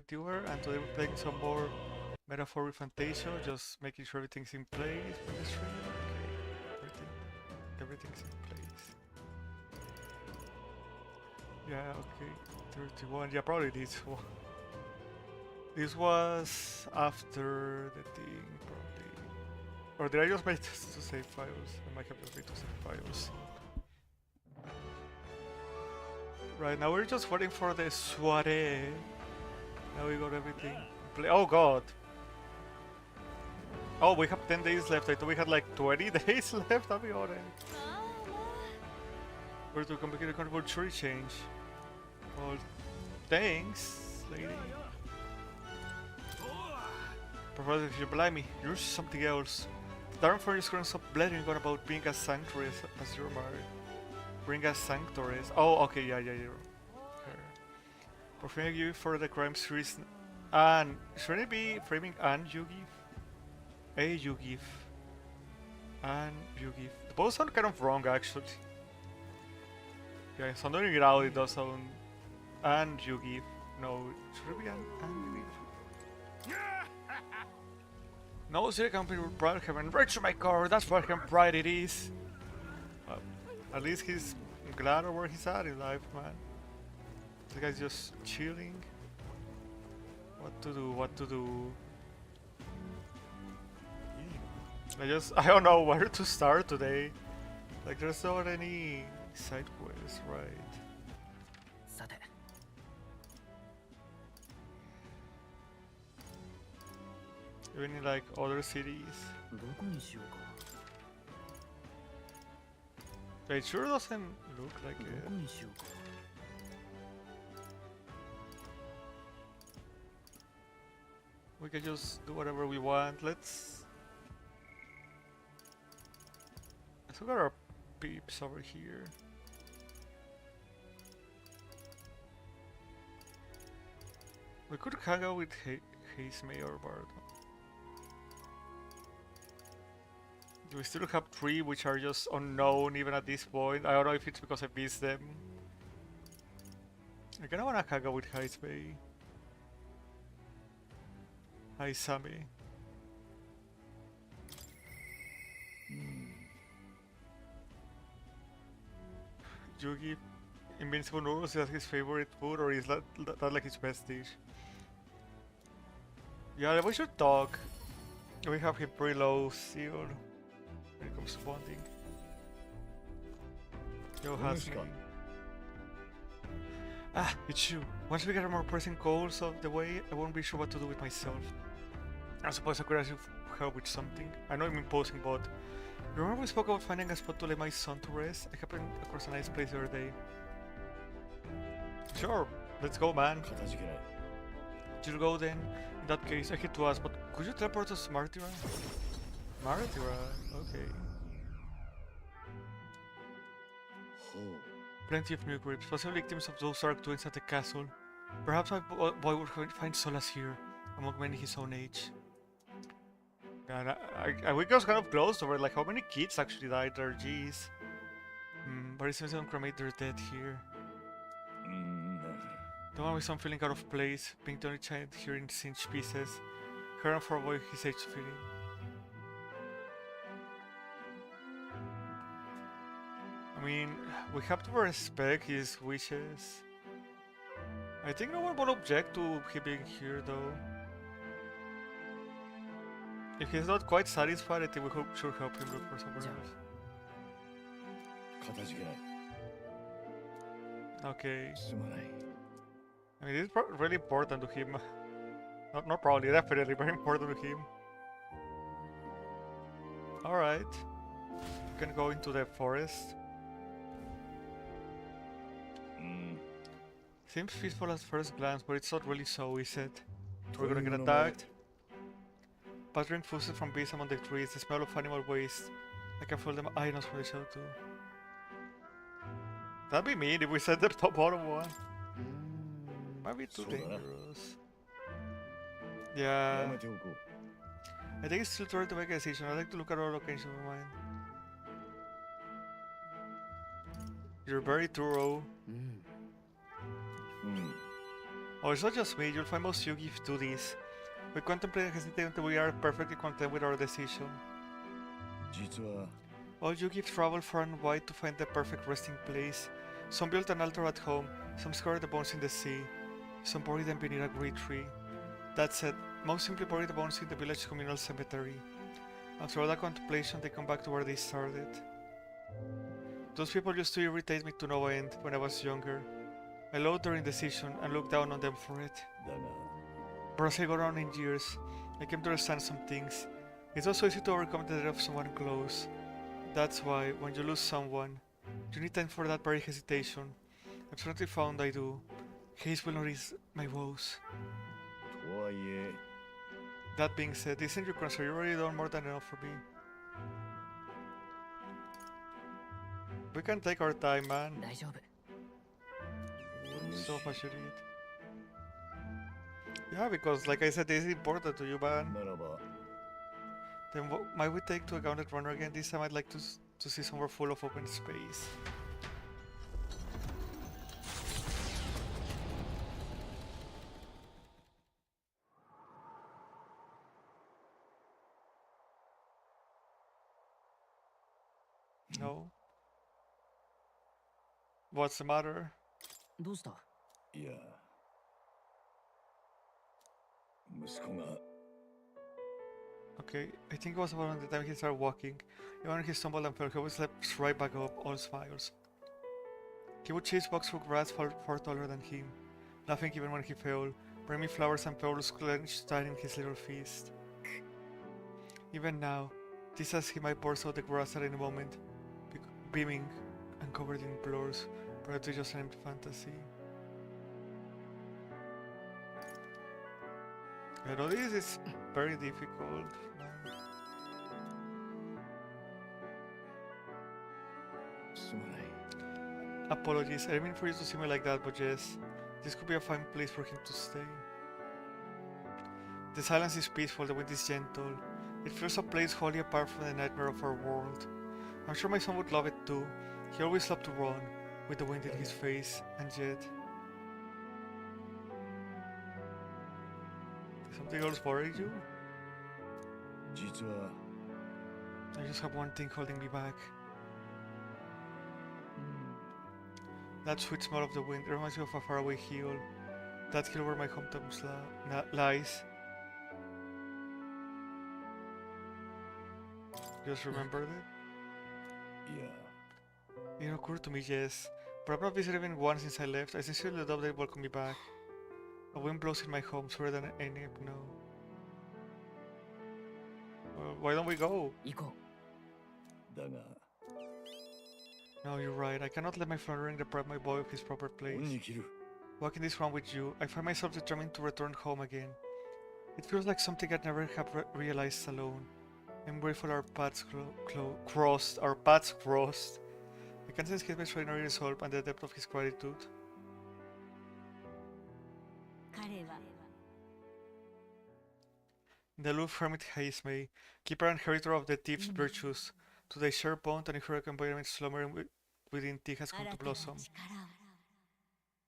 VTuber, and today we're playing some more Metaphor ReFantazio, just making sure everything's in place for the stream. Okay, everything's in place. Yeah, okay, 31, yeah, probably this one. This was after the thing, probably. Or did I just make this to save files? I might have just made to save files. Right, now we're just waiting for the soiree. Now we got everything. Oh god. Oh, we have 10 days left. I thought we had like 20 days left. I'll be alright. We're to complete a culture change. Well, thanks, lady. Professor, if you blind me, you're something else. Darn for your screen, stop blathering on about being a sanctuary as you're married. Bring us sanctuaries. Oh, okay, yeah. Performing you for the crime series. And should it be framing and you give? A you give. And you give. The both sound kind of wrong actually. Yeah, so I'm doing it out, it does sound. And you give. No, should it be and you give? No, zero company with pride heaven. Right to my car, that's what pride it is. At least he's glad of where he's at in life, man. The guy's just chilling. What to do? I don't know where to start today. Like there's not any side quests, right? Even in like other cities. It sure doesn't look like it. We can just do whatever we want. Let's look at our peeps over here. We could hang out with Heismei or Bardo. We still have 3 which are just unknown even at this point. I don't know if it's because I missed them. I kinda wanna hang out with Heismei. Haisame. Yugi, invincible noodles, is that his favorite food or is that like his best dish? Yeah, we should talk. We have him pretty low still when it comes to bonding. Yo, Hasmi. Ah, it's you. Once we get more pressing goals of the way, I won't be sure what to do with myself. I suppose I could ask you help with something. I know I'm imposing, but remember we spoke about finding a spot to lay my son to rest? I happened across a nice place the other day. Sure, let's go, man. You'll go then. In that case, I hate to ask, but could you teleport us to Martira? Martira? Okay. Plenty of new groups, possibly victims of those dark doings at the castle. Perhaps my boy would find solace here, among many his own age. God, we got kind of close to it, like how many kids actually died there, jeez. But it seems they don't cremate their dead here. Don't want me some feeling out of place, being the only child here in singed pieces. Caring for a boy his age feeling. I mean, we have to respect his wishes. I think no one will object to him being here though. If he's not quite satisfied, I think we should help him look for somewhere else. Okay. I mean, it's really important to him. Not probably, definitely very important to him. Alright. We can go into the forest. Seems peaceful at first glance, but it's not really so, is it? We're gonna get attacked. Pattering footsteps from beasts among the trees, the smell of animal waste. I can feel them eyeing us from the shadow too. That'd be mean if we set the top bottom one. Might be too dangerous. Yeah. I think it's still too early to make a decision. I'd like to look at our location of mine. You're very thorough. Oh, it's not just me, you'll find most Yugi do this. We contemplate and hesitate until we are perfectly content with our decision. 実は All Yugi travel far and wide to find the perfect resting place. Some built an altar at home, some scattered the bones in the sea, some buried them beneath a great tree. That said, most simply bury the bones in the village communal cemetery. After all that contemplation, they come back to where they started. Those people used to irritate me to no end when I was younger. I loathed their indecision and looked down on them for it. だが But as I got on in years, I came to understand some things. It's not so easy to overcome the death of someone close. That's why, when you lose someone, you need time for that very hesitation. I've certainly found I do. Haze will notice my woes. とはいえ That being said, this isn't your concern. You've already done more than enough for me. We can take our time, man. 大丈夫。 So much you need. Yeah, because like I said, this is important to you, man. ならば Then what might we take to a grounded runner again? This time I'd like to see somewhere full of open space. No? What's the matter? どうした？いや息子が Okay, I think it was around the time he started walking. Even when he stumbled and fell, he always leapt right back up, all smiles. He would chase bugs through grass far taller than him, laughing even when he fell, bringing me flowers and pearls clenched tight in his little fist. Even now, this as he might burst out the grass at any moment, beaming and covered in blurs, but it's just an empty fantasy. I know this is very difficult, man. すまない Apologies, I didn't mean for you to see me like that, but yes, this could be a fine place for him to stay. The silence is peaceful, the wind is gentle. It feels a place wholly apart from the nightmare of our world. I'm sure my son would love it too. He always loved to run, with the wind in his face, and yet... Did something else worry you? 実は I just have one thing holding me back. That sweet smell of the wind reminds me of a faraway hill. That hill where my hometown lies. Just remembered it? いや It occurred to me, yes. But I've not visited even once since I left. I sincerely doubt they welcome me back. A wind blows in my home, sweeter than any know. Well, why don't we go? 行こだが No, you're right. I cannot let my floundering deprive my boy of his proper 恩 place. に着る Walking this round with you, I find myself determined to return home again. It feels like something I'd never have realized alone. I'm grateful our paths crossed. I can sense his extraordinary resolve and the depth of his gratitude. 彼は The aloof hermit Haismei, keeper and inheritor of the thief's virtues, today share bond and heroic environment slumbering within thee has come 新 to たな blossom. 力を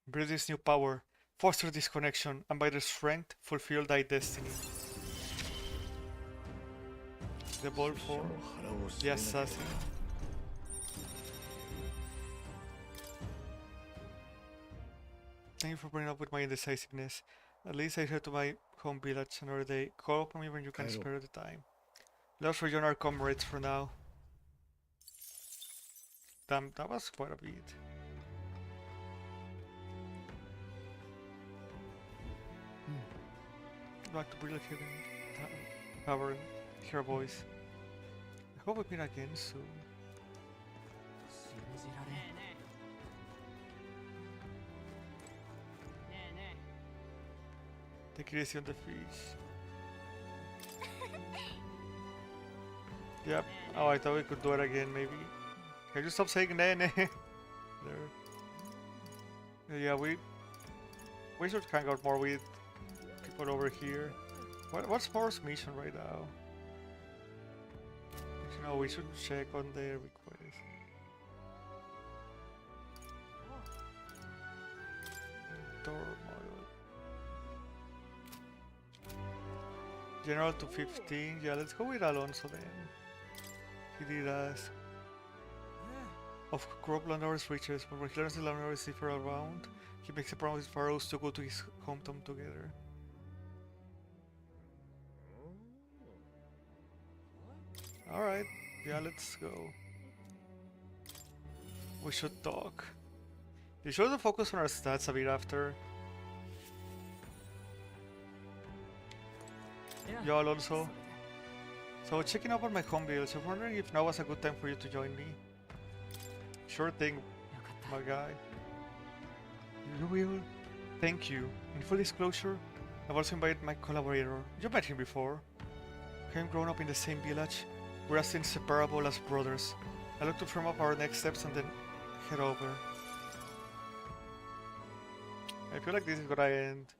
Breathe this new power, foster this connection, and by their strength fulfill thy destiny. The ball 拙者 for の腹を the 据えなければ assassin. Thank you for putting up with my indecisiveness. At least I head to my home village another day. Call upon me when you can Cairo. spare the time. Let's rejoin our comrades for now. Damn, that was quite a bit. Back to Brilliant Tavern, hear a voice. I hope we meet again soon. う。信じられん。 Take it easy on the fish. Yep. Oh, I thought we could do it again, maybe. Can you stop saying nene? There. Yeah, we should hang out more with people over here. What's Moore's mission right now? You know, we should check on their request. Turmoil. General to 15. Yeah, let's go with Alonso then. He did ask. Of crop landlord's riches, but when he learns the landlord is differ around, he makes a promise with Pharaohs to go to his hometown together. Alright, yeah, let's go. We should talk. You should also focus on our stats a bit after. Yo, Alonso. So, checking up on my home bills, I'm wondering if now was a good time for you to join me. Sure thing, my guy. You will? Thank you. In full disclosure, I've also invited my collaborator. You met him before. Having grown up in the same village, we're as inseparable as brothers. I look to firm up our next steps and then head over. I feel like this is gonna end.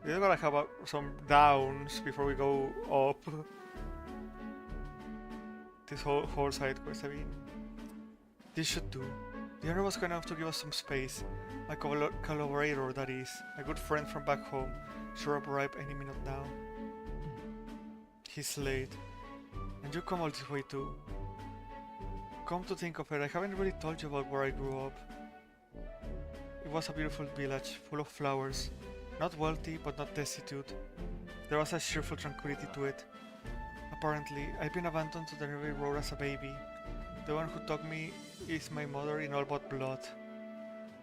We're gonna have some downs before we go up. This whole side quest, I mean. This should do. The owner was kind enough to give us some space. My collaborator, that is. A good friend from back home. Sure arrive any minute now. He's late. And you come all this way too. Come to think of it, I haven't really told you about where I grew up. It was a beautiful village, full of flowers. Not wealthy, but not destitute. There was a cheerful tranquility to it. Apparently, I've been abandoned to the nearby road as a baby. The one who taught me is my mother in all but blood.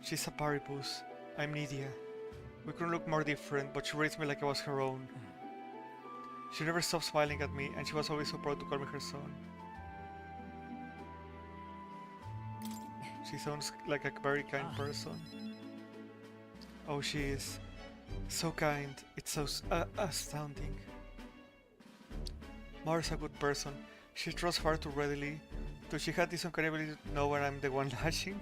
She's a paribus. I'm Nydia. We couldn't look more different, but she raised me like I was her own. She never stopped smiling at me, and she was always so proud to call me her son. She sounds like a very kind person. Oh, she is. So kind. It's so astounding. Mother's a good person. She trusts far too readily. Though she had this uncanny ability to know when I'm the one lashing.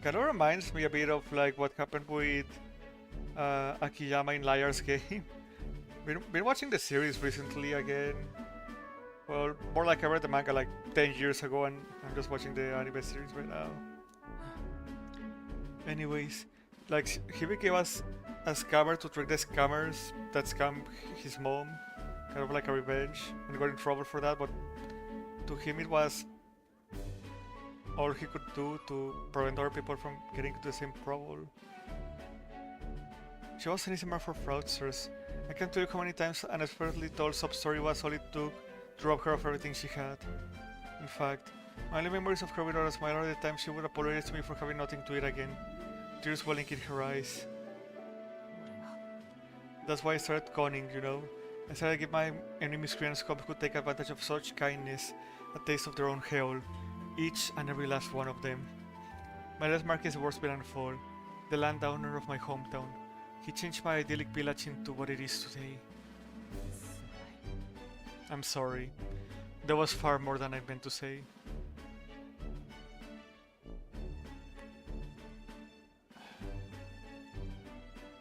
Kind of reminds me a bit of like what happened with Akiyama in Liar's Game. Been watching the series recently again. Well, more like I read the manga like 10 years ago and I'm just watching the anime series right now. Anyways, like he became a scammer to trick the scammers that scammed his mom. Kind of like a revenge, and got in trouble for that, but to him it was all he could do to prevent other people from getting into the same trouble. She was an easy mark for fraudsters. I can't tell you how many times an expertly told sub story was all it took to rob her of everything she had. In fact, my only memories of her without a smile are the time she would apologize to me for having nothing to eat again, tears welling in her eyes. That's why I started conning, you know. I started to give my enemies Korean scum who could take advantage of such kindness, a taste of their own hell, each and every last one of them. My last mark is the worst villain of all, the landowner of my hometown. He changed my idyllic village into what it is today. I'm sorry. That was far more than I meant to say.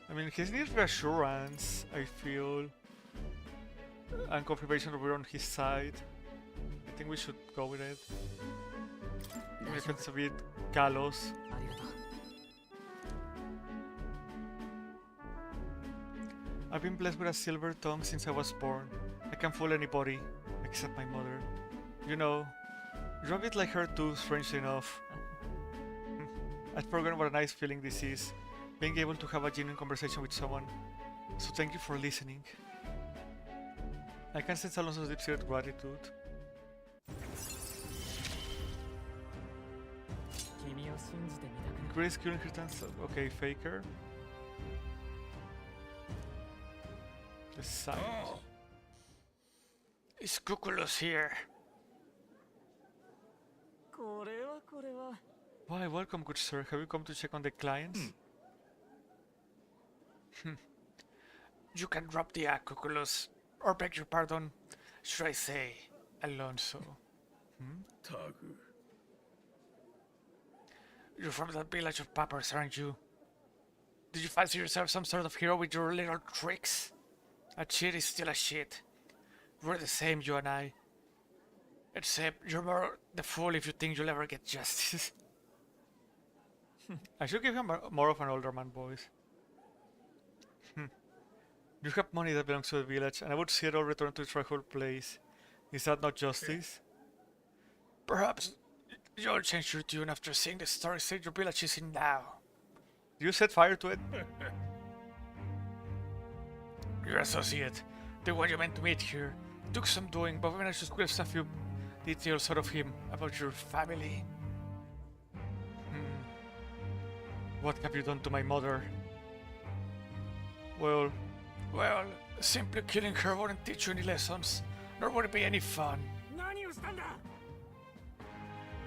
I mean, he needs reassurance, I feel, and confirmation that we're on his side. I think we should go with it. Even if it's a bit callous. I've been blessed with a silver tongue since I was born. I can fool anybody, except my mother. You know, you're a bit like her too, strangely enough. I've forgotten what a nice feeling this is, being able to have a genuine conversation with someone. So thank you for listening. I can sense Alonso's deep-seated gratitude. Increase skill inheritance. Okay, faker. The side. Oh. Is Cuculus here? Why, welcome, good sir. Have you come to check on the clients? You can drop the Cuculus, or beg your pardon, should I say, Alonso. Tagu. You're from that village of paupers, aren't you? Did you fancy yourself some sort of hero with your little tricks? A cheat is still a shit. We're the same, you and I. Except you're more the fool if you think you'll ever get justice. I should give him more of an older man voice. You have money that belongs to the village, and I would see it all return to its rightful place. Is that not justice? Perhaps you'll change your tune after seeing the story state your village is in now. Did you set fire to it? Your associate, the one you meant to meet here, took some doing, but we managed to squeeze a few details out of him about your family. What have you done to my mother? Well, simply killing her wouldn't teach you any lessons, nor would it be any fun.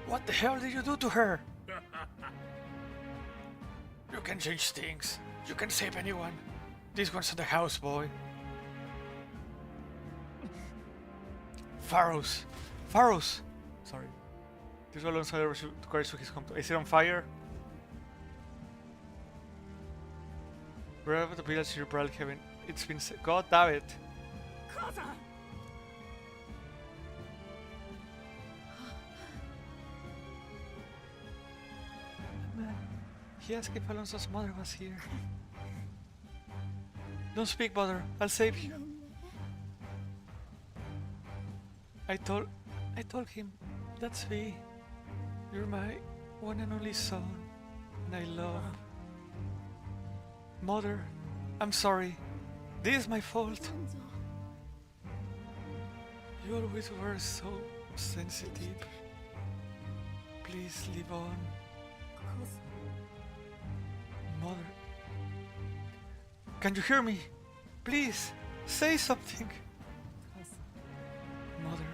What the hell did you do to her? You can change things. You can save anyone. This one's in the house, boy. Pharaohs! Sorry. This one alongside the courage to his home. Is it on fire? Wherever the village in your bridal heaven, it's been said. God damn it! He asked if Alonso's mother was here. Don't speak, mother. I'll save you. I told him, that's me. You're my one and only son, and I love. Mother, I'm sorry. This is my fault. You always were so sensitive. Please live on. Mother. Can you hear me? Please, say something. Mother.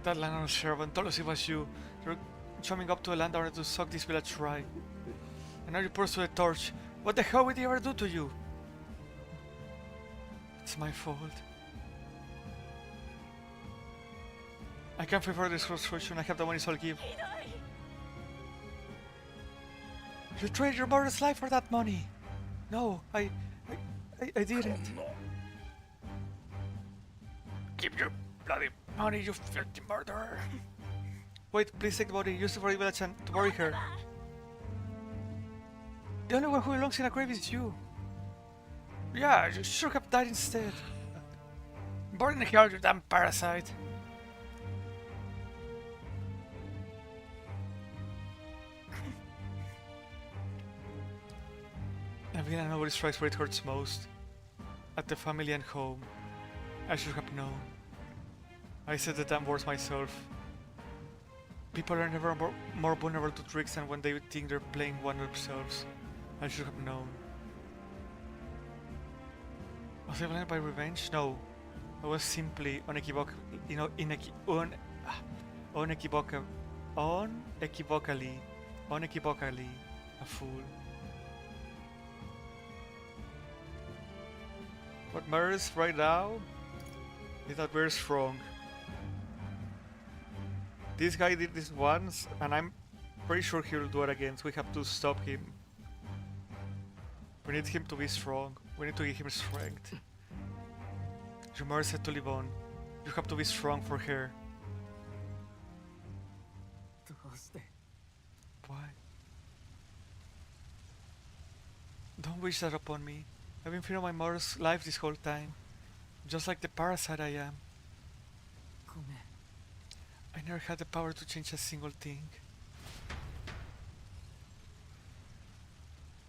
That landowner servant told us it was you. You're coming up to a landowner to suck this village dry. And now you pursue a torch. What the hell would he ever do to you? It's my fault. I can't pay for this construction. I have the money, so I'll give. You traded your mother's life for that money. No, I didn't. Keep your bloody money, you filthy murderer. Wait, please take the body. Use it for the village and to bury her. The only one who belongs in a grave is you. Yeah, you should have died instead. Burn in hell, you damn parasite. Navina nobody strikes where it hurts most. At the family and home. I should have known. I said the damn words myself. People are never more vulnerable to tricks than when they think they're playing one themselves. I should have known. Was I blinded by revenge? No. I was simply unequivocally a fool. What matters right now is that we're strong. This guy did this once, and I'm pretty sure he'll do it again, so we have to stop him. We need him to be strong. We need to give him strength. Your mother said to live on. You have to be strong for her. Why? Don't wish that upon me. I've been fearing my mother's life this whole time. Just like the parasite I am. I never had the power to change a single thing.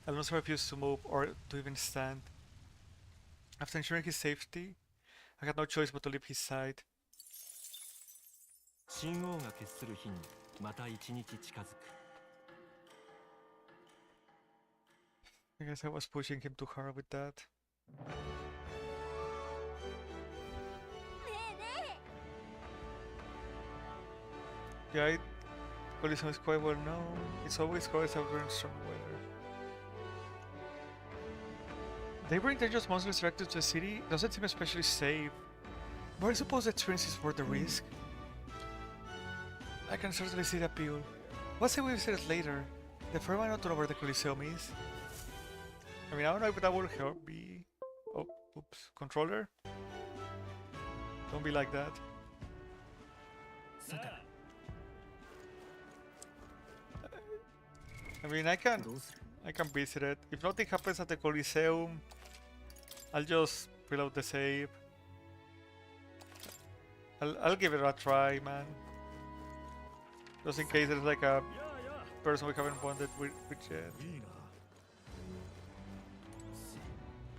Alonso refused to move or to even stand. After ensuring his safety, I had no choice but to leave his side. 神王が決する日にまた一日近づく I guess I was pushing him too hard with that. Yeah, Coliseum is quite well known. It's always crowded out during stormy weather. They bring dangerous monsters directly to the city? Doesn't seem especially safe. But I suppose the experience is worth the risk. I can certainly see the appeal. What's the way we visit it later? The fair might not know where the Coliseum is. I mean, I don't know if that will help me. Oh, oops. Controller? Don't be like that. I mean, どうする I can visit it. If nothing happens at the Coliseum, I'll just reload the save. I'll give it a try, man. Just in case there's like a person we haven't bonded with yet. いいな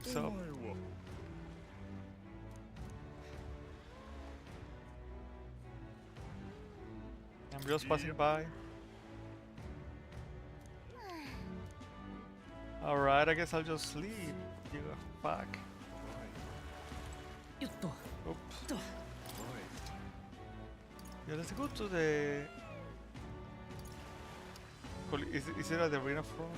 So, お前は I'm just passing by. Alright, I guess I'll just sleep. You fuck. よっと Oops. と Yeah, let's go to the. Is it at the arena front?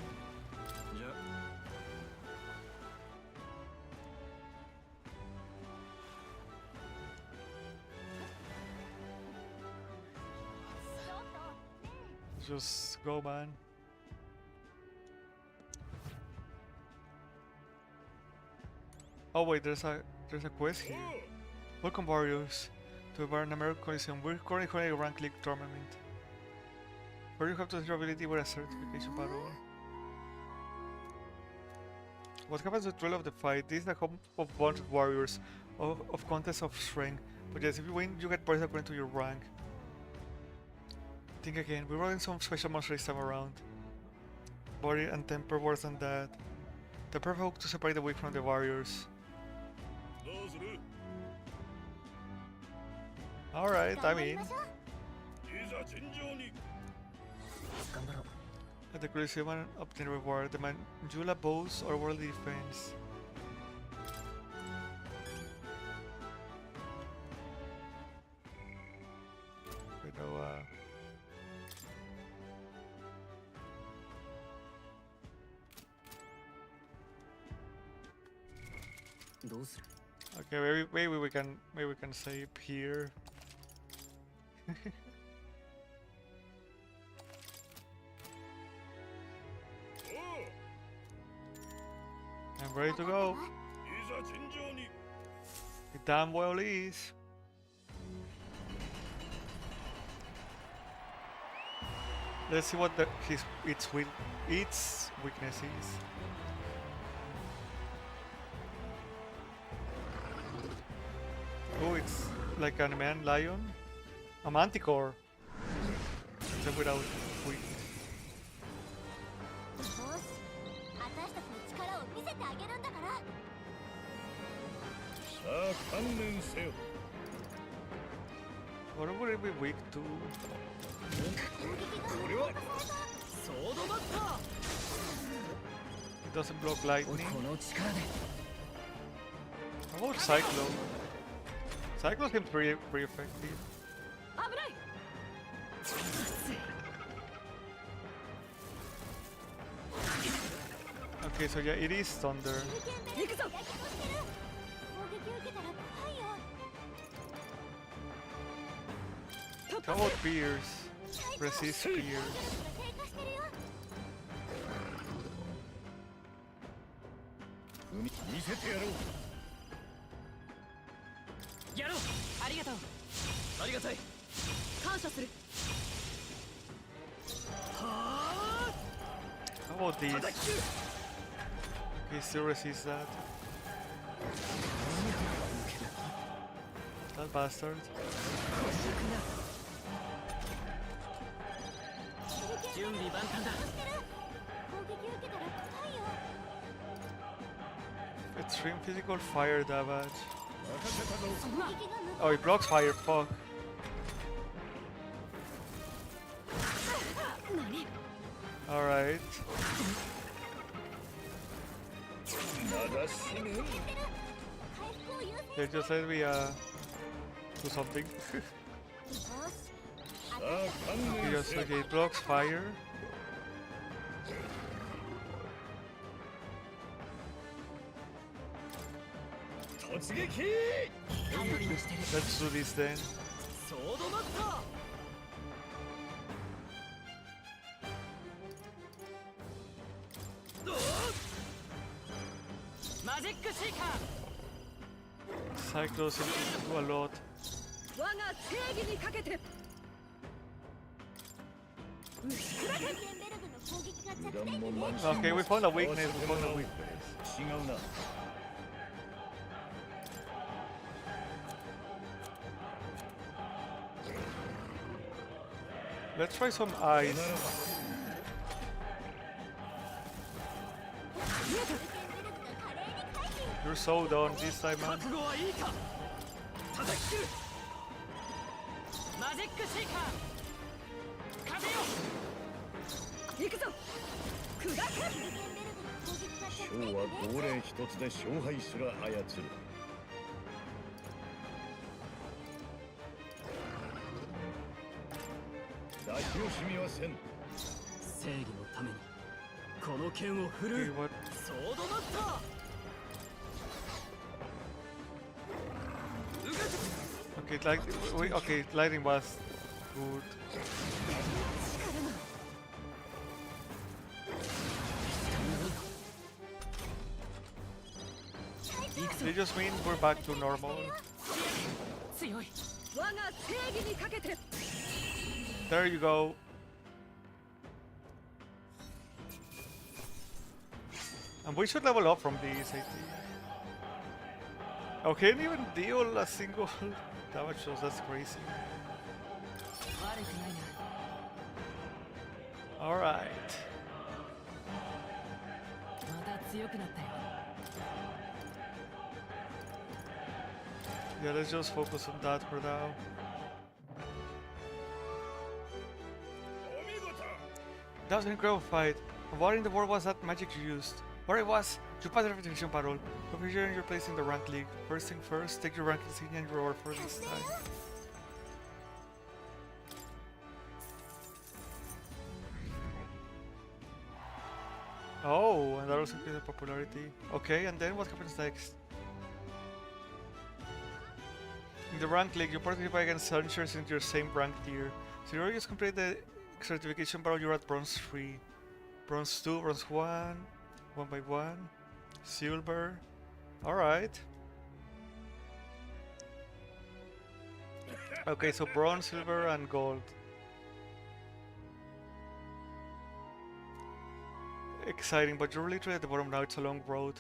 じゃ Just go, man. Oh wait, there's a quest here. Welcome, warriors, to a Bar American Coliseum. We're currently holding a rank league tournament. Where you have to your ability with a certification battle. What happens with Thrill of the Fight? This is the home of bunch of warriors of contests of strength. But yes, if you win, you get points according to your rank. Think again, we're rolling some special monsters this time around. Body and temper worse than that. The perfect hook to separate the weak from the warriors. どうする Alright, I mean, いざ尋常に 頑張ろう at the Coliseum and obtain reward, the Manjula bows or worldly defense. Pero, どうする okay, maybe we can save here. I'm ready to go. いざ尋常に It damn well is. Let's see what its weakness is. Oh, it's like a man lion, a manticore, except without weakness. よし私たちの力を見せてあげるんだから さあ観念せよ What would it be weak to? これは It doesn't block lightning. この力で How about Cyclone? Cyclone seems pretty effective. 危ない Okay, so yeah, it is thunder. 行くぞやけどしてる攻撃受けたら怖いよ How about Pierce? Resist Pierce. 低下してるよ 見せてやろうやろうありがとうありがたい感謝する How about these? Okay, still resist that. That bastard. 準備万端だしてる攻撃受けたら怖いよ Extreme physical fire damage. 任せたぞ攻撃が向 Oh, it blocks fire. Fuck. 何 Alright. まだ死ぬ 回復を優先 Yeah, just let me do something. よしさあ観念 Yes, せよ okay, it blocks fire. 突撃頼りにしてる Let's do this then. ソードマスターマジックシーカ Cyclones seem to do a lot. ー我が正義にかけてルーテンベルグの攻撃が着油断点にねも慢心 Okay, we も found a 合わ weakness. せ We て found も a らおう weakness. 違うな Let's try some ice. You're so done this time, man. 覚悟はいいか叩き切るマジックシーカー風よ行くぞ砕け今日は号令一つで勝敗すら操る抱き惜しみはせん正義のためにこの剣を振 Okay, るう what? ソードマスター Okay, okay, lighting was good. 行くぞ They just mean we're back to normal. 強い我が正義にかけて There you go. And we should level up from these, I think. Okay, didn't even deal a single damage to us, that's crazy. 悪くないな Alright. また強くなったよ Yeah, let's just focus on that for now. お見事 That was an incredible fight. What in the world was that magic you used? What it was? You passed the reputation battle. Over here you're placing the rank league. First thing first, take your rank insignia and your reward for this time. Oh, and that also increases popularity. Okay, and then what happens next? In the rank league, you participate against challengers in your same rank tier. So you already just completed the certification battle, you're at bronze 3. Bronze 2, bronze 1, 1 by 1, silver. Alright. Okay, so bronze, silver, and gold. Exciting, but you're literally at the bottom now, it's a long road.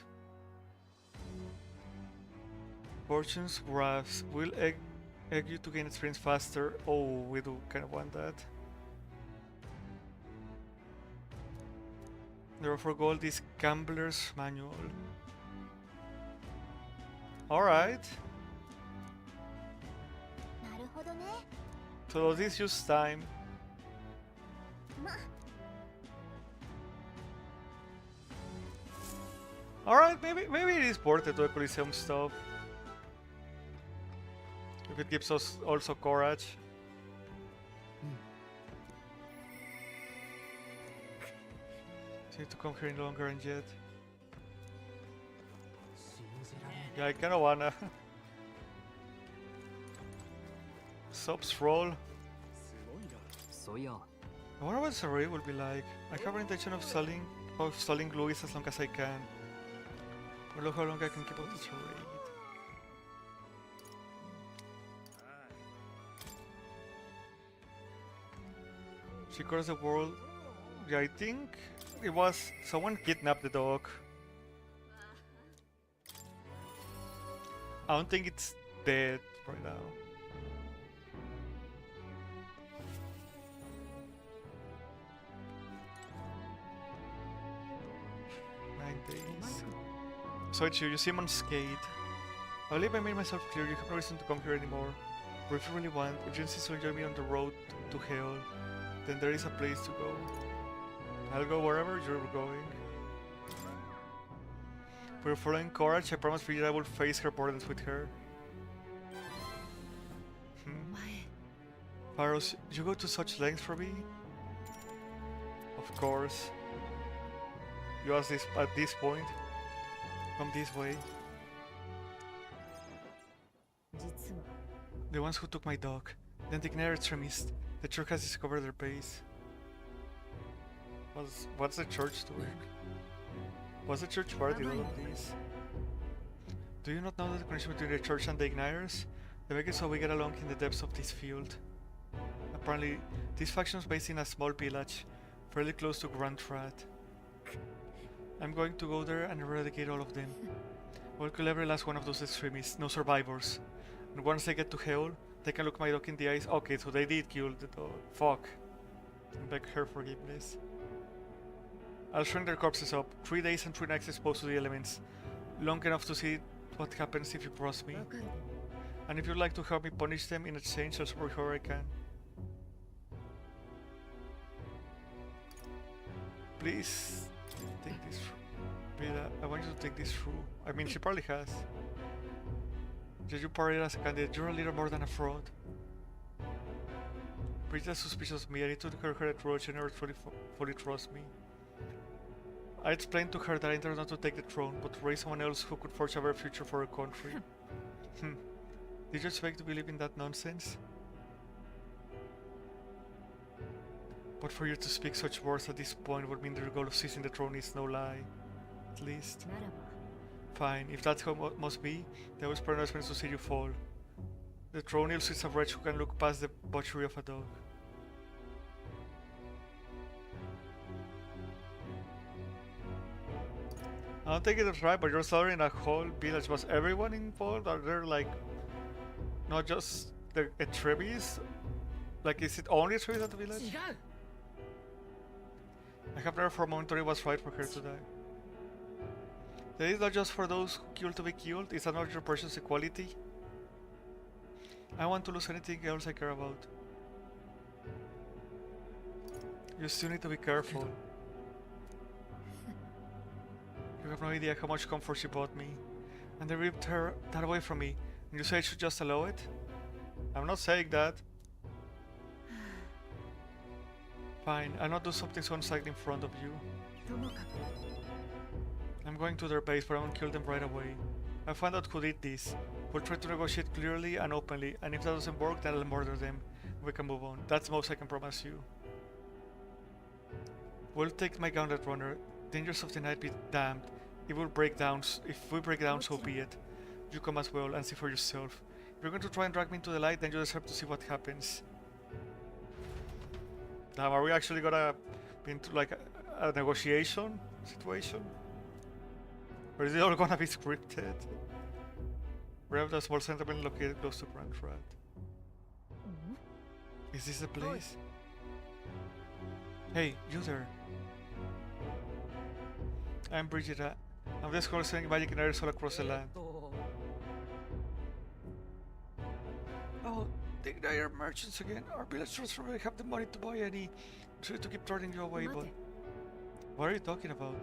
Fortune's graphs will egg you to gain experience faster. Oh, we do kind of want that. Therefore, gold is Gambler's Manual. Alright. なるほどね So this use time. ま Alright, maybe it is worth it to actually some stuff. If it gives us also courage. Need to come here any longer and yet. 信じられん Yeah, I kinda wanna. Subs roll. すごいなそうや I wonder what this array will be like. I have an intention of stalling Louis as long as I can. But look how long I can keep up this array. She crossed the world. Yeah, I think it was someone kidnapped the dog. I don't think it's dead right now. So it's you see him on skate. I believe I made myself clear, you have no reason to come here anymore. But if you really want, if you insist on joining me on the road to hell, then there is a place to go. I'll go wherever you're going. For your following courage, I promise Frida I will face her burdens with her. お前 Pharos, you go to such lengths for me? Of course. You ask this at this point. Come this way. 実は The ones who took my dog. The Antignare extremists. The church has discovered their base. What's the church doing? What's the church party in all of this? Do you not know the connection between the church and the Igniters? They make it so we get along in the depths of this field. Apparently, this faction is based in a small village fairly close to Grand Rat. I'm going to go there and eradicate all of them. We'll kill every last one of those extremists, no survivors. And once they get to hell, they can look my dog in the eyes. Okay, so they did kill the dog. Fuck. And beg her forgiveness. I'll shrink their corpses up. 3 days and 3 nights exposed to the elements. Long enough to see what happens if you cross me. And if you'd like to help me punish them in exchange, I'll support however I can. Please take this through. Beta, I want you to take this through. I mean, she probably has. Judge you parade as a candidate. You're a little more than a fraud. Brita's suspicious of me. I need to her approach and never fully trust me. I explained to her that I intended not to take the throne, but to raise someone else who could forge a better future for her country. Did you expect to believe in that nonsense? But for you to speak such words at this point would mean the goal of seizing the throne is no lie. At least. Fine, if that's how it must be, then I was pronounced to see you fall. The throne is a wretch who can look past the butchery of a dog. I don't think it's right, but you're slaughtering a whole village. Was everyone involved? Are there like not just the Atrebies? Like, is it only Atrebies at the village? I have never for a moment thought it was right for her to die. That is not just for those who kill to be killed, it's not your precious equality. I want to lose anything else I care about. You still need to be careful. You have no idea how much comfort she brought me. And they ripped that away from me. And you say I should just allow it? I'm not saying that. Fine, I'll not do something so unsightly in front of you. I'm going to their base, but I won't kill them right away. I'll find out who did this. We'll try to negotiate clearly and openly, and if that doesn't work, then I'll murder them. We can move on. That's the most I can promise you. We'll take my gauntlet runner. Dangers of the night be damned. It will break down. If we break down, so be it. You come as well and see for yourself. If you're going to try and drag me into the light, then you deserve to see what happens. Now, are we actually gonna be into like a negotiation situation? Or is it all gonna be scripted? We have a small settlement located close to Grand Rat. Is this the place? Hey, you there. I'm Brigida. I'm the scholar selling magic in areas all across the land. Oh, the Igniter merchants again. Our village doesn't really have the money to buy any. I'm sorry to keep turning you away, but... What are you talking about?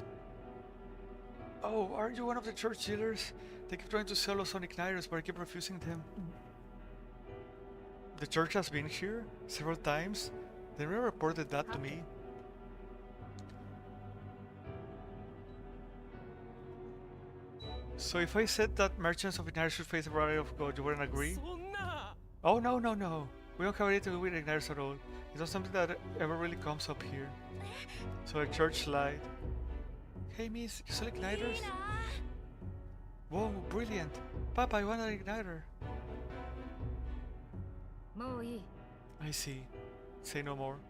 Oh, aren't you one of the church dealers? They keep trying to sell us on Igniters, but I keep refusing them. The church has been here several times. They never reported that to me. So if I said that merchants of Igniters should face the wrath of God, you wouldn't agree? Oh, no, no, no. We don't have anything to do with Igniters at all. It's not something that ever really comes up here. So a church lied. Hey miss, you sell Igniters? Whoa, brilliant. Papa, I want an Igniter. I see. Say no more.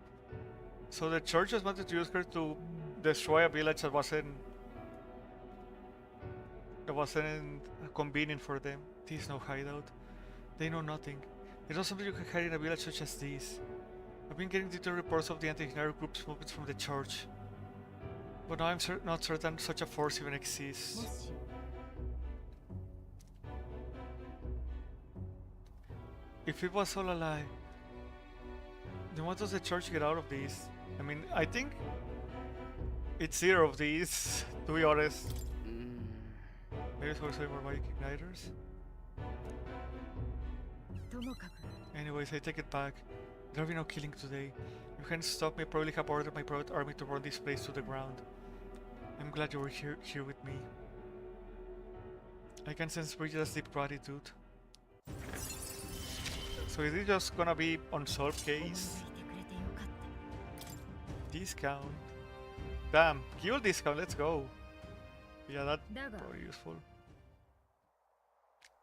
So the church just wanted to use her to destroy a village that wasn't convenient for them. This is no hideout. They know nothing. It's not something you can hide in a village such as this. I've been getting detailed reports of the anti-Igniter group's movements from the church. But now I'm not certain such a force even exists. If it was all a lie, then what does the church get out of this? I mean, I think it's zero of these, to be honest. Maybe it's also more magic igniters. Anyways, I take it back. There'll be no killing today. You can't stop me. I probably have ordered my private army to burn this place to the ground. I'm glad you were here with me. I can sense Brigida's deep gratitude. So is it just gonna be unsolved case? Discount. Damn, kill discount, let's go. Yeah, that's probably useful.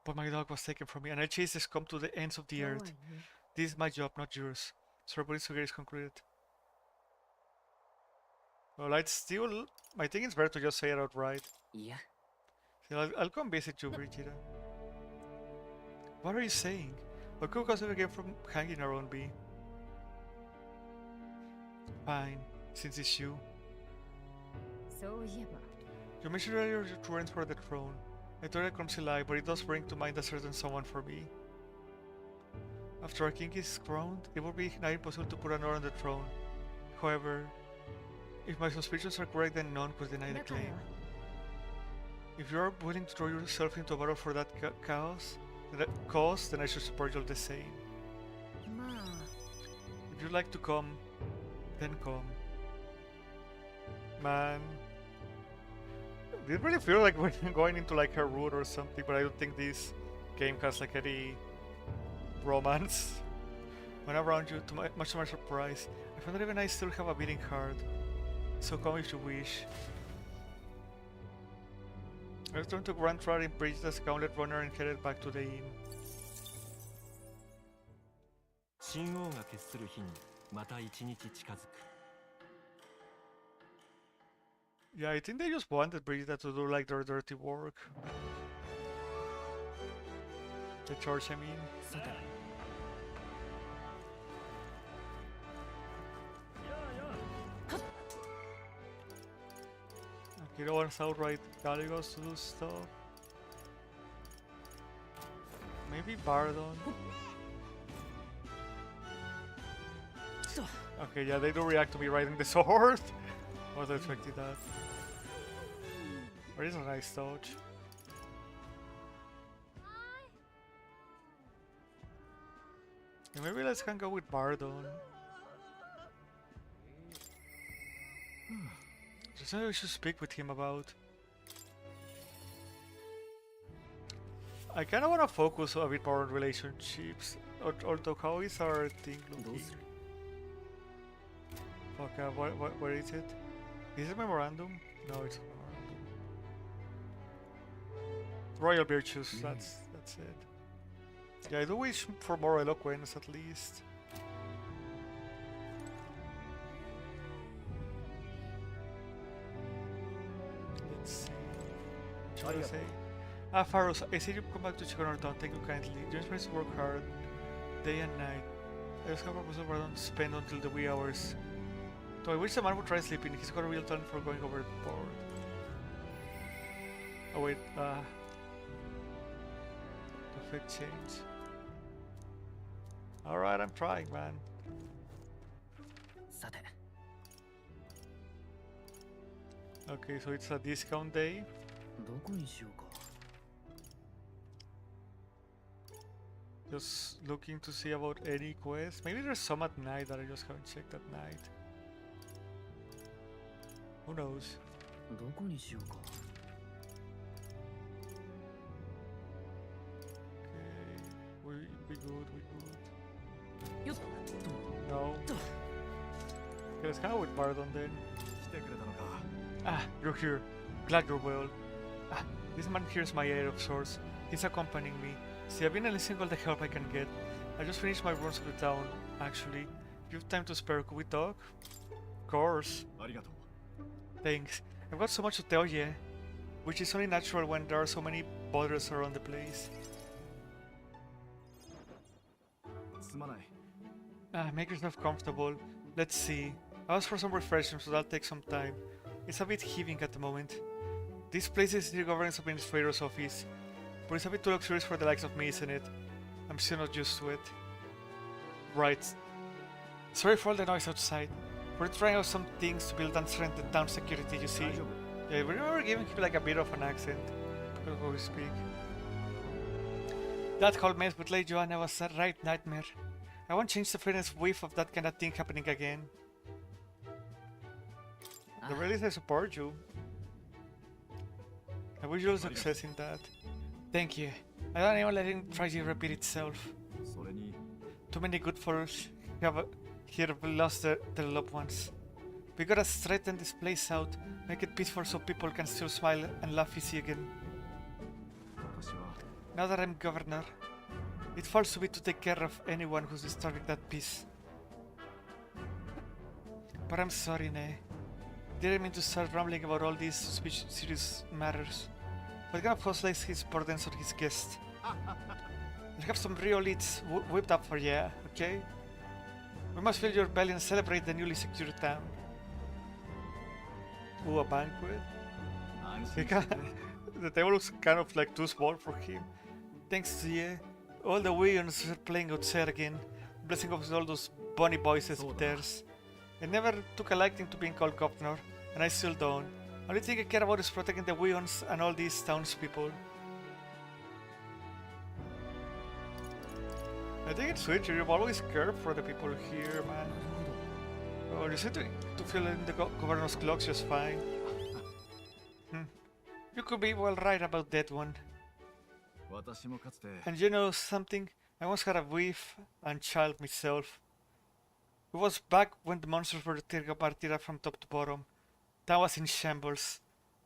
But my dog was taken from me and I chased this scum to the ends of the earth. This is my job, not yours. Sir, police is concluded. Well, I'd still... I think it's better to just say it outright. いや So I'll come visit you, Brigida. What are you saying? What could cause again from hanging around me? Fine, since it's you. そういえば You mentioned earlier your torrents for the throne. I told a clumsy lie, but it does bring to mind a certain someone for me. After a king is crowned, it would be nigh impossible to put another on the throne. However, if my suspicions are correct, then none could deny the だから claim. If you are willing to throw yourself into a battle for that cause, then I should support you all the same. まあ If you'd like to come, then come. Man. It really feels like we're going into like a route or something, but I don't think this game has like any romance. When around you, much to my surprise, I found that even I still have a beating heart. So come if you wish. I returned to Grand Trot in Brigida's gauntlet runner and headed back to the inn. 神王が決する日にまた一日近づく Yeah, I think they just wanted Brigida to do like their dirty work. The church, I mean. さて You don't want outright Gallegos to do stuff. Maybe Bardon. Okay, yeah, they do react to me riding the sword. I was expecting that. But it's a nice touch. Yeah, maybe let's hang out with Bardon. There's something we should speak with him about. I kinda wanna focus a bit more on relationships. Although how is our thing looking? Okay, where is it? Is it memorandum? No, it's a memorandum. Royal virtues, that's it. Yeah, I do wish for more eloquence at least. Let's see. What should I say? Ah, Faros, I see you come back to check on our town. Thank you kindly. James tries to work hard, day and night. I just have a proposal Bardon to spend until the wee hours. So I wish the man would try sleeping. He's got a real talent for going overboard. Oh wait, perfect change. Alright, I'm trying, man. さて Okay, so it's a discount day. どこにしようか Just looking to see about any quests. Maybe there's some at night that I just haven't checked at night. Who knows? どこにしようか Okay, we good, we good. よっ No. Okay, let's hang out with Bardon then. 来てくれたのか Ah, you're here. Glad you're well. Ah, this man here is my heir of sorts. He's accompanying me. See, I've been enlisting all the help I can get. I just finished my runs of the town, actually. If you have time to spare, could we talk? Of course. ありがとう Thanks. I've got so much to tell you. Which is only natural when there are so many bothers around the place. すまない Ah, make yourself comfortable. Let's see. I asked for some refreshments, so that'll take some time. It's a bit heaving at the moment. This place is the governance administrator's office, but it's a bit too luxurious for the likes of me, isn't it? I'm still not used to it. Right. Sorry for all the noise outside. We're trying out some things to build and strengthen town security, you see. 大丈夫 Yeah, we remember giving him like a bit of an accent because of how we speak. That whole mess with Lady Joanna was a right nightmare. I won't change the fairness whiff of that kind of thing happening again. The release, I support you. I wish you all success in that. Thank you. I don't even let it try to repeat itself. それに Too many good folks here have lost their loved ones. We gotta straighten this place out, make it peaceful so people can still smile and laugh easy again. 私は Now that I'm governor, it falls to me to take care of anyone who's disturbing that peace. But I'm sorry, Ne. Didn't mean to start rambling about all these serious matters. But gonna postlace his burdens on his guest. I'll have some real eats whipped up for you, okay? We must fill your belly and celebrate the newly secured town. Ooh, a banquet? The table looks kind of like too small for him. Thanks to you, all the Weons are playing outside again, blessing us with all those bunny voices of theirs. I never took a liking to being called governor, and I still don't. Only thing I care about is protecting the Weons and all these townspeople. I think it's sweet, you've always cared for the people here, man. Oh, you seem to feel in the governor's clocks just fine. You could be well right about that one. And you know something? I once had a wife and child myself. It was back when the monsters were tearing apart Tira from top to bottom. That was in shambles.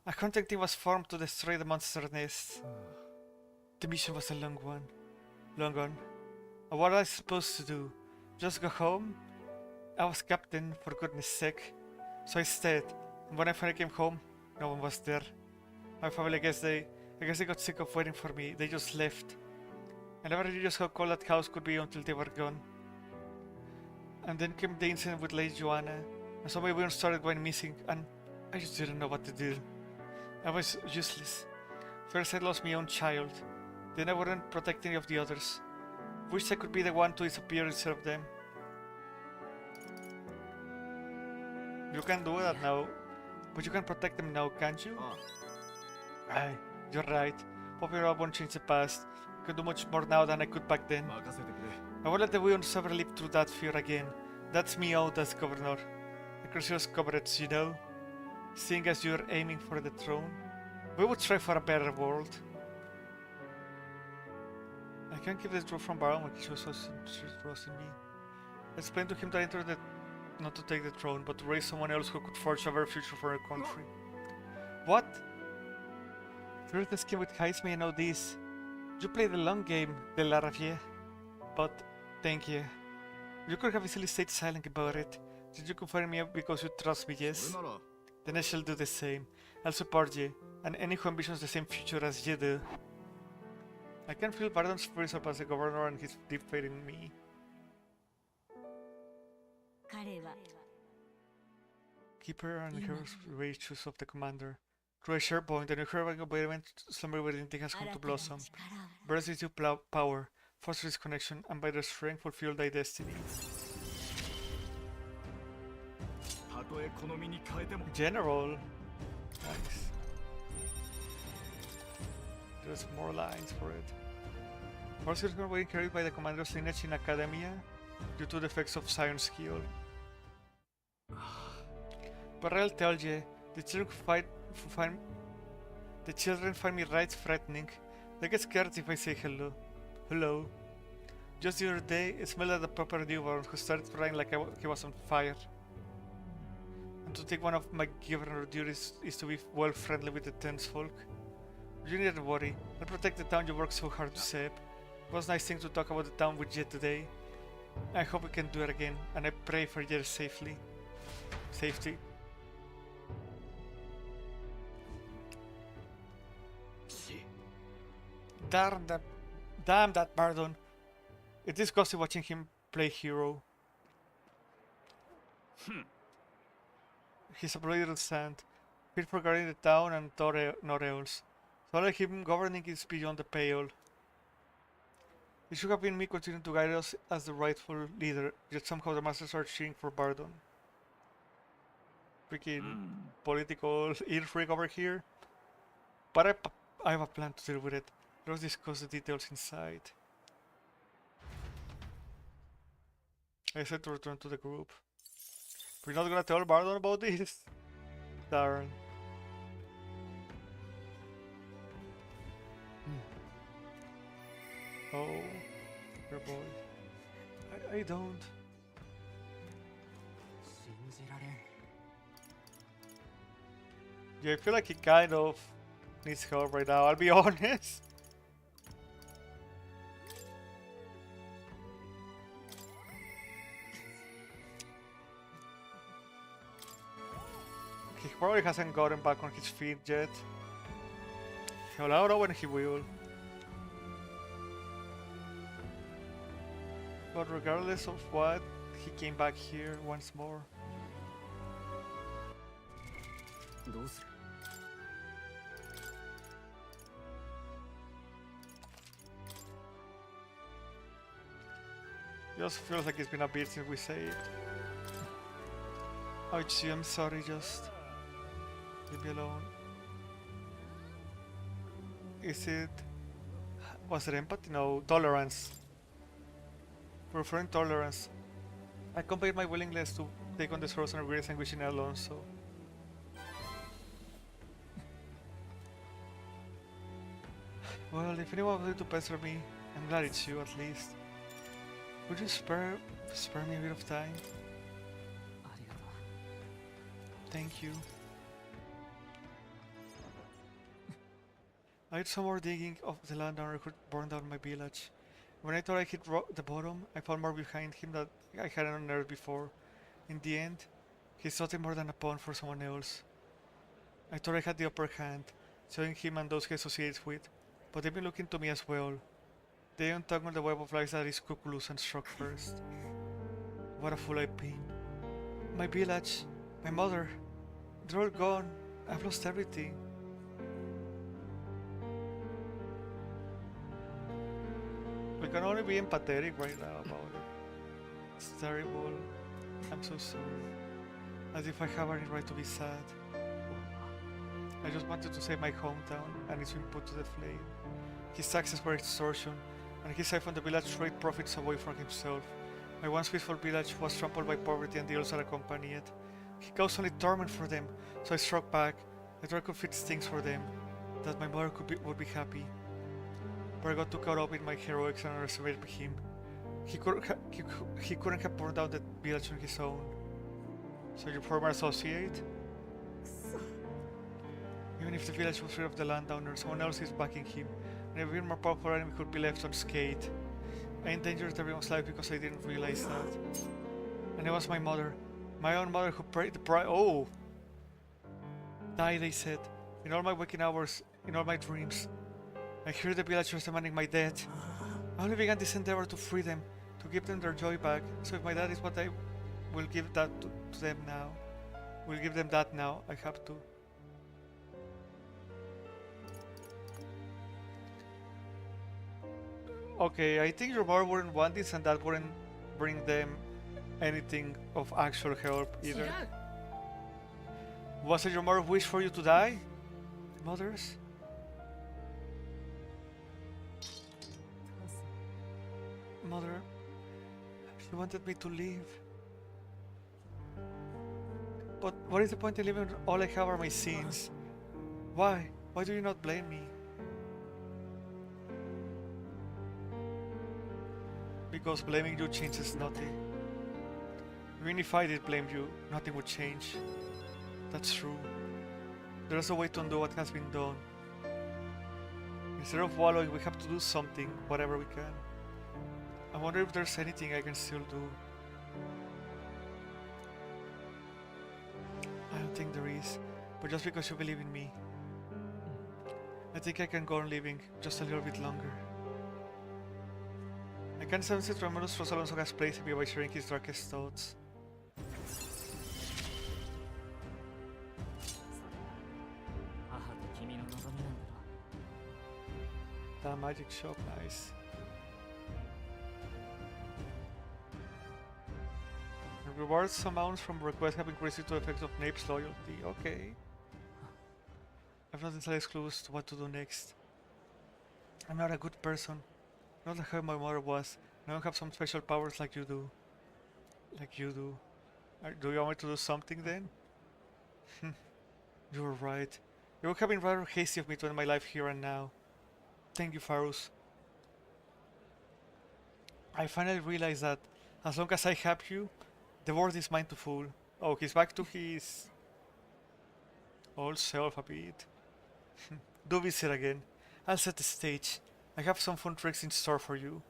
A hunting team was formed to destroy the monster nest. The mission was a long one. Long gone. And what was I supposed to do? Just go home? I was captain, for goodness sake. So I stayed. And when I finally came home, no one was there. My family, I guess they got sick of waiting for me. They just left. I never knew just how cold that house could be until they were gone. And then came the incident with Lady Joanna, and so my women started going missing, and I just didn't know what to do. I was useless. First I lost my own child, then I wouldn't protect any of the others. Wished I could be the one to disappear instead of them. You can do that now, but you can protect them now, can't you? Aye, you're right. Popular won't change the past. I can do much more now than I could back then. I won't let the Weons ever live through that fear again. That's me out as governor. The Crucius comrades, you know. Seeing as you're aiming for the throne, we would try for a better world. I can't keep the truth from Baron when he shows us trust in me. Explain to him that I entered not to take the throne, but to raise someone else who could forge a better future for our country. What? First the scheme with Heisme, I know this. You play the long game, De La Ravier. But, thank you. You could have easily stayed silent about it. Did you confirm me because you trust me, yes? Then I shall do the same. I'll support you, and any who ambitions the same future as you do. I can feel Bardon's resolve as a governor and his deep faith in me. Keeper and hero's virtues of the commander. Through a shared bond, the new heroic environment slumber within thing has come to blossom. Burst with your power, foster this connection, and by their strength fulfill thy destiny. General. Nice. There's more lines for it. Horses are being carried by the commander's lineage in Academia due to the effects of science skill. But I'll tell you, the children find me right threatening. They get scared if I say hello. Hello. Just the other day, I smelled at a proper newborn who started crying like he was on fire. And to take one of my governor duties is to be well friendly with the townsfolk. You needn't worry. I'll protect the town you worked so hard to save. It was nice thing to talk about the town with you today. I hope we can do it again, and I pray for your safety. Damn that Bardon. It is disgusting watching him play hero. He's a bloody little sand, fit for guarding the town and not else. So like him governing is beyond the pale. It should have been me continuing to guide us as the rightful leader, yet somehow the masters are cheering for Bardon. Freaking political ear freak over here. But I have a plan to deal with it. Let's discuss the details inside. I said to return to the group. We're not gonna tell Bardon about this? Darn. Oh, your boy. I don't. Yeah, I feel like he kind of needs help right now, I'll be honest. He probably hasn't gotten back on his feet yet. Hell, I don't know when he will. But regardless of what, he came back here once more. どうする Just feels like it's been a bit since we saved. Oh, gee, I'm sorry, just leave me alone. Is it... Was it empathy? No, tolerance. Preferring tolerance. I compared my willingness to take on the sorrows and regrets and wishing alone, so... Well, if anyone wanted to pester me, I'm glad it's you at least. Would you spare me a bit of time? ありがとう Thank you. I did some more digging of the landowner who burned down my village. When I thought I hit the bottom, I found more behind him that I hadn't unearthed before. In the end, he's nothing more than a pawn for someone else. I thought I had the upper hand, showing him and those he associates with, but they've been looking to me as well. They untangled the web of lies that is Cuculus and struck first. What a fool I've been. My village, my mother, they're all gone. I've lost everything. We can only be empathetic right now about it. It's terrible. I'm so sorry. As if I have any right to be sad. I just wanted to save my hometown, and it's been put to the flame. His taxes were extortion, and he siphoned the village trade profits away from himself. My once peaceful village was trampled by poverty and the ills that accompany it. He caused only torment for them, so I struck back. I tried to fix things for them, that my mother would be happy. But I got too caught up in my heroics and underestimated him. He couldn't have burned down the village on his own. So your former associate? Even if the village was rid of the landowner, someone else is backing him, and an even more powerful enemy could be left unscathed. I endangered everyone's life because I didn't realize that. And it was my mother, my own mother, who paid the price. Oh! Die, they said. In all my waking hours, in all my dreams. I heard the villagers demanding my death. I only began this endeavor to free them, to give them their joy back. So if my dad is what I will give that to them now. Will give them that now. I have to. Okay, I think your mother wouldn't want this, and that wouldn't bring them anything of actual help either. Was it your mother's wish for you to die? Mothers? Mother, she wanted me to leave. But what is the point in living when all I have are my sins? Why? Why do you not blame me? Because blaming you changes nothing. Even if I did blame you, nothing would change. That's true. There's a way to undo what has been done. Instead of wallowing, we have to do something, whatever we can. I wonder if there's anything I can still do. I don't think there is, but just because you believe in me. I think I can go on living just a little bit longer. I can sense that Romulus Rosalonso has placed me by sharing his darkest thoughts. That magic shop, nice. The rewards amounts from requests have increased to the effect of Nape's loyalty. Okay. I've not the slightest clue as to what to do next. I'm not a good person. Not like how my mother was. I don't have some special powers like you do. Like you do. Do you want me to do something then? You were right. It would have been rather hasty of me to end my life here and now. Thank you, Farus. I finally realized that as long as I have you, the world is mine to fool. Oh, he's back to his old self a bit. Do visit again. I'll set the stage. I have some fun tricks in store for you.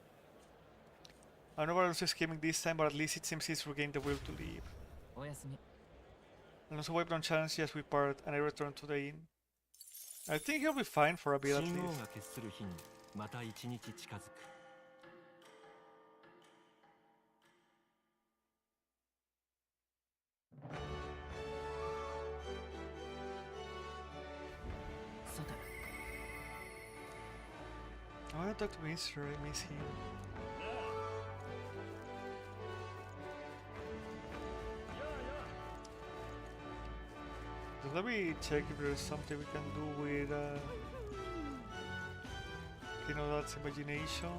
I don't know what else is scheming this time, but at least it seems he's regained the will to leave. おやすみ And also wiped on challenge, yes, we part, and I return to the inn. I think he'll be fine for a bit at 信号 least. が決する日にまた一日近づく I wanna talk to Mr. I miss him. Just let me check if there's something we can do with you know, that's imagination.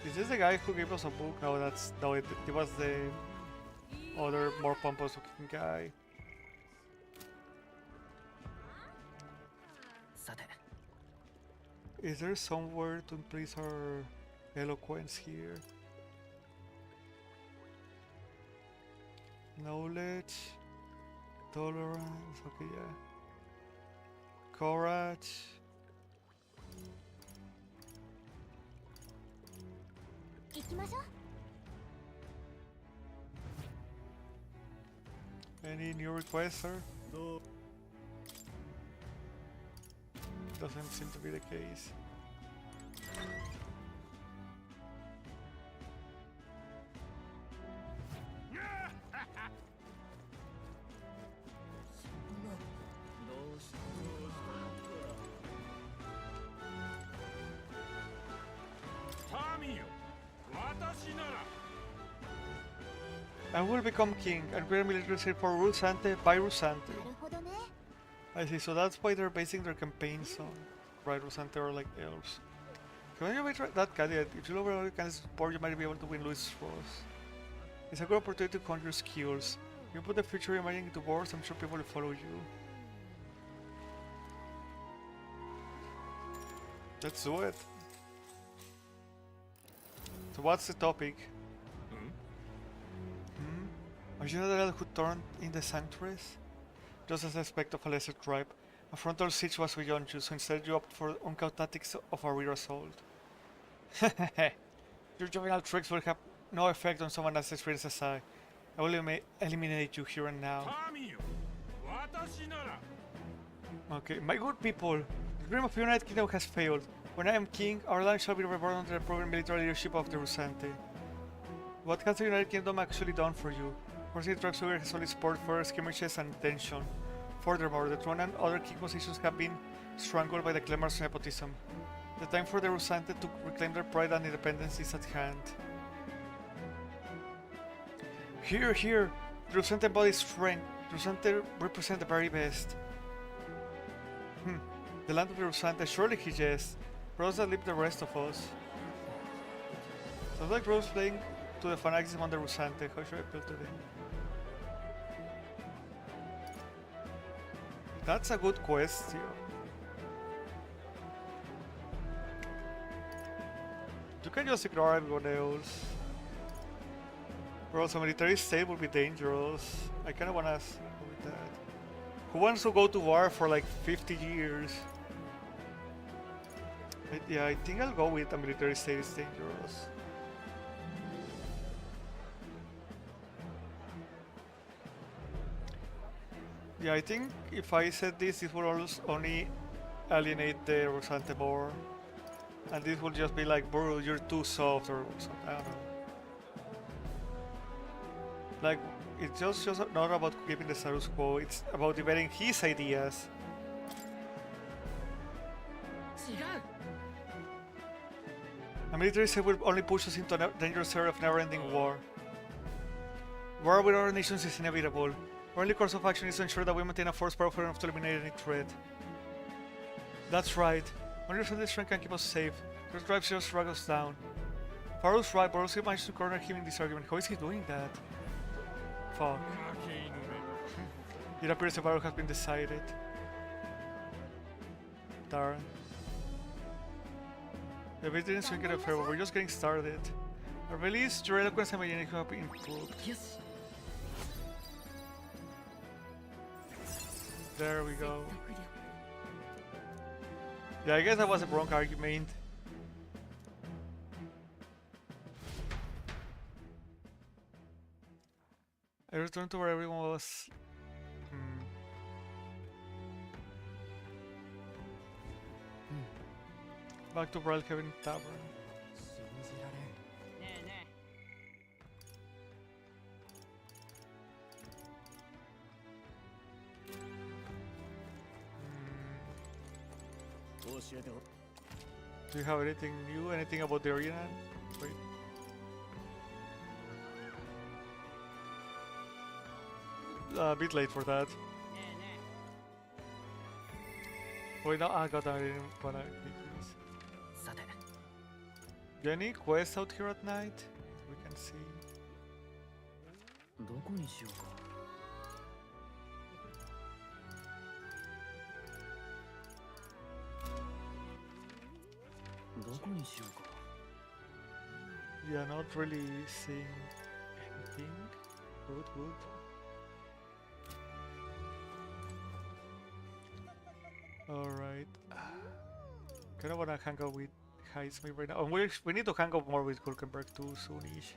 Is this the guy who gave us a book? No, it was the other more pompous looking guy. さて Is there somewhere to increase our eloquence here? Knowledge, tolerance, okay, yeah. Courage. Any new requests, sir? No. Doesn't seem to be the case. I will become king and create a military state for Rusante by Rusante. I see, so that's why they're basing their campaigns on. Right, Rusante are like elves. Can you wait that caveat? If you overall can support, you might be able to win Louis Ross. It's a good opportunity to conjure skills. You put the future imagining into words, I'm sure people will follow you. Let's do it. So what's the topic? Are you the lad who turned in the sanctuaries? Just as a aspect of a lesser tribe, a frontal siege was beyond you, so instead you opt for uncouth tactics of a rear assault. Your juvenile tricks will have no effect on someone as experienced as I. I will eliminate you here and now. Okay, my good people, the dream of United Kingdom has failed. When I am king, our land shall be reborn under the proven military leadership of the Rusante. What has the United Kingdom actually done for you? First, the Truxuger has only support for skirmishes and detention. Furthermore, the throne and other key positions have been strangled by the clamors of nepotism. The time for the Rusante to reclaim their pride and independence is at hand. Here, here! The Rusante embodies strength. The Rusante represent the very best. The land of the Rusante, surely he yes. Bros that live the rest of us. Sounds like Rose playing to the fanaticism on the Rusante. How should I appeal to them? That's a good question. You can just ignore everyone else. Bro, so military state would be dangerous. I kinda wanna go with that. Who wants to go to war for like 50 years? Yeah, I think I'll go with a military state is dangerous. Yeah, I think if I said this, it will only alienate the Rosante more. And this will just be like, bro, you're too soft or something, I don't know. Like, it's just not about keeping the status quo, it's about debating his ideas. A military state will only push us into a dangerous area of never-ending war. War with other nations is inevitable. Our only course of action is to ensure that we maintain a force powerful enough to eliminate any threat. That's right. Only your strength can keep us safe. Your drive just drag us down. Farou's right, but also managed to corner him in this argument. How is he doing that? Fuck. It appears the battle has been decided. Darn. The bit didn't swing it a favor, we're just getting started. At least your eloquence and imagination have been improved. Yes. There we go. Yeah, I guess that was a wrong argument. I returned to where everyone was. Back to Brookhaven Tavern. 信じられん。ねえね教えてほ Do you have anything new? Anything about the arena? Wait. A bit late for that. え。ねえね Wait, no, I got that. I didn't wanna click this. え。さて、 Do you any quests out here at night? We can see. どこにしようか。どこにしようか。 Yeah, not really seeing anything. Good, good. Alright. Kinda wanna hang out with Heisme right now. And we need to hang out more with Gulkenberg too soonish.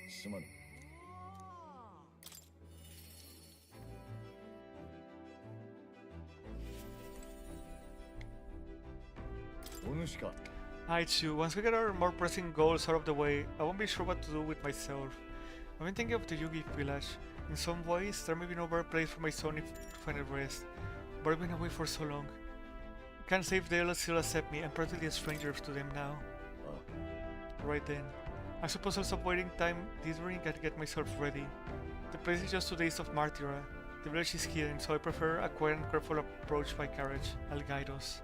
すまぬお主か Hi, Chu. Once we get our more pressing goals out of the way, I won't be sure what to do with myself. I've been thinking of the Yugi village. In some ways, there may be no better place for my son to find a rest. But I've been away for so long. Can't say if they'll still accept me. I'm practically a stranger to them now. Right then. I suppose I'll stop waiting time dithering and get myself ready. The place is just 2 days of Martyra. The village is hidden, so I prefer a quiet and careful approach by carriage. I'll guide us.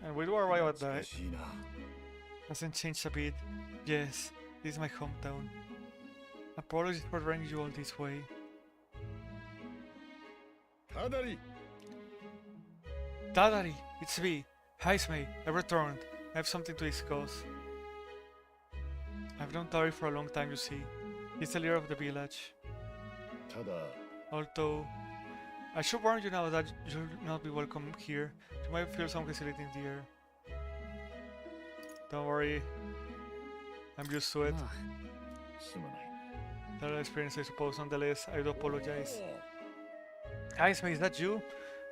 And we do arrive at 懐か the... しいな Hasn't changed a bit. Yes, this is my hometown. Apologies for bringing you all this way. ただり Tadari, it's me. Heisme, I returned. I have something to discuss. I've known Tari for a long time, you see. He's the leader of the village. ただ Although, I should warn you now that you'll not be welcome here. You might feel some hesitation in the air. Don't worry. I'm used to it. まあ、すまない That experience, I suppose. Nonetheless, I do apologize. Heisme, is that you?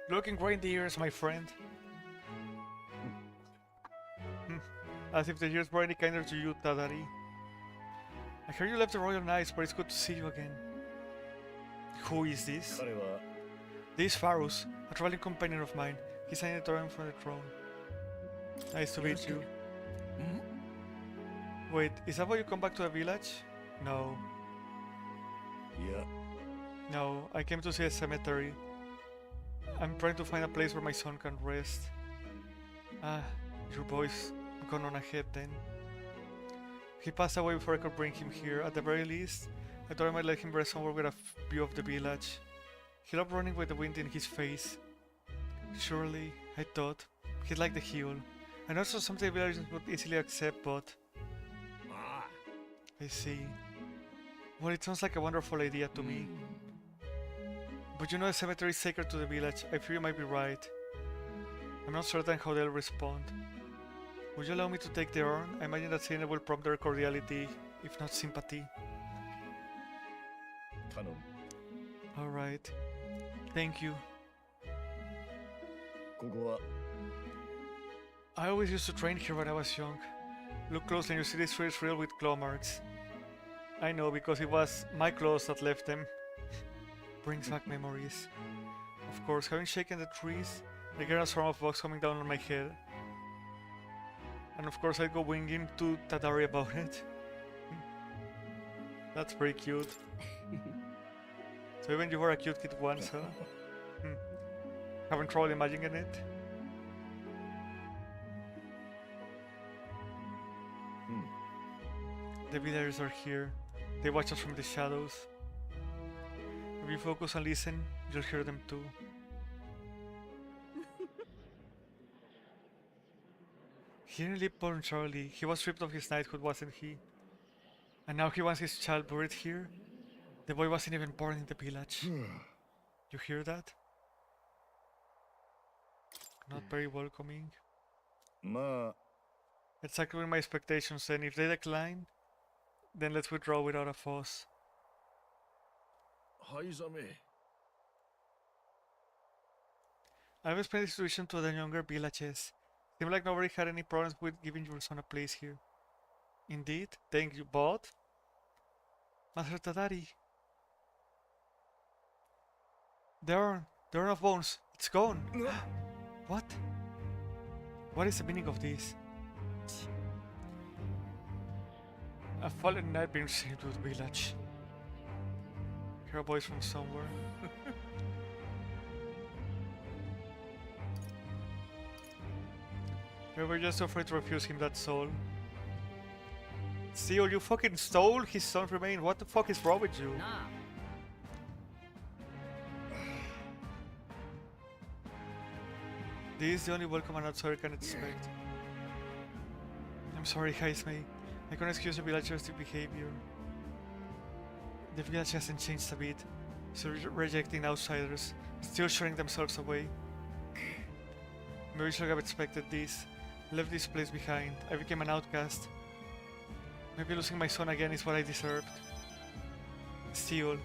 Looking great in the ears, my friend. As if the years were any kinder to you, Tadari. I heard you left the Royal Knights, but it's good to see you again. Who is this? 彼は This Farus, a traveling companion of mine. He's signed a totem from the throne. Nice to meet you. Wait, is that why you come back to the village? No. いや No, I came to see a cemetery. I'm trying to find a place where my son can rest. Ah, your boy's gone on ahead then. He passed away before I could bring him here. At the very least, I thought I might let him rest somewhere with a view of the village. He loved running with the wind in his face. Surely, I thought, he'd like the heel. And also something the villagers would easily accept, but... あ I see. Well, it sounds like a wonderful idea to me. But you know the cemetery is sacred to the village. I fear you might be right. I'm not certain how they'll respond. Would you allow me to take the urn? I imagine that saying it will prompt their cordiality, if not sympathy. 頼む Alright. Thank you. ここは I always used to train here when I was young. Look closely and you see the streets filled with claw marks. I know because it was my claws that left them. Brings back memories. Of course, having shaken the trees, I get a swarm of bugs coming down on my head. And of course I go winging to Tadari about it. That's pretty cute. So even you were a cute kid once, huh? Having trouble imagining it? The villagers are here. They watch us from the shadows. If you focus and listen, you'll hear them too. He didn't live voluntarily. He was stripped of his knighthood, wasn't he? And now he wants his child buried here? The boy wasn't even born in the village. You hear that? Not very welcoming. まあ Exactly my expectations, and if they decline, then let's withdraw without a fuss. 灰ざめ I've explained the situation to the younger villages. Seemed like nobody had any problems with giving your son a place here. Indeed, thank you, but... Master Tadari. The urn of bones, it's gone. What? What is the meaning of this? A fallen knight being saved to the village. Hear a voice from somewhere. We were just afraid to refuse him that soul. Seal, you fucking stole his son's remains. What the fuck is wrong with you? なあ This is the only welcome an outsider can expect. I'm sorry, Haismei. I can't excuse the villagers' behavior. The village hasn't changed a bit, still rejecting outsiders, still shutting themselves away. Maybe I should have expected this. Left this place behind. I became an outcast. Maybe losing my son again is what I deserved. Still,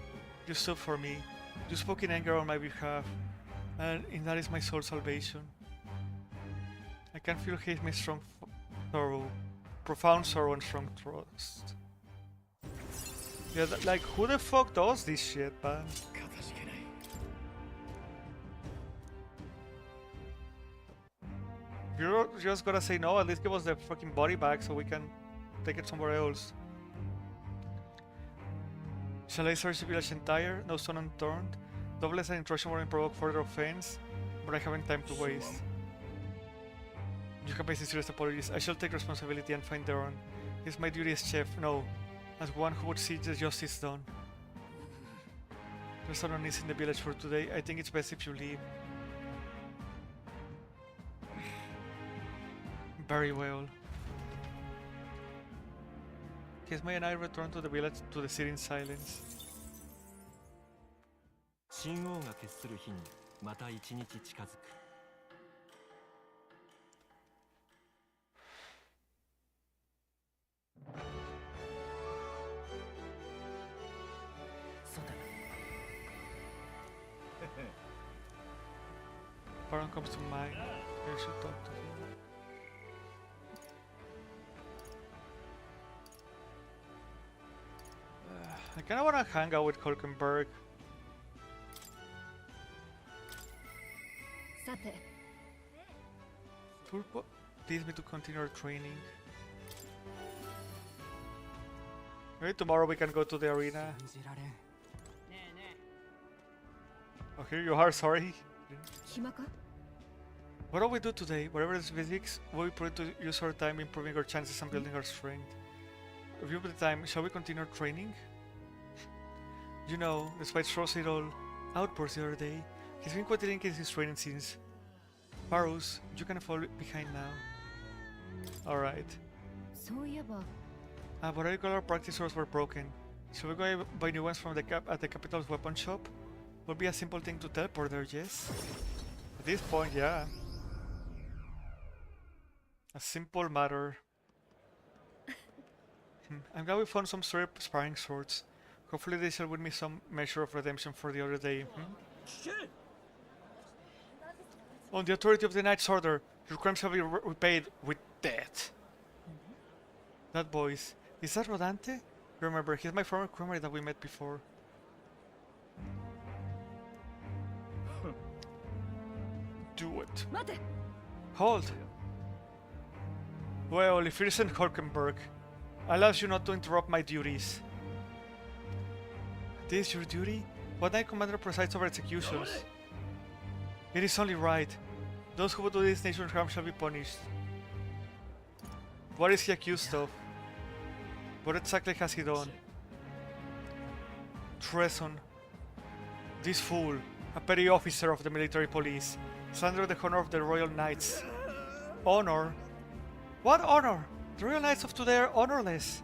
you stood for me. You spoke in anger on my behalf, and in that is my soul's salvation. I can feel hate, my strong sorrow, profound sorrow and strong trust. Yeah, like who the fuck does this shit, man? かたじけない You're just gonna say no, at least give us the fucking body back so we can take it somewhere else. Shall I search the village entire? No stone unturned? Doubtless an intrusion won't provoke further offense, but I haven't time to waste. You can pay sincerest apologies. I shall take responsibility and find the urn. It's my duty as chef, no, as one who would see the justice done. There's no needs in the village for today. I think it's best if you leave. Very well. Kismay and I return to the village to the city in silence. 神王が決する日にまた一日近づく。そうだ Baron comes to mind. I should talk to him. I kinda wanna hang out with Hulkenberg. さて Turbo leads me to continue our training. Maybe tomorrow we can go to the arena. 信じられんねえね Oh, here you are, sorry. え暇か What do we do today? Whatever is physics, we put to use our time improving our chances and building our strength. Review the time, shall we continue our training? You know, despite Stroll's little outburst the other day, he's been quite delinquent in his training since. Varus, you can fall behind now. Alright. そういえば But our regular practice rods were broken. Shall we go buy new ones from the at the capital's weapon shop? Would be a simple thing to teleport there, yes? At this point, yeah. A simple matter. I'm glad we found some sparring swords. Hopefully they shall win me some measure of redemption for the other day. On the authority of the Knight's Order, your crimes shall be repaid with death. That voice. Is that Rodante? Remember, he's my former crewmate that we met before. Do it. 待て Hold! Well, if it isn't Hulkenberg, I'll ask you not to interrupt my duties. This your duty? What Knight Commander presides over executions? It is only right. Those who would do this nation's harm shall be punished. What is he accused of? What exactly has he done? Treason. This fool, a petty officer of the military police, slandered the honor of the Royal Knights. Honor? What honor? The Royal Knights of today are honorless.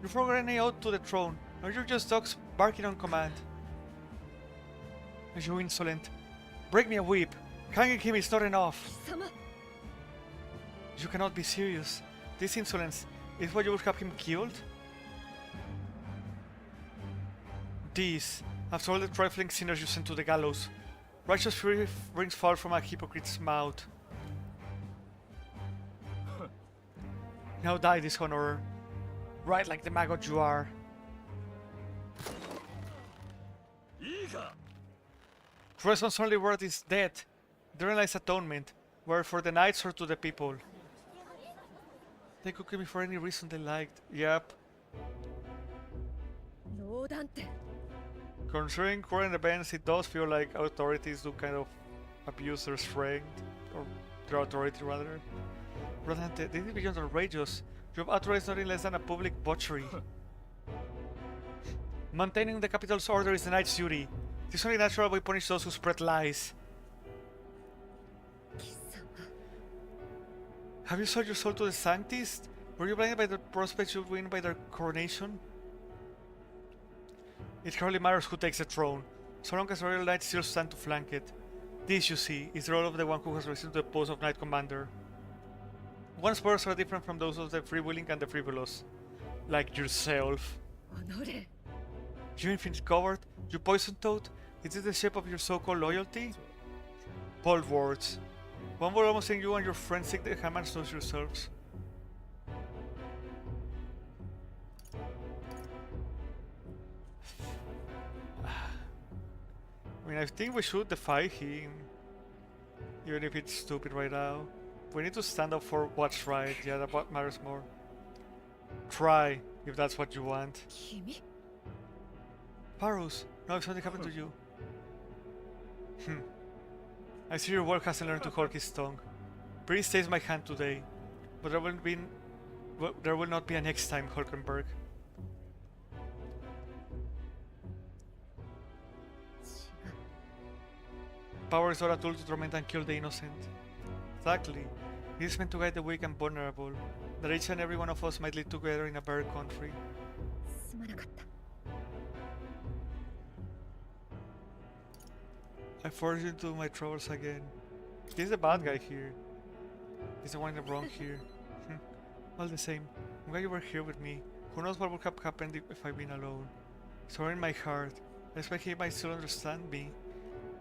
You forgot any oath to the throne, or you're just dogs barking on command. You insolent. Break me a whip. Hanging him is not enough. 貴様 You cannot be serious. This insolence is why you would have him killed? This, after all the trifling sinners you sent to the gallows. Righteous fury rings fall from a hypocrite's mouth. Now die, dishonorer. Right like the maggot you are. Respon's only word is death. Therein lies atonement, whether for the knights or to the people. They could kill me for any reason they liked. Yep. 冗談って Considering current events, it does feel like authorities do kind of abuse their strength, or their authority rather. Rodante, this is beyond outrageous. You have authorized nothing less than a public butchery. Maintaining the capital's order is the knight's duty. It is only natural we punish those who spread lies. 貴様 Have you sold your soul to the Sanctist? Were you blinded by the prospects you win by their coronation? It hardly matters who takes the throne, so long as the royal knights still stand to flank it. This, you see, is the role of the one who has risen to the post of Knight Commander. One's powers are different from those of the freewilling and the frivolous. Like yourself. おのれ You infinite coward, you poison toad, is this the shape of your so-called loyalty? Bold words. One would almost think you and your friends seek the hammer's nose yourselves. I mean, I think we should defy him. Even if it's stupid right now. We need to stand up for what's right. Yeah, that what matters more. Try, if that's what you want. 君 Parus, now if something happened to you. I see your work hasn't learned to hold his tongue. Please taste my hand today, but there will not be a next time, Hulkenberg. Power is not a tool to torment and kill the innocent. Exactly. It is meant to guide the weak and vulnerable, that each and every one of us might live together in a better country. すまなかった I forced you into my troubles again. He's the bad guy here. He's the one in the wrong here. All the same, I'm glad you were here with me. Who knows what would have happened if I'd been alone. Somewhere in my heart, I expect he might still understand me.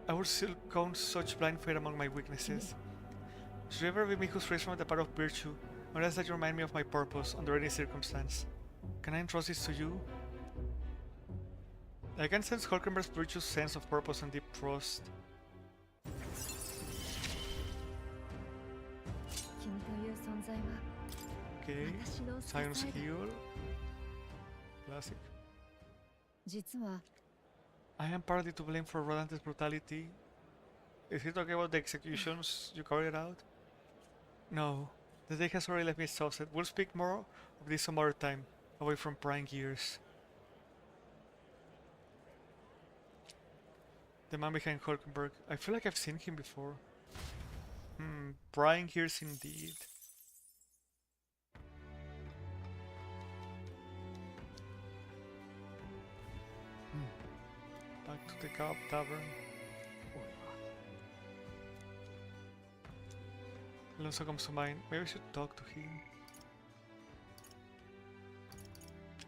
I would still count such blind faith among my weaknesses. Should you ever be me who strays from the path of virtue, unless that you remind me of my purpose under any circumstance. Can I entrust this to you? I can sense Hulkenberg's virtuous sense of purpose and deep trust. 君という存在は Okay, 私の支 Science えだ Heal. Classic. 実は I am partly to blame for Rodante's brutality. Is he talking about the executions you carried out? No, the day has already left me exhausted. We'll speak more of this some other time, away from prying gears. The man behind Hulkenberg. I feel like I've seen him before. Prying gears indeed. Back to the tavern. Alonso comes to mind. Maybe I should talk to him.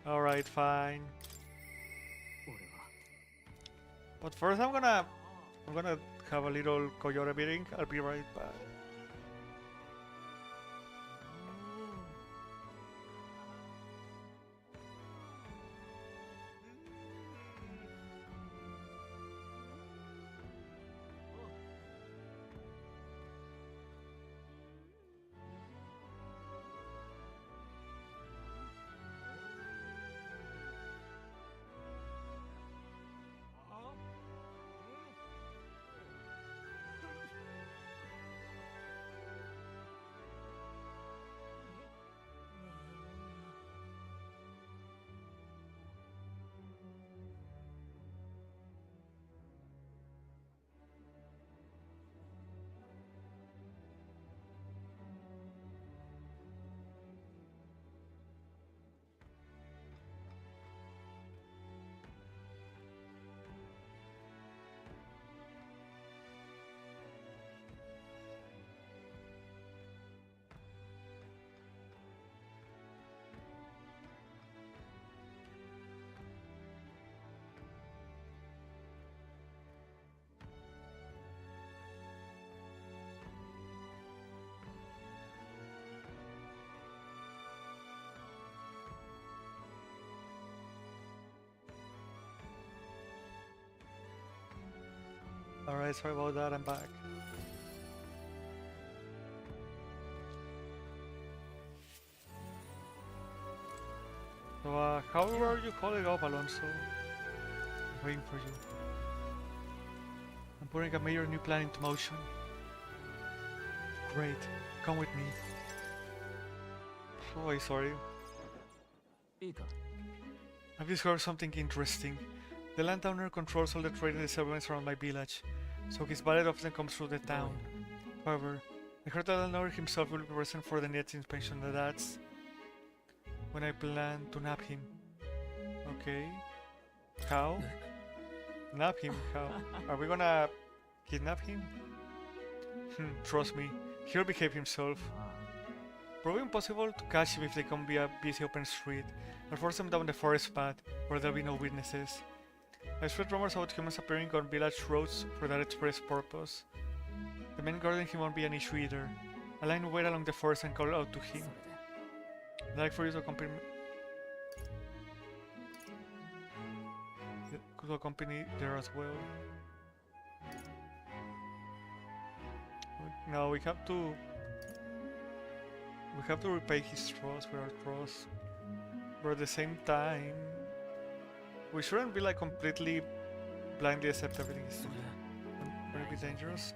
Alright, fine. But first I'm gonna have a little coyote meeting. I'll be right back. Alright, sorry about that, I'm back. So, how are you calling up, Alonso? I'm waiting for you. I'm putting a major new plan into motion. Great, come with me. Oh, sorry. いいか I've discovered something interesting. The landowner controls all the trade and the settlements around my village, so his valet often comes through the town. However, I heard that the landowner himself will be present for the next inspection, that's when I plan to nab him. Okay. How? Nab him? How? Are we gonna kidnap him? Trust me, he'll behave himself. Probably impossible to catch him if they come via busy open street. I'll force them down the forest path, where there'll be no witnesses. I spread rumors about humans appearing on village roads for that express purpose. The men guarding him won't be an issue either. I'll lie in wait along the forest and call out to him. I'd like for you to accompany me. Could accompany there as well. No, we have to repay his trust with our trust. But at the same time, we shouldn't be like completely blindly accept everything he's doing. Wouldn't it be dangerous?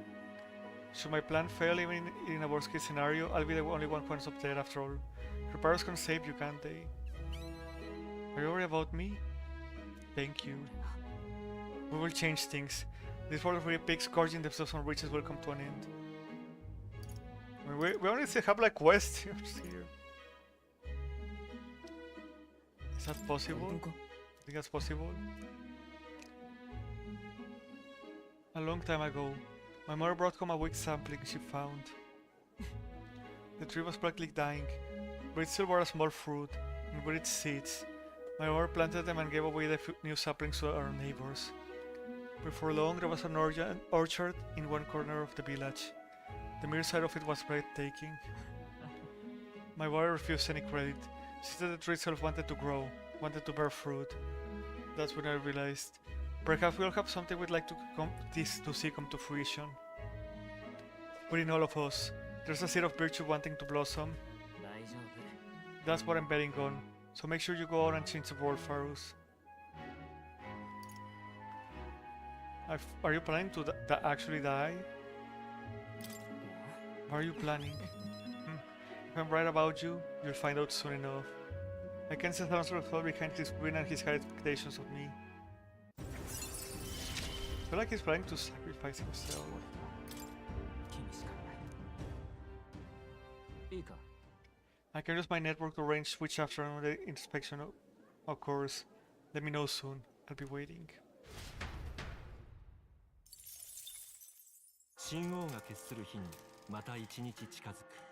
Should my plan fail even in a worst case scenario, I'll be the only one who ends up dead after all. Repairs can save you, can't they? Are you worried about me? Thank you. We will change things. This world of pigs gorging themselves on riches will come to an end. I mean, we only have like questions here. Is that possible? I think that's possible. A long time ago, my mother brought home a weak sapling she found. The tree was practically dying, but it still bore a small fruit, and with its seeds, my mother planted them and gave away the new saplings to our neighbors. Before long, there was an orchard in one corner of the village. The mere sight of it was breathtaking. My mother refused any credit. She said the tree itself wanted to grow, wanted to bear fruit. That's when I realized, perhaps we all have something we'd like to see come to fruition. Within all of us, there's a seed of virtue wanting to blossom. 大丈夫 That's what I'm betting on. So make sure you go on and change the world, Farus. Are you planning to actually die? What are you planning? If I'm right about you, you'll find out soon enough. I can sense Alonso thought behind his grin and his high expectations of me. I feel like he's planning to sacrifice himself. 君しかないいいか I can use my network to arrange which afternoon the inspection occurs. Let me know soon. I'll be waiting. 神王が決する日にまた一日近づく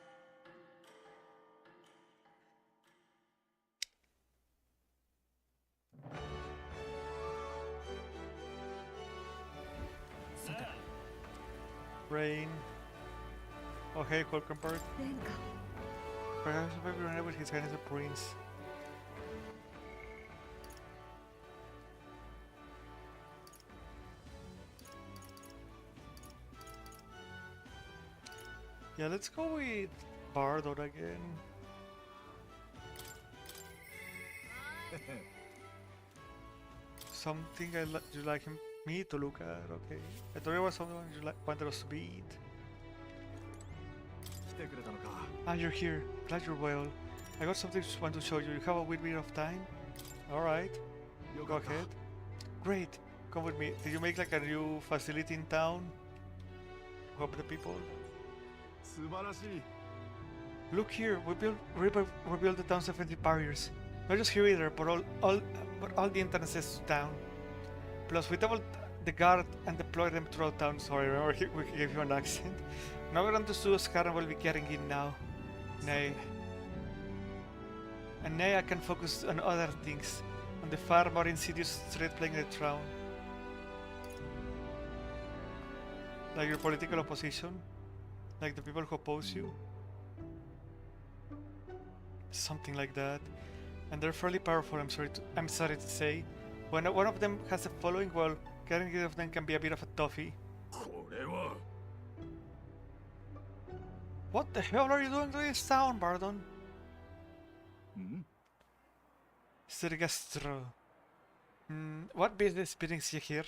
Rain. Oh hey, welcome back. Perhaps if I reunite with his highness the prince. Yeah, let's go with Bardot again. Something you like me to look at, okay. I thought it was something you wanted us to beat. 来てくれたのか Ah, you're here. Glad you're well. I got something I want to show you. You have a wee bit of time? Alright. Go ahead. Great. Come with me. Did you make like a new facility in town? Help the people? 素晴らしい Look here. We built the town's defensive barriers. Not just here either, but all the entrances to town. Plus, we doubled the guard and deployed them throughout town. Sorry, remember we gave you an accent. Now we're going to Suez Scar will be getting in now. Nay. And nay, I can focus on other things. On the far more insidious threat playing the throne. Like your political opposition? Like the people who oppose you? Something like that. And they're fairly powerful, I'm sorry to say. When one of them has a following, well, getting rid of them can be a bit of a toughie. What the hell are you doing to this town, Bardon? Sirgastro. What business brings you here?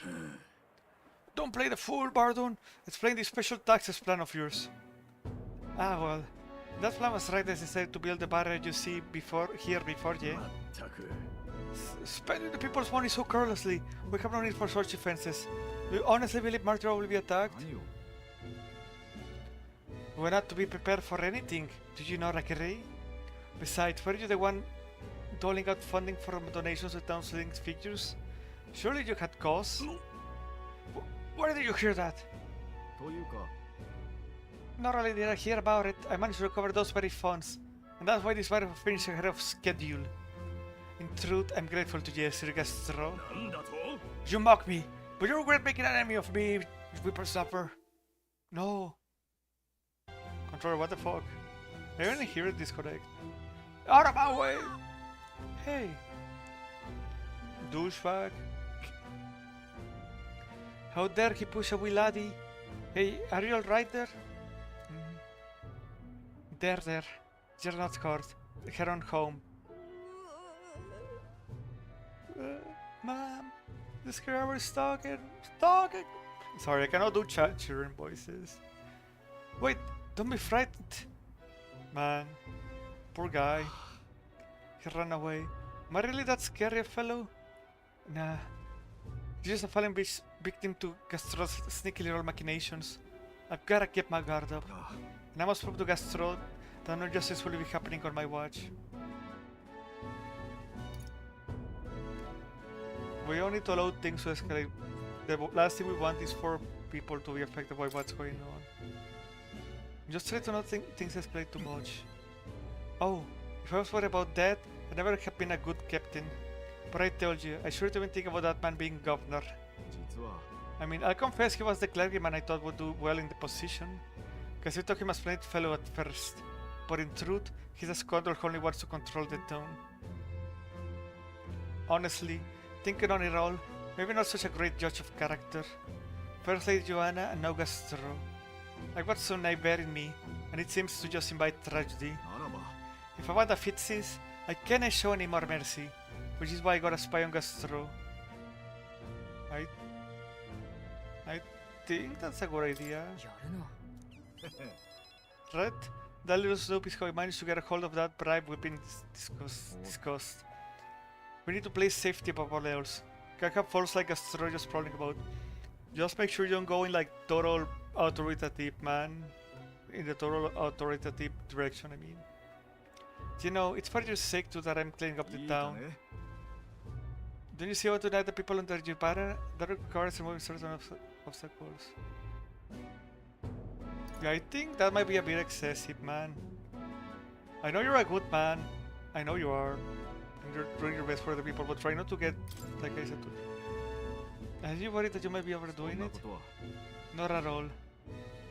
Don't play the fool, Bardon. Explain the special taxes plan of yours. Ah, well. That plan was right as decided to build the barrier you see before you. Spending the people's money so carelessly. We have no need for such defenses. Do you honestly believe Martyr will be attacked? We're not to be prepared for anything. Did you not agree? Besides, were you the one doling out funding for donations to town's leading figures? Surely you had cause? Where did you hear that? Not only did I hear about it, I managed to recover those very funds. And that's why this barrier finished ahead of schedule. In truth, I'm grateful to you, Sir Gastro. You mock me, but you regret making an enemy of me, whippersnapper. No. Controller, what the fuck? I only hear it disconnect. Out of my way! Hey. Douchebag. How dare he push a wee laddie? Hey, are you alright there? There. You're not hurt. Head on home. Mom, this girl is stalking. Sorry, I cannot do children voices. Wait, don't be frightened. Man, poor guy. He ran away. Am I really that scary a fellow? Nah. He's just a fallen victim to Gastro's sneaky little machinations. I've gotta keep my guard up. And I must prove to Gastro that no justice will be happening on my watch. We don't need to allow things to escalate. The last thing we want is for people to be affected by what's going on. Just try to not think things escalate too much. Oh, if I was worried about that, I'd never have been a good captain. But I told you, I sure didn't think about that man being governor. I mean, I'll confess he was the clergyman I thought would do well in the position. Because we took him as plain fellow at first. But in truth, he's a scoundrel who only wants to control the town. Honestly, thinking on it all, maybe not such a great judge of character. First Lady Joanna and now Gastro. I've got some nightmare in me, and it seems to just invite tragedy. If I want a fixes, I cannot show any more mercy, which is why I got a spy on Gastro. I think that's a good idea. Right? That little snoop is how I managed to get a hold of that bribe we've been discussed. We need to place safety above all else. Can't have false like Gastro just prowling about. Just make sure you don't go in like total authoritative, man. In the total authoritative direction, I mean. You know, it's for your sake too that I'm cleaning up the town. Don't you see how tonight the people under your banner? That requires removing certain obstacles. Yeah, I think that might be a bit excessive, man. I know you're a good man. I know you are. And you're doing your best for the people, but try not to get, like I said, are you worried that you might be overdoing it? Not at all.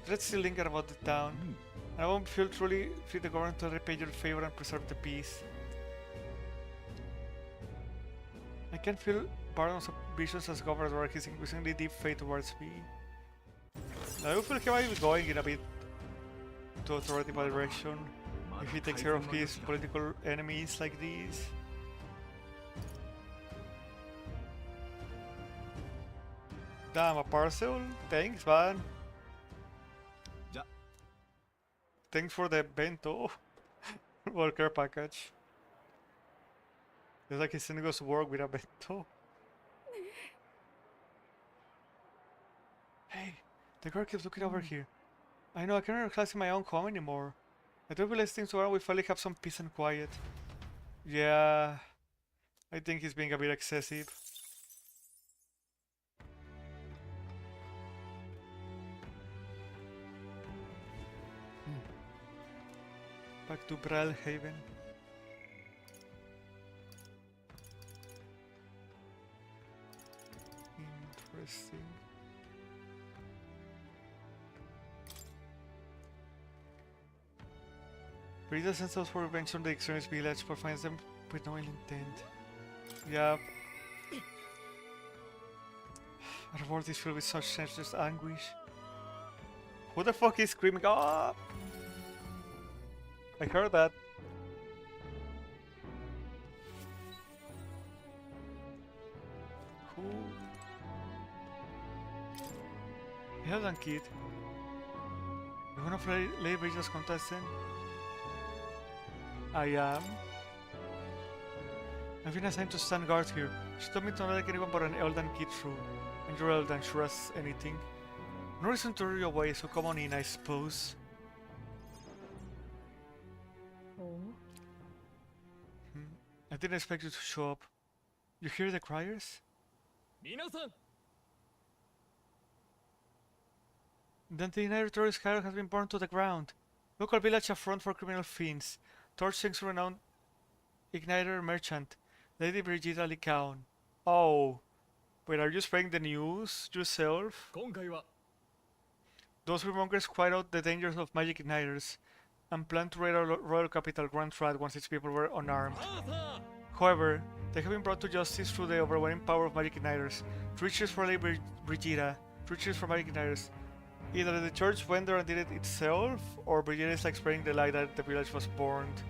Let's still linger about the town. I won't feel truly free the government to repay your favor and preserve the peace. I can feel Baron's ambitions as governor where his increasingly deep faith towards me. I feel he might be going in a bit to authoritative direction if he takes care of his political enemies like these. Damn, a parcel? Thanks, man. Thanks for the bento. Worker package. It's like he's sending us to work with a bento. Hey, the girl keeps looking over here. I know, I can't relax in my own home anymore. I don't realize things around we finally have some peace and quiet. Yeah, I think he's being a bit excessive. Back to Bralhaven. Interesting. Rita sends us for revenge on the extremist village, but finds them with no ill intent. Yep. Our world is filled with such senseless anguish. Who the fuck is screaming? Ah! I heard that. Who? Hold on, kid. You wanna play Lady Bridges contestant? I am. I've been assigned to stand guard here. She told me to not let anyone but an Eldan kid through. And you're Eldan, sure as anything. No reason to hurry you away, so come on in, I suppose. Oh. I didn't expect you to show up. You hear the criers? 皆さん Then the entire tourist carrier has been burned to the ground. Local village a front for criminal fiends. Torch thanks to renowned igniter merchant, Lady Brigida Licaon. Oh, wait, are you spreading the news yourself? 今回は Those remongers cried out the dangers of magic igniters and planned to raid our royal capital Grand Trad once its people were unarmed. アーサ However, they have been brought to justice through the overwhelming power of magic igniters. Riches for Lady Brigida, riches for magic igniters. Either the church went there and did it itself, or Brigida is like spreading the lie that the village was burned.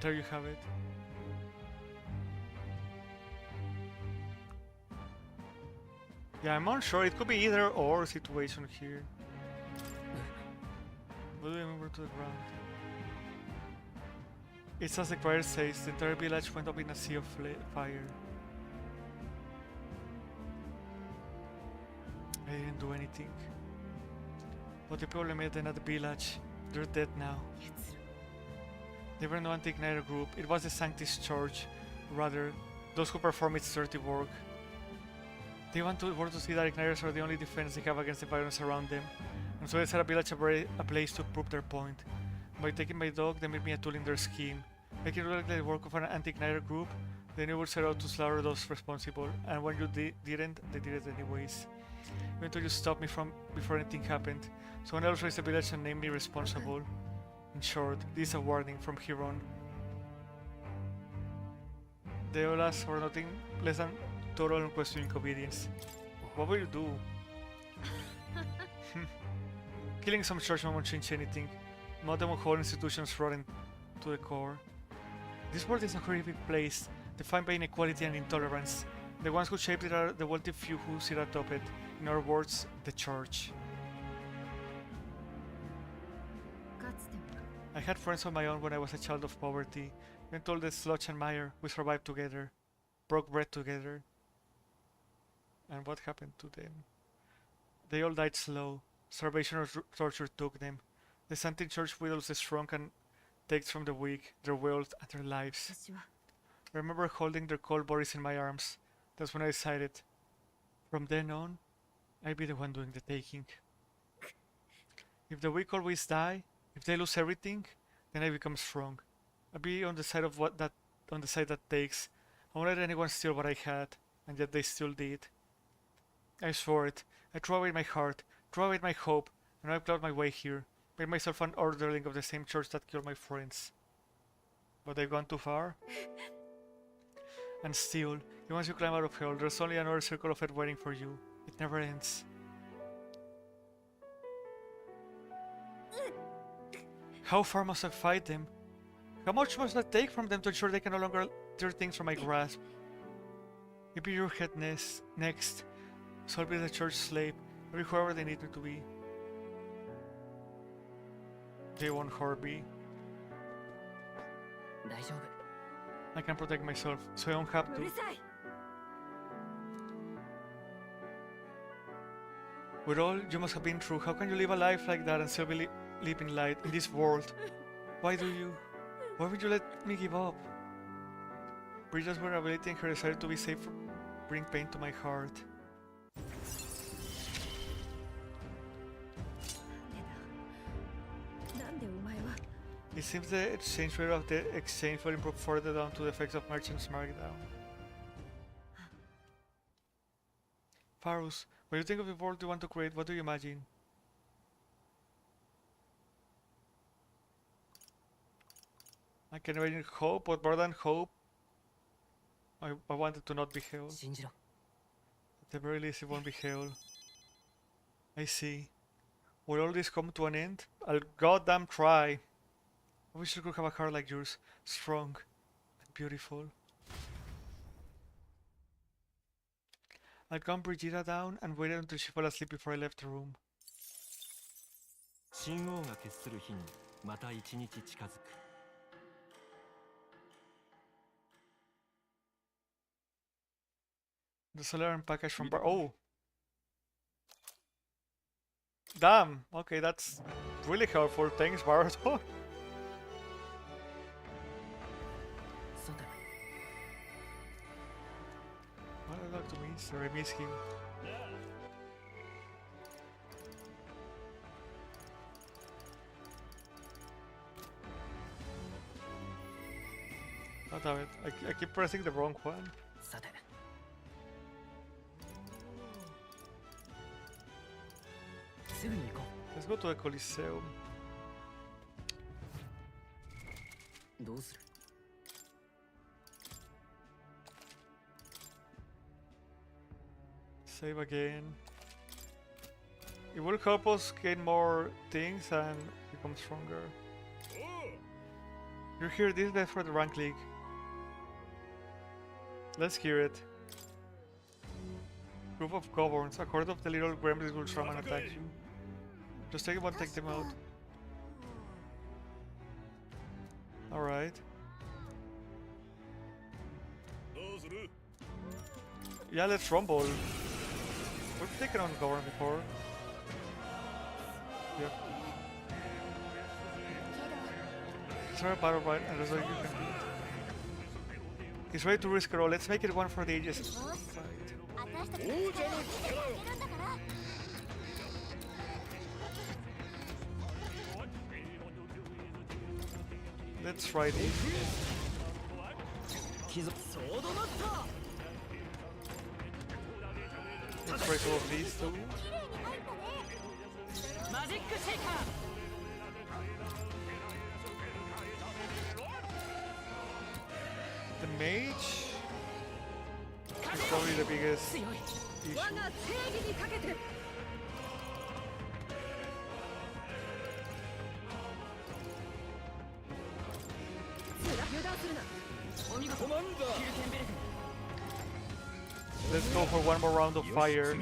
There you have it. Yeah, I'm unsure. It could be either or situation here. What do I remember to the ground? It's as the crier says, the entire village went up in a sea of fire. I didn't do anything. But the people I met then at the village, they're dead now. They were no anti-igniter group, it was the Sanctis Church, rather, those who perform its dirty work. They want to see that igniters are the only defense they have against the violence around them, and so they set a village a place to prove their point. By taking my dog, they made me a tool in their scheme. Making it look like the work of an anti-igniter group, they knew would set out to slaughter those responsible, and when you didn't, they did it anyways. Even though you stopped me from before anything happened, someone else raised the village and named me responsible. In short, this is a warning from here on. They all ask for nothing less than total and unquestioning obedience. What will you do? Killing some churchmen won't change anything. Modern whole institutions rotten to the core. This world is a horrific place, defined by inequality and intolerance. The ones who shaped it are the wealthy few who sit atop it. In other words, the church. I had friends of my own when I was a child of poverty. Went all the sludge and mire, we survived together. Broke bread together. And what happened to them? They all died slow. Starvation or torture took them. The Santin Church widows the strong and takes from the weak their wealth and their lives. I remember holding their cold bodies in my arms. That's when I decided, from then on, I'd be the one doing the taking. If the weak always die, if they lose everything, then I become strong. I'll be on the side of on the side that takes. I won't let anyone steal what I had, and yet they still did. I swore it. I threw away my heart, threw away my hope, and I plowed my way here. Made myself an orderling of the same church that killed my friends. But I've gone too far. And still, even once you climb out of hell, there's only another circle of it waiting for you. It never ends. How far must I fight them? How much must I take from them to ensure they can no longer tear things from my grasp? Maybe your head next, so I'll be the church slave, or whoever they need me to be. They won't hurt me. 大丈夫 I can protect myself, so I don't have う to. るさい With all you must have been through, how can you live a life like that and still be living light in this world? Why do you? Why would you let me give up? Bridget's vulnerability and her desire to be safe bring pain to my heart. なんでお前は It seems the exchange rate of the exchange will improve further down to the effects of Merchant's Markdown. Farus, when you think of the world you want to create, what do you imagine? I can imagine hope, but more than hope, I wanted to not be hell. 信じろ At the very least, it won't be hell. I see. Will all this come to an end? I'll goddamn try. I wish I could have a heart like yours. Strong and beautiful. I calmed Brigida down and waited until she fell asleep before I left the room. 神王が決する日にまた一日近づく The Solarian package from Bar. Oh! Damn! Okay, that's really helpful. Thanks, Baruto. さて What I talk to me, sir. I miss him. Oh, damn it. I keep pressing the wrong one. さて すぐに行こ Let's go to the Coliseum. うどうする Save again. It will help us gain more things and become stronger. You're here, this is death for the rank league. Let's hear it. Group of governs. A horde of the little gremlins will swarm and attack you. Just take one, take them out. Alright. Yeah, let's rumble. We've taken on govern before. Yep. Try a battle right and result you can beat. He's ready to risk it all. Let's make it one for the ages. Right. 私たちの力を見せてあげるんだから Let's try this. 貴族ソードマスター Let's try two of these too. 綺麗に入ったね マジックシェイカー The mage is probably the biggest 強い issue. 我が正義にかけて 油断するなお見事キルテンベル Let's go for one more round of fire.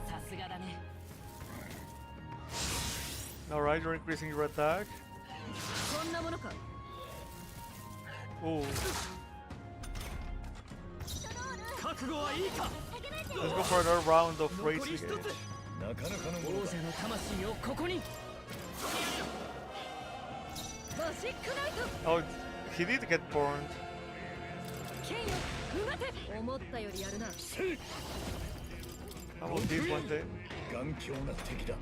さすがだね Alright, you're increasing your attack. こんなものか Ooh. 覚悟はいいか Let's go for another round of 残り racing 一つ again. なかなかのものだ王者の魂をここにマジックナイト Oh, he did get burned. 剣ようがて思ったよりやるな How about this one then? 頑強な敵だ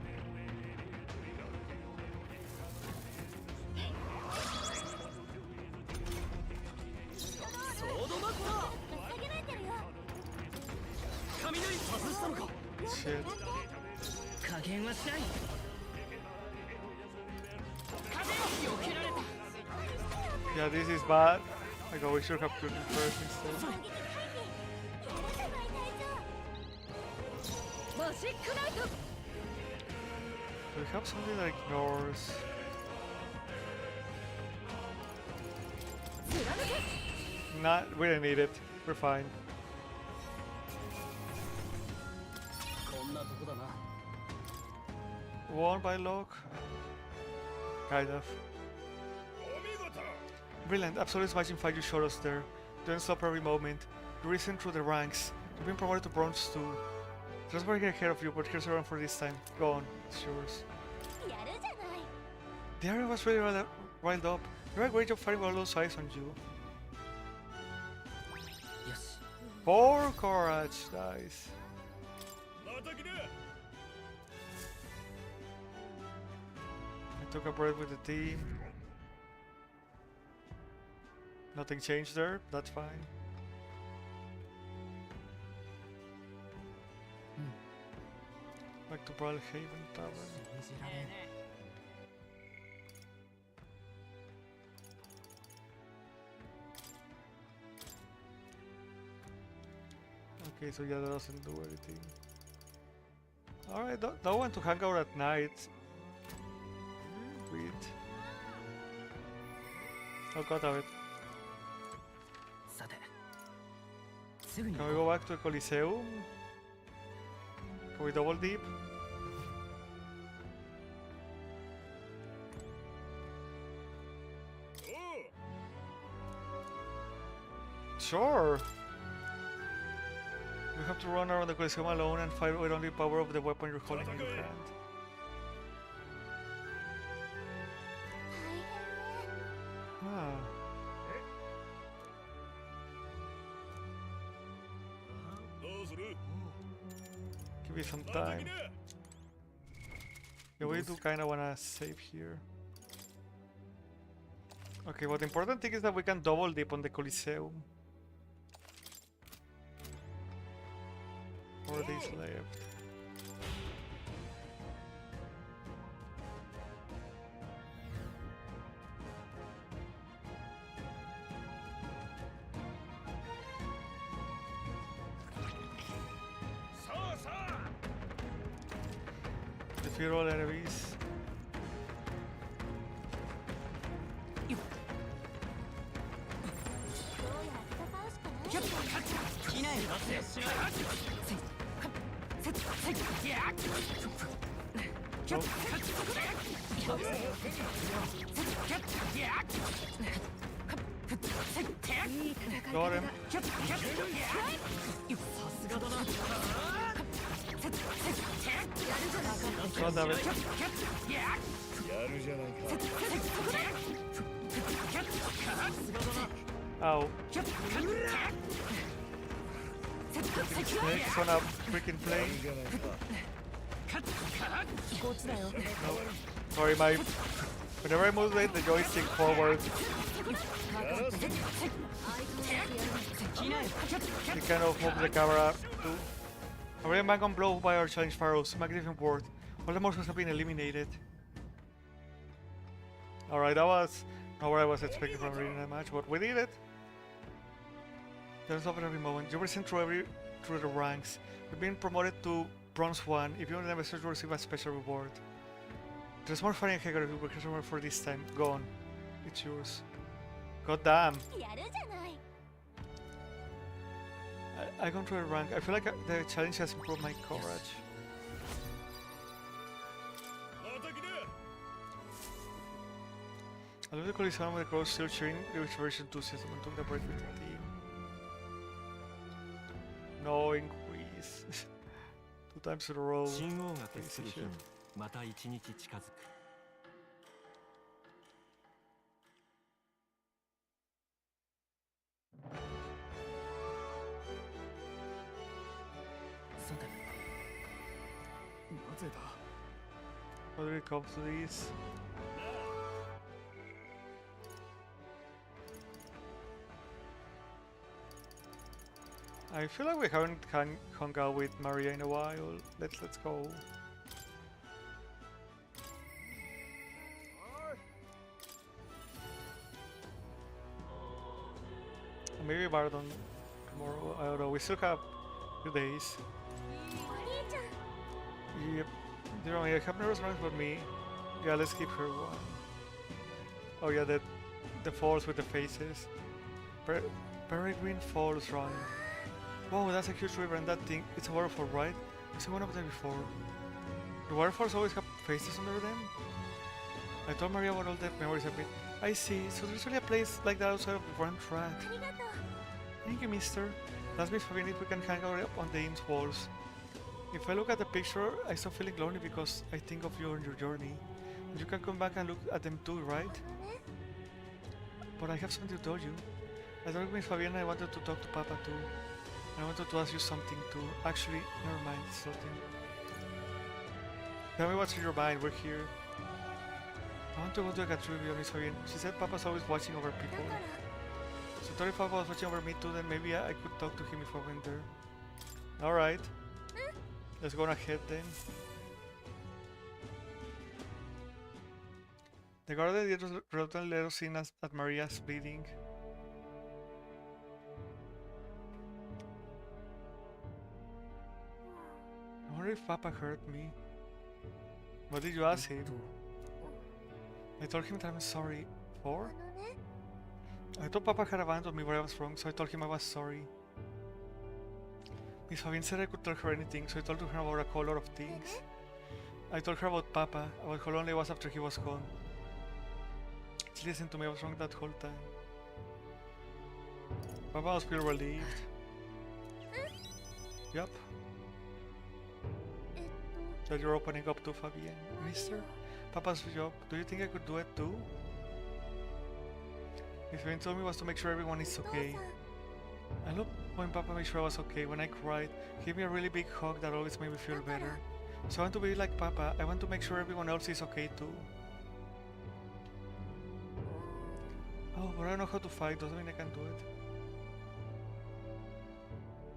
ソードマスター下げられてるよ雷外したのか Shit. 加減はしない風よ避けられた Yeah, this is bad. I go, we should have killed him first instead. 攻撃回避やらせばいないぞマジックナイト Do we have something that ignores? 貫け Not, we don't need it. We're fine. こんなとこだな Won by luck? Kind of. Brilliant, absolute smashing fight you showed us there. Don't stop every moment. You risen through the ranks. You've been promoted to bronze 2. Just working ahead of you, but here's around for this time. Go on, it's yours. やるじゃない The area was really riled up. You had a great job fighting all those eyes on you. よし For courage, nice. I took a breath with the team. Nothing changed there, that's fine. Back to Brawlhaven Tavern. 信じられん Okay, so yeah, that doesn't do anything. Alright, don't want to hang out at night. bit. Oh god damn it. さてすぐに Can we go back to the Coliseum? Can we double dip? Sure! You have to run around the Coliseum alone and fight with only power of the weapon you're holding in your hand. 大変ね Ah. Give me some time. Yeah, we do kinda wanna save here. Okay, but the important thing is that we can double dip on the Coliseum. 4 days left. Defeat all enemies. どうやら戦うしかないキャッいないせっせっせっやっキャッキャッキャッやっいい戦い Got him. キャッキャッさすがだなせっせっやるじゃないか God damn it. キャッキャッやっやるじゃないか Ow. キャッキャッ Snakes on a freaking plane. じゃないか こっちだよ Sorry, my. Whenever I move the joystick forward, it kind of moves the camera too. Already man got blown by our challenge pharaohs. Magnificent word. All the monsters have been eliminated. Alright, that was not what I was expecting from reading that match, but we did it. There's over every moment. You were sent through the ranks. You've been promoted to Bronze 1. If you want the message, you'll receive a special reward. There's more fighting Hagar if you work somewhere for this time. Go on. It's yours. God damn. やるじゃない I gone through the rank. I feel like the challenge has improved my courage. I love the Coliseum with the crowd still cheering with various enthusiasm and took the break with the team. No increase. 2 times in a row. 信号が決する日にまた一日近づく さてなぜだ How do we come to these? I feel like we haven't hung out with Maria in a while. Let's go. Maybe Bardon tomorrow. I don't know. We still have 2 days. お兄ちゃん Yep. You know, I have never runs but me. Yeah, let's keep her one. Oh yeah, the falls with the faces. Peregrine Falls Run. Wow, that's a huge river, and that thing, it's a waterfall, right? I've seen one of them before. The waterfalls always have faces under them? I told Maria about all the memories I've been. I see, so there's really a place like that outside of the front track. ありがとう Thank you, mister. That's Miss Fabian if we can hang out up on the inn's walls. If I look at the picture, I start feeling lonely because I think of you on your journey. And you can come back and look at them too, right? あのね But I have something to tell you. I talked with Miss Fabian and I wanted to talk to Papa too. And I wanted to ask you something too. Actually, never mind, it's nothing. Tell me what's in your mind, we're here. I want to go to a trivia, Miss Fabian. She said Papa's always watching over だ people. から So I thought if Papa was watching over me too, then maybe I could talk to him if I went there. Alright. Let's go on ahead then. The guardian did reluctantly let us in at Maria's bleeding. I wonder if Papa hurt me. What did you ask him? I told him that I'm sorry. 4? あのね I thought Papa had abandoned me where I was wrong, so I told him I was sorry. Miss Fabian said I could tell her anything, so I told her about a whole lot of things. I told her about Papa, about how lonely I was after he was gone. She listened to me, I was wrong that whole time. Papa was feel relieved. Yup, えっ that you're opening up to Fabian. Mister? Papa's job, do you think I could do it too? Miss Fabian told me was to make sure everyone is とお父 okay. さん I love when Papa made sure I was okay. When I cried, he gave me a really big hug that always made me feel better. So I want to be like Papa. I want to make sure everyone else is okay too. Oh, but I don't know how to fight. Doesn't mean I can do it.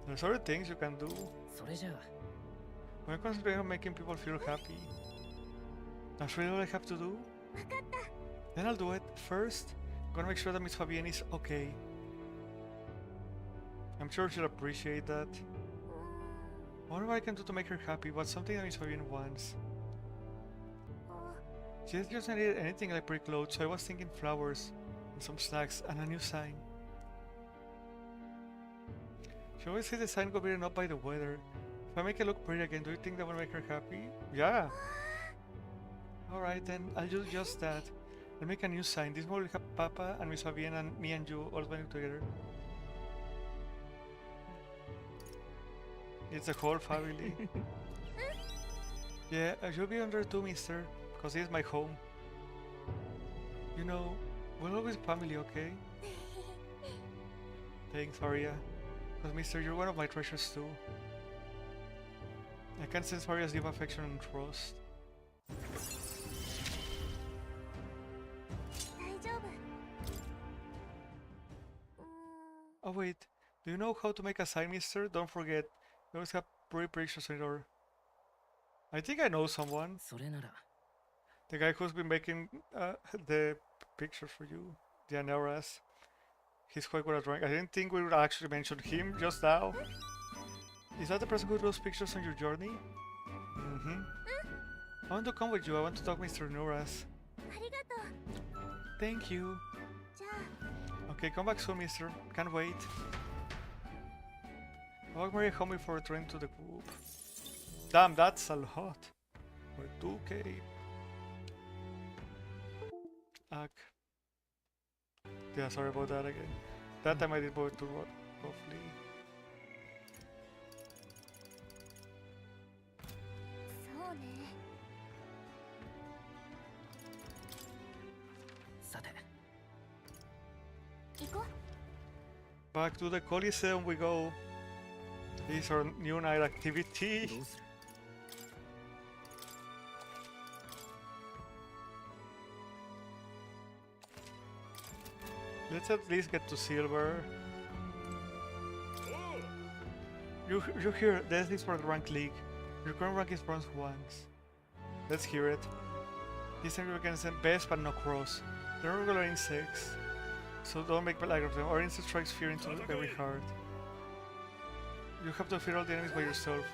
There's other things you can do. それじゃあ When I concentrate on making people feel happy. That's really all I have to do? 分かった Then I'll do it. First, I'm gonna make sure that Miss Fabienne is okay. I'm sure she'll appreciate that. I wonder what I can do to make her happy, but something that Miss Fabienne wants. あ She doesn't need anything like pretty clothes, so I was thinking flowers, and some snacks, and a new sign. She always says the sign got beaten up by the weather. If I make it look pretty again, do you think that will make her happy? Yeah! Alright then, I'll do just that. I'll make a new sign. This one will have Papa and Miss Fabienne and me and you all spending together. It's a whole family. Yeah, you'll be under too, mister, because this is my home. You know, we'll always be family, okay? Thanks, Aria. Because, mister, you're one of my treasures too. I can sense Aria's deep affection and trust. 大丈夫 Oh, wait. Do you know how to make a sign, mister? Don't forget. We always have pretty pictures on it, or... I think I know someone. それなら The guy who's been making the pictures for you. The Aneras. He's quite good at drawing. I didn't think we would actually mention him just now. Is that the person who draws pictures on your journey? Mm-hmm. I want to come with you. I want to talk to Mr. Nuras. ありがとう Thank you. じゃあ Okay, come back soon, mister. Can't wait. I'll walk very home before returning to the group. Damn, that's a lot. For 2k. Ugh. Yeah, sorry about that again. That time I did both too roughly. そうねさて行こ Back to the Coliseum we go. This is our new night activity. どうする Let's at least get to silver. You hear, this is for the rank league. Your current rank is bronze 1. Let's hear it. This time we can send best but no cross. They're regular insects, so don't make light of them. Our insect strikes fear into every heart. You have to defeat all the enemies by yourself.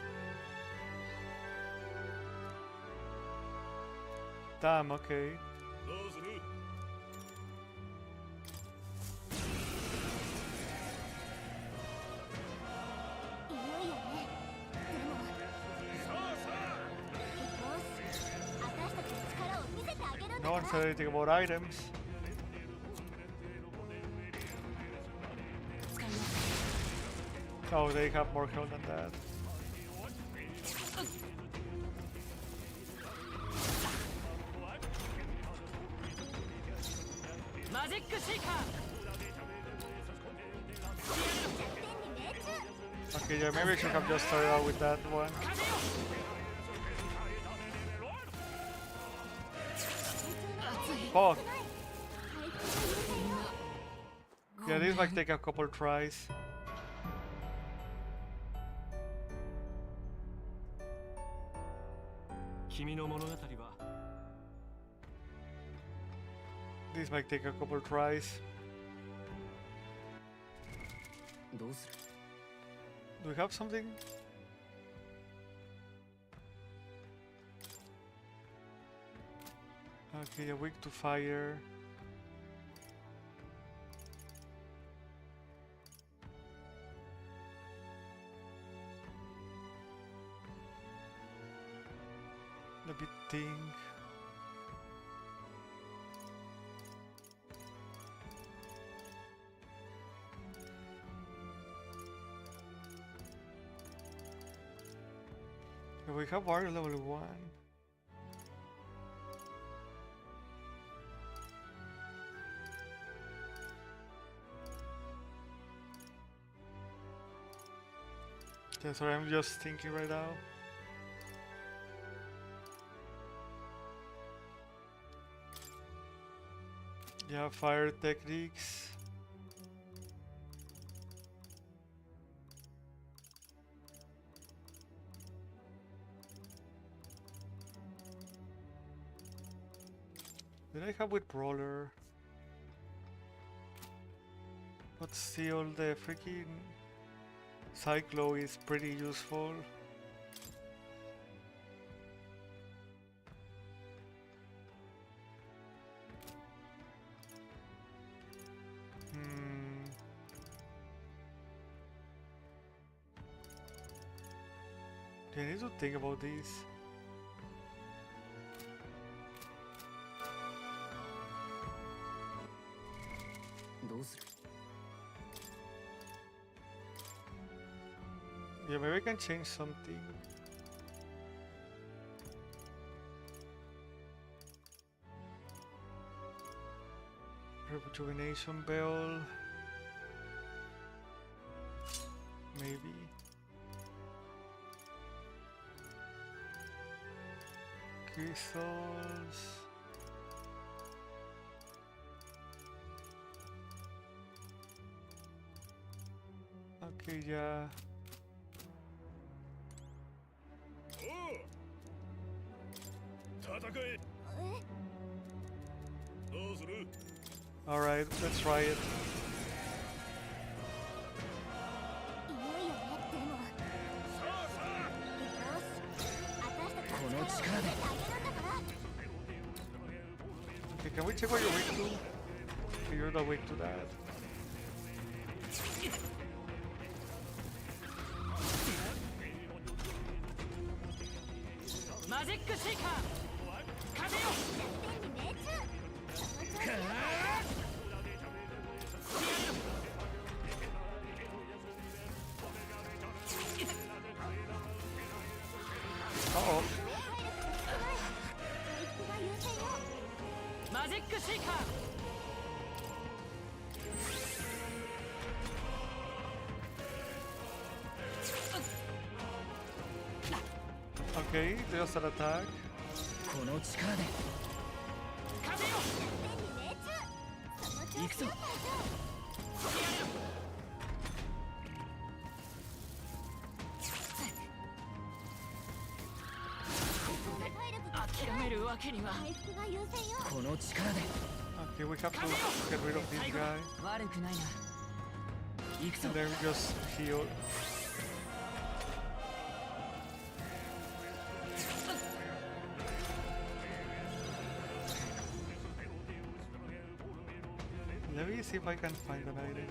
Damn, okay. どうする ういよいよねでもよし私たちの力を見せてあげるんだ No か one ら said anything about items. 使います Oh, they have more health than that. マジックシーカー 天に命中 Okay, yeah, maybe I should have just started out with that one. 風よ Fuck. ない Yeah, this might take a couple tries. This might take a couple tries. どうする Do we have something? Okay, a weak to fire. A bit thing. We have Wario level 1. Yeah, sorry, I'm just thinking right now. Yeah, fire techniques. Did I have with brawler? But still, the freaking Cyclo is pretty useful. I need to think about this. Yeah, maybe I can change something. Rejuvenation bell. Maybe. Crystals. Okay, yeah. Alright, let's try it. いよいよねでもよし私たちの力を見せてあげるんだから Okay, can we check what you're weak to? Okay, you're not weak to that. マジックシェイカー風よ天に命中その調子よ Uh-oh. 回復が優先よマジックシェイカー Okay, there's an attack. この力で風よ天に命中その調子よ隊長 諦めるわけには回復が優先よこの力で Okay, we have to get rid of this guy. 悪くないな行くぞ And then we just heal. Let me see if I can find an item.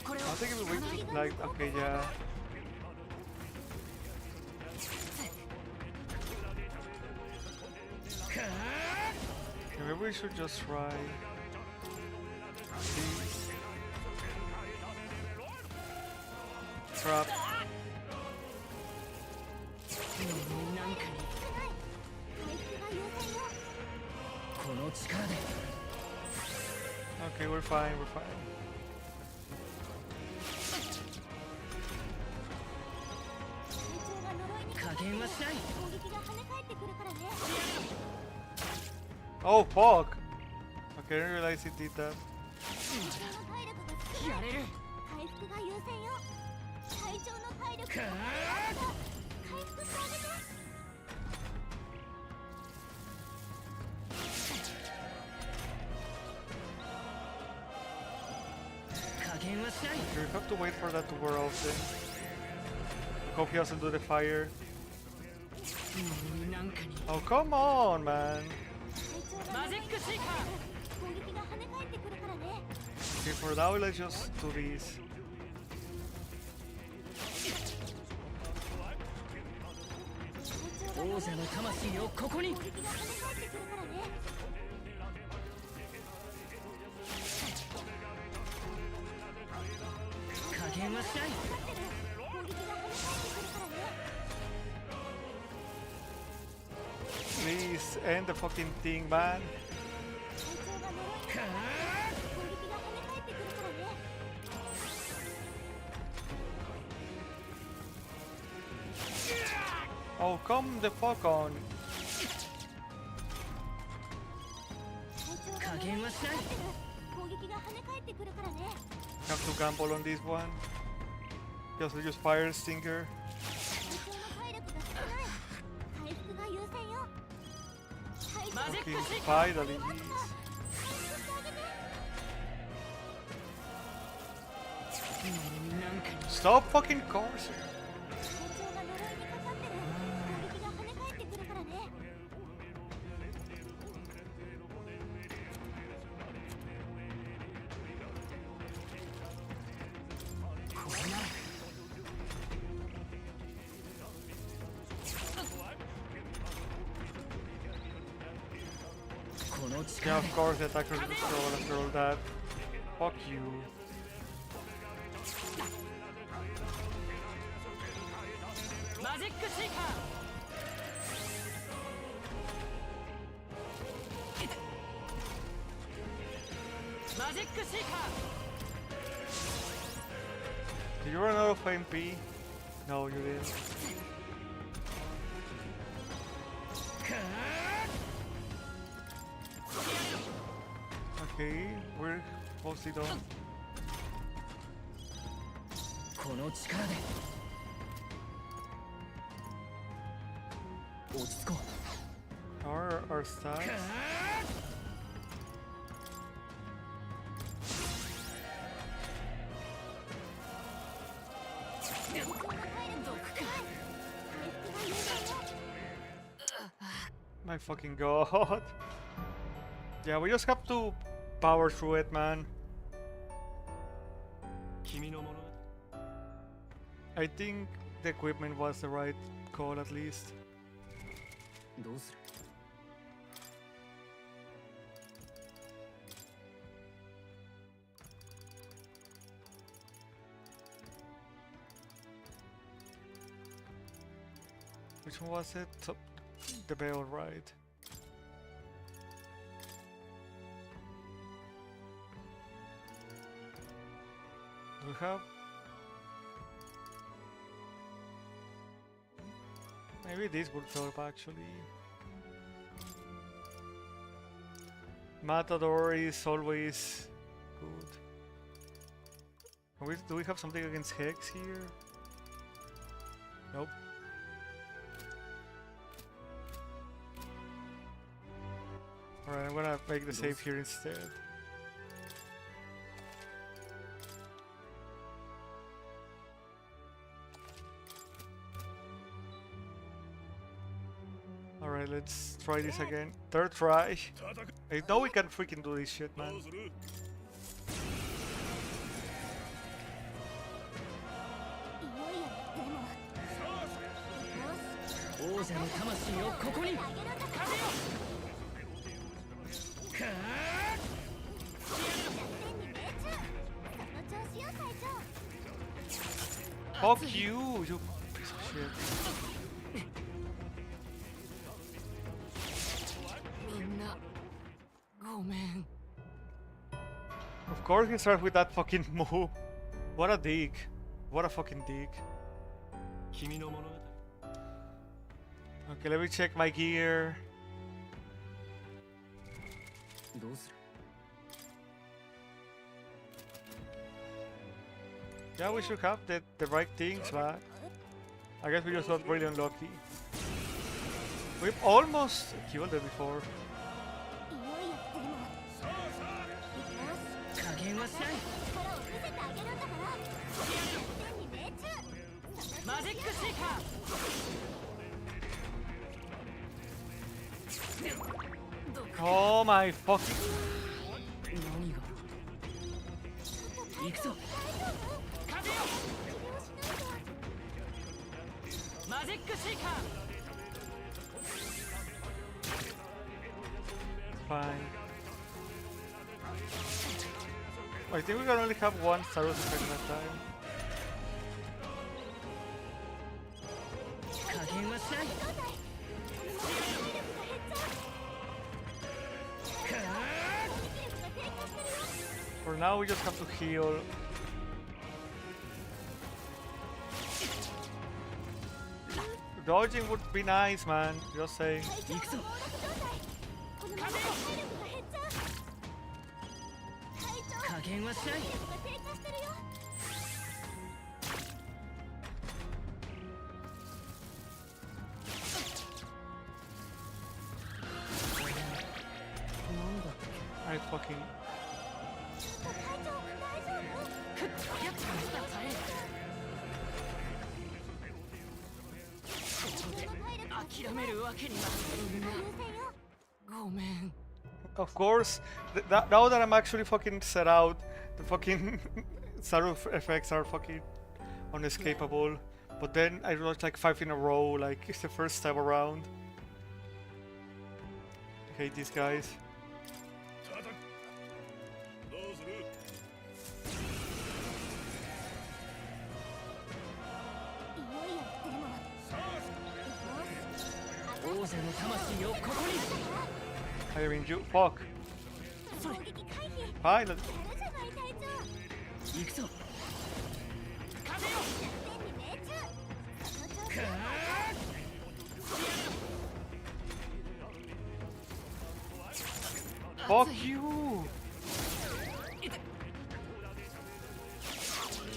I think it will wait like okay, yeah. Okay, maybe we should just try these. Trap. なんかに回復が優先よこの力で Okay, we're fine, we're fine. 隊長が呪いにかかって加減はしない攻撃が跳ね返ってくるからね Oh fuck! Okay, I didn't realize he did that. 隊長の体力が少ないやれる回復が優先よ隊長の体力が回復してあげて 加減減はしない。 Okay, we have to wait for that to wear off then. Hope he doesn't do the fire. なんかに Oh, come on, man. マジックシーカー。攻撃が跳ね返ってくるからね。 Okay, for now, let's just do this. 王者の魂をここに。攻撃が跳ね返ってくるからね。加減はしない。攻撃が跳ね返ってくるからね。 Please end the fucking thing, man. 隊長が呪いにかかってる。攻撃が跳ね返ってくるからね。 Oh, come the fuck on. 隊長が呪いにかかってる。攻撃が跳ね返ってくるからね。 Have to gamble on this one. Just use fire stinger. 隊長の体力が少ない。回復が優先よ。隊長マジック Okay, シーカー。 finally, please. 回復してあげて。 なんかに Stop fucking coursing. 隊長が呪いにかかってる。攻撃が跳ね返ってくるからね。 これなら この Yeah, 力 of で course, the attackers will scroll after all that. Fuck you. マジックシーカー。マジックシーカ Did you run out of MP? No, you didn't. ー。 Okay, we're mostly done. この力で落ち着こう。 Our stats. 隊長の体力が少ない。回復が優先よ。 My fucking god. Yeah, we just have to power through it, man. 君の物語 I think the equipment was the right call at least. どうする？ Which one was it? The bell, right? Do we have? Maybe this would help actually. Matador is always good. Do we have something against Hex here? Nope. Alright, I'm gonna make the save here instead. Alright, let's try this again. Third try. I know we can freaking do this shit, man. いよいよでも。よし。王者の魂をここに。あげるんだから。風よ。か天に命中。その調子よ隊長。 Fuck you, you piece of shit. みんなごめん。 Of course he starts with that fucking move. What a dick. What a fucking dick. 君の物語 Okay, let me check my gear. どうする？ Yeah, we should have the right things, man. I guess we just got really unlucky. We've almost killed it before. いよいよでも。よし。加減ははしない。力を見せてあげるんだから天に命中マジックシーカー。 Oh my fucking. 何が行くぞ。風よマジックシーカー。 Fine. I think we can only have one Saros effect at a time. 加減はしない。 For now, we just have to heal. Dodging would be nice, man. Just saying. 行くぞ。このまま体力が減っちゃう隊長加減はしない。体力が低下してるよ I fucking. 隊長大丈夫ふっやっぱ耐え。諦めるわけには。優先よ ごめん。 Of course, now that I'm actually fucking set out, the fucking Saru effects are fucking unescapable. But then I lost like 5 in a row, like it's the first time around. I hate these guys. どうする？いよいよでも王者の魂をここに。 I mean, you fuck. 攻撃回避 Fine. やるじゃない隊長行くぞ。風よ。天に命中その調子よ Fuck you.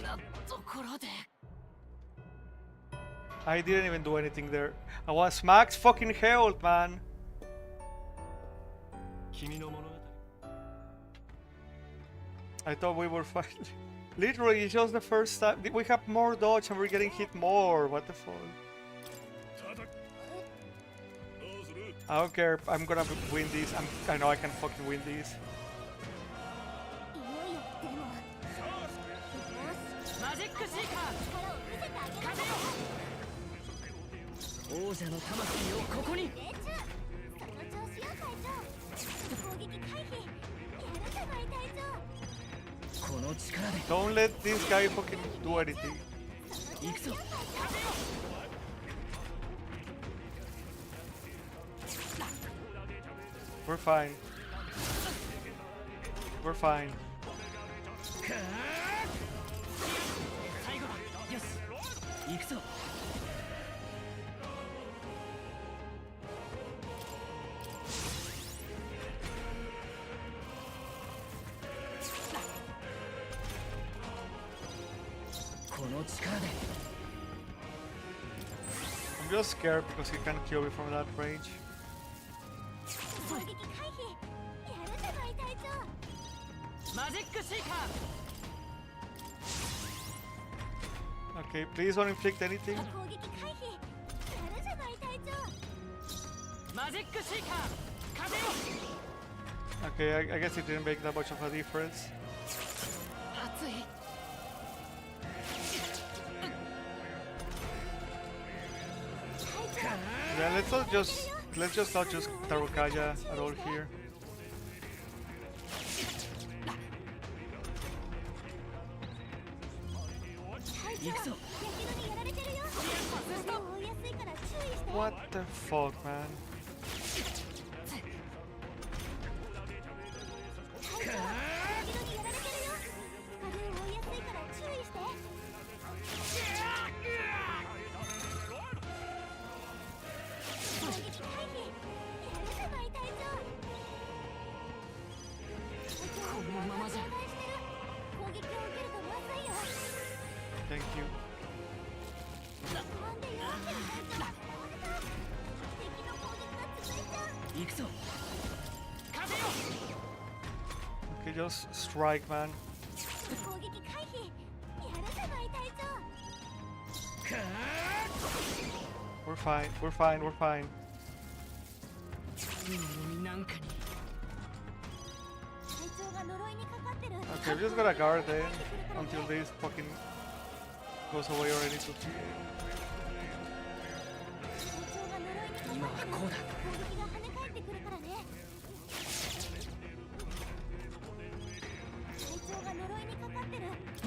なところで。 I didn't even do anything there. I was max fucking health, man. 君の物語 I thought we were fine. Literally, it's just the first time. We have more dodge and we're getting hit more. What the fuck? 叩く。どうする？ I don't care. I'm gonna win this. I know I can fucking win this. いよいよでもよしマジックシーカ力を見せてあげるんだからー。王者の魂をここに。命中その調子よ隊長攻撃回避やるじゃない隊長 この力で。 Don't let this guy fucking do anything. 行くぞ。 We're fine. We're fine. 最後だ。よし。行くぞ。この力で。 I'm just scared because he can kill me from that range. 攻撃回避やるじゃない隊長マジックシーカ Okay, please don't inflict anything. 攻撃回避やるじゃない隊長ー。マジックシーカー。風よ。 Okay, I guess it didn't make that much of a difference. 熱い。 Yeah, let's just not just Tarukaya at all here. 行くぞ。ヤケドにやられてるよ風を追いやすいから注意して What the fuck, man? 隊長ヤケドにやられてるよ風を追いやすいから注意して攻撃回避やるじゃない隊長このままじゃ。警戒してる攻撃を受けるとまずいよ Thank you. なんでよ隊長敵の攻撃が続いちゃう行くぞ。風よ。 Okay, just strike, man. fine. We're fine. We're fine. 呪いなんかに隊長が呪いにかかってる Okay, we just gotta guard then until this fucking goes away already. To 隊長が呪いにかかってる今はこうだ攻撃が跳ね返ってくるからね隊長が呪いにかかってる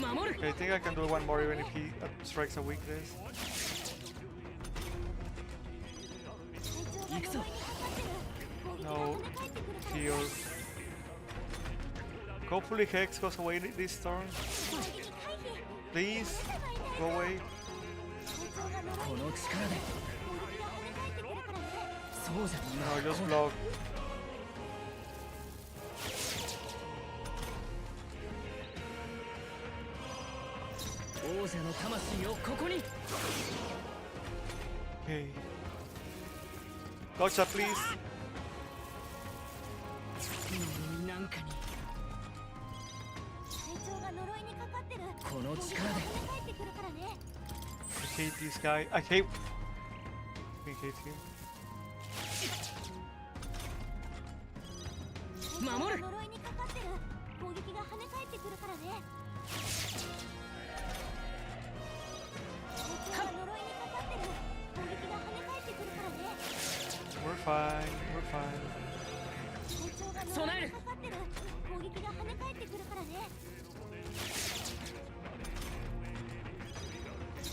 守る okay, I think I can do one more even if he strikes a weakness. 隊長が呪いにかかってる攻撃が跳ね返ってくるからね No heal. Hopefully Hex goes away this turn. 攻撃回避 Please go away. 隊長が呪いこの力で攻撃が跳ね返ってくるからねそうじゃ今 No, は just こうだ block. 王者の魂をここに Okay. Gotcha, please. 呪いなんかに隊長が呪いにかかってるこの攻撃力でが跳ね返ってくるからね I hate this guy. I hate him. 守る呪いにかかってる攻撃が跳ね返ってくるからね隊長が呪いにかかってる攻撃が跳ね返ってくるからね We're fine. We're fine. 隊長が呪いにかかってる攻撃が跳ね返ってくるからね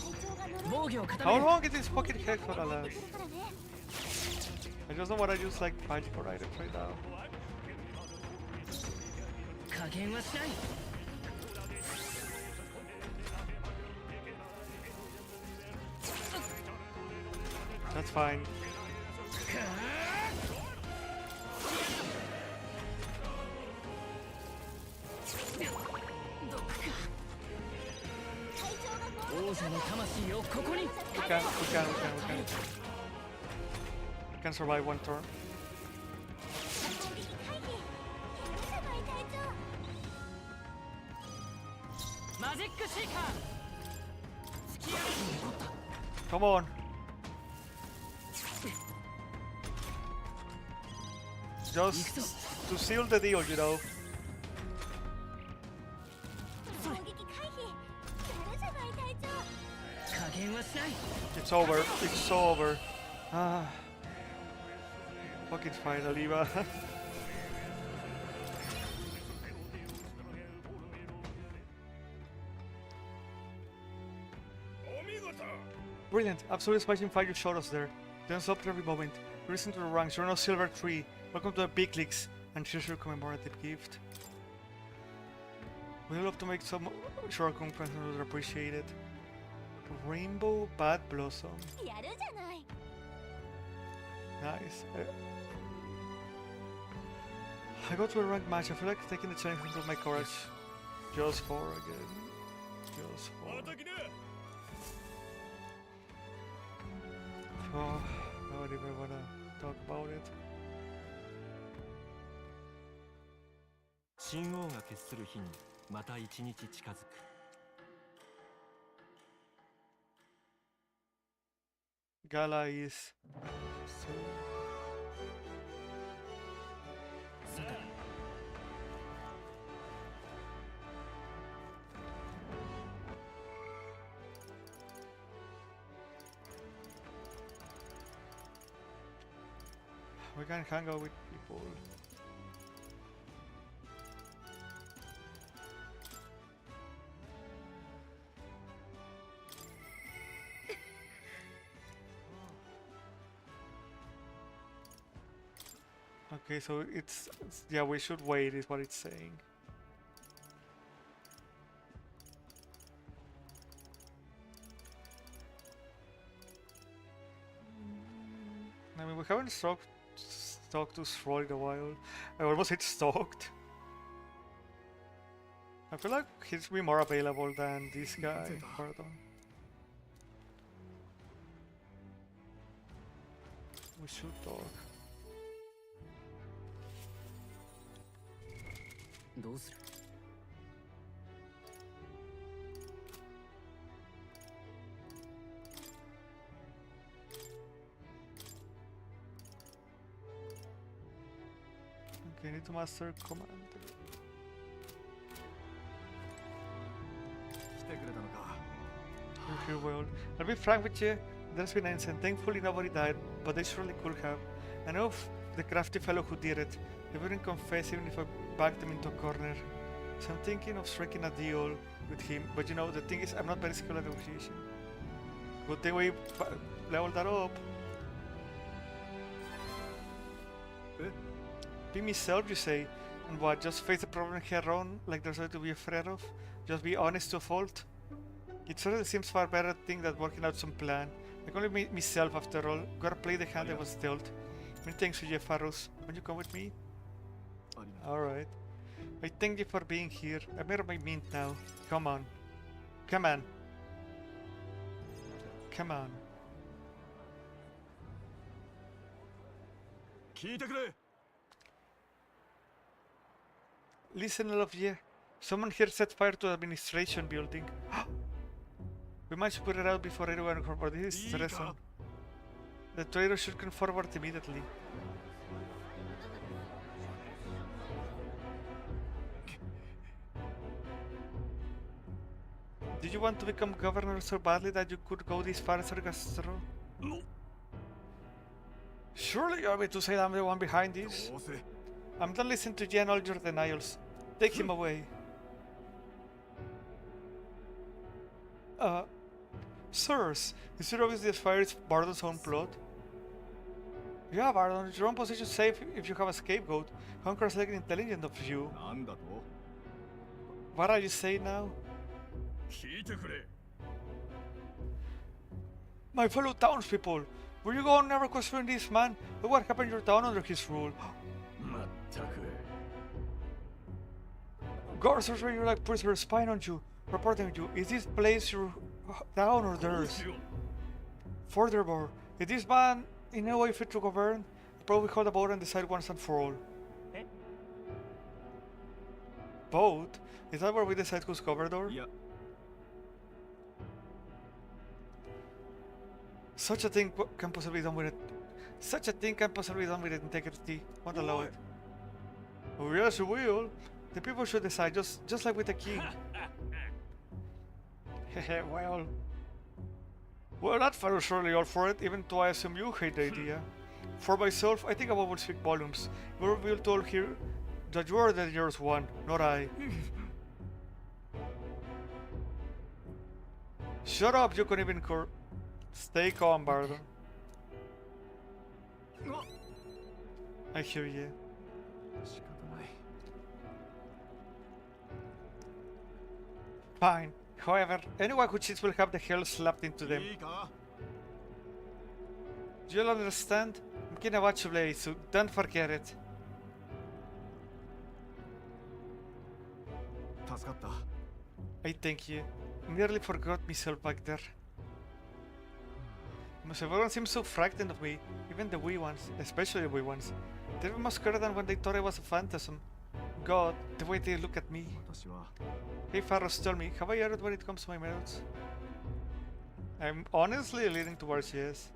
隊長が呪いに防御を固 How める long is this fucking Hex gonna かかっ last? てくるからね I just don't wanna use like magical items right now. 加減はしない That's fine. 王者の魂をここに We can survive one turn. 攻撃回避やるじゃない隊長マジックシーカー突き破 Come on. Just to seal the deal, you know. 攻撃回避やるじゃない隊長加減はしない It's over. It's over. Ah. Fucking finally, man. Brilliant. Absolute smashing fight you showed us there. Don't stop every moment. Listen to the ranks. You're now Silver 3. Welcome to the big leagues. And here's your commemorative gift. We'd love to make some short conference and would appreciate it. Rainbow Bad Blossom. やるじゃない Nice. I go to a ranked match. I feel like taking the chance to my courage. Just 4 again. Just 4. Oh, I don't even wanna talk about it. 神王が決する日にまた一日近づく Gala is so. さて We can hang out with people. Okay, so it's yeah, we should wait is what it's saying. I mean, we haven't stalked to Stroll in a while. I almost hit stalked. I feel like he's be more available than this guy. Pardon. We should talk. どうする I Okay, I need to master command. 来てくれたのか。 Your world. I'll be frank with you, there's been incident. Thankfully nobody died, but they surely could have. I know of the crafty fellow who did it. They wouldn't confess even if I backed them into a corner. So I'm thinking of striking a deal with him, but you know, the thing is, I'm not very skilled at negotiation. Good thing we leveled that up. Be myself, you say? And what, just face the problem head on, like there's nothing to be afraid of? Just be honest to a fault? It certainly seems far better thing than working out some plan. I can only be myself after all. Gotta play the hand I was dealt. Many thanks to you, Farus. Won't you come with me? Alright. I thank you for being here. I'm made up my mint now. Come on. Come on. Come on. 聞いてくれ。 Listen, all of you. Someone here set fire to the administration building. We must put it out before anyone for this is treason. The traitor should come forward immediately. Did you want to become governor so badly that you could go this far, Sir Castro? No. Surely you want me to say that I'm the one behind this? どうせ I'm done listening to you and all your denials. Take him away. Sirs, is it obvious this fire is Bardon's own plot? Yeah, Bardon, it's your own position safe if you have a scapegoat. Conqueror's like intelligent of you. なんだと What are you saying now? 聞いてくれ。 My fellow townspeople, will you go on never questioning this man? Look what happened in your town under his rule. まったく。 Guards are ready like prisoners spying on you, reporting you. Is this place your town or どう theirs? しよう。 Furthermore, is this man in no way fit to govern? Probably hold a vote and decide once and for all. Eh? Vote? Is that where we decide who's governor? いや、 Such a thing can possibly be done with it. Such a thing can possibly be done with integrity. Won't allow it. Oh yes, you will. The people should decide, just like with the king. Hehe, well, that fellow's surely all for it, even though I assume you hate the idea. For myself, I think a vote will speak volumes. You will reveal to all here that you are the dangerous one, not I. Shut up, you can't even Stay calm, Bardon. あ I hear you. 仕方ない。 Fine. However, anyone who cheats will have the hell slapped into them. いいか You'll understand? I'm gonna watch you play, so don't forget it. 助かった。 I thank you. I nearly forgot myself back there. Most everyone seems so frightened of me, even the wee ones, especially the wee ones. They're even more scared than when they thought I was a phantasm. God, the way they look at me. 私は Hey Faros, tell me, have I erred when it comes to my methods? I'm honestly leaning towards yes.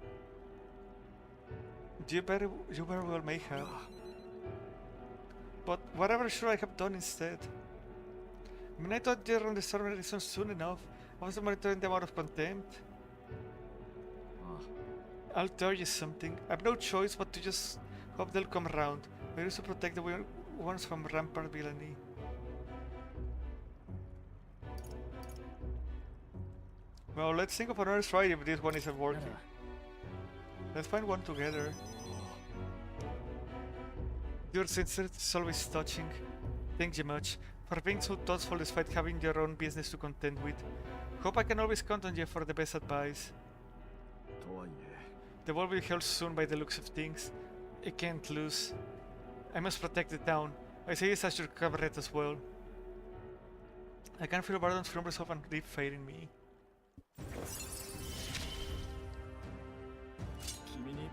You very well may have. But whatever should I have done instead? I mean, I thought you understood my reasons soon enough. I was monitoring them out of contempt. あ I'll tell you something. I've no choice but to just hope they'll come around. I used to protect the ones from rampart villainy. Well, let's think of another try if this one isn't working. Let's find one together. Your sincerity is always touching. Thank you much for being so thoughtful despite having your own business to contend with. Hope I can always count on you for the best advice. とはいえ The ball will be held soon by the looks of things. I can't lose. I must protect the town. I say this as your cabaret as well. I can feel Bardon's firm resolve and deep faith in me. 君に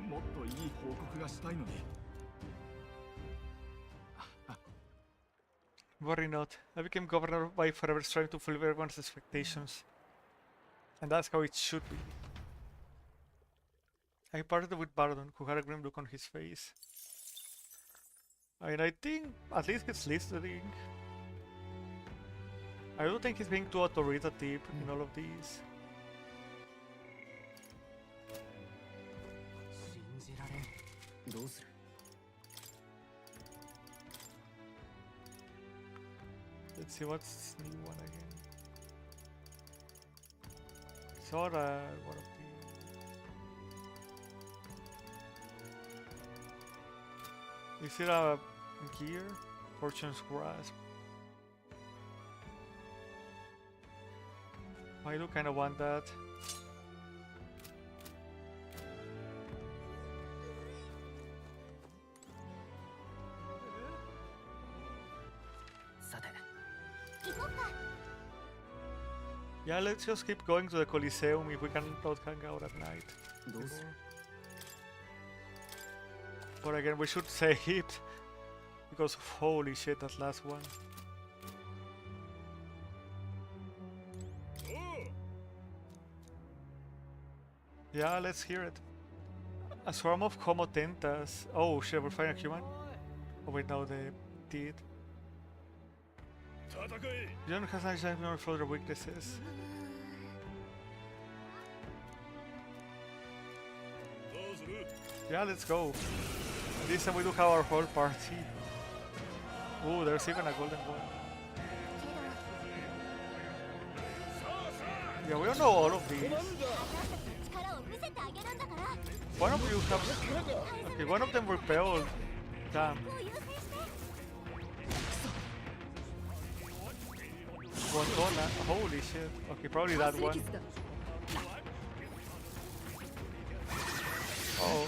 もっといい報告がしたいのに。 Worry not. I became governor by forever trying to fulfill everyone's expectations. And that's how it should be. I parted with Bardon, who had a grim look on his face. And I think at least it's listening. I don't think he's being too authoritative in all of these. 信じられん。どうする？ Let's see what's new one again. Sora, one of the. Is it a gear? Fortune's grasp. I do kind of want that. Yeah, let's just keep going to the Coliseum if we can not hang out at night. But again, we should save it because holy shit, that last one. Yeah, let's hear it. A swarm of Homo tentas. Oh shit, we're fighting a human? Oh wait, no, they did. You don't have any more further weaknesses. Yeah, let's go. This time we do have our whole party. Ooh, there's even a golden one. Yeah, we don't know all of these. One of you have... Okay, one of them repelled. Damn. Holy shit. Okay, probably that one. Oh.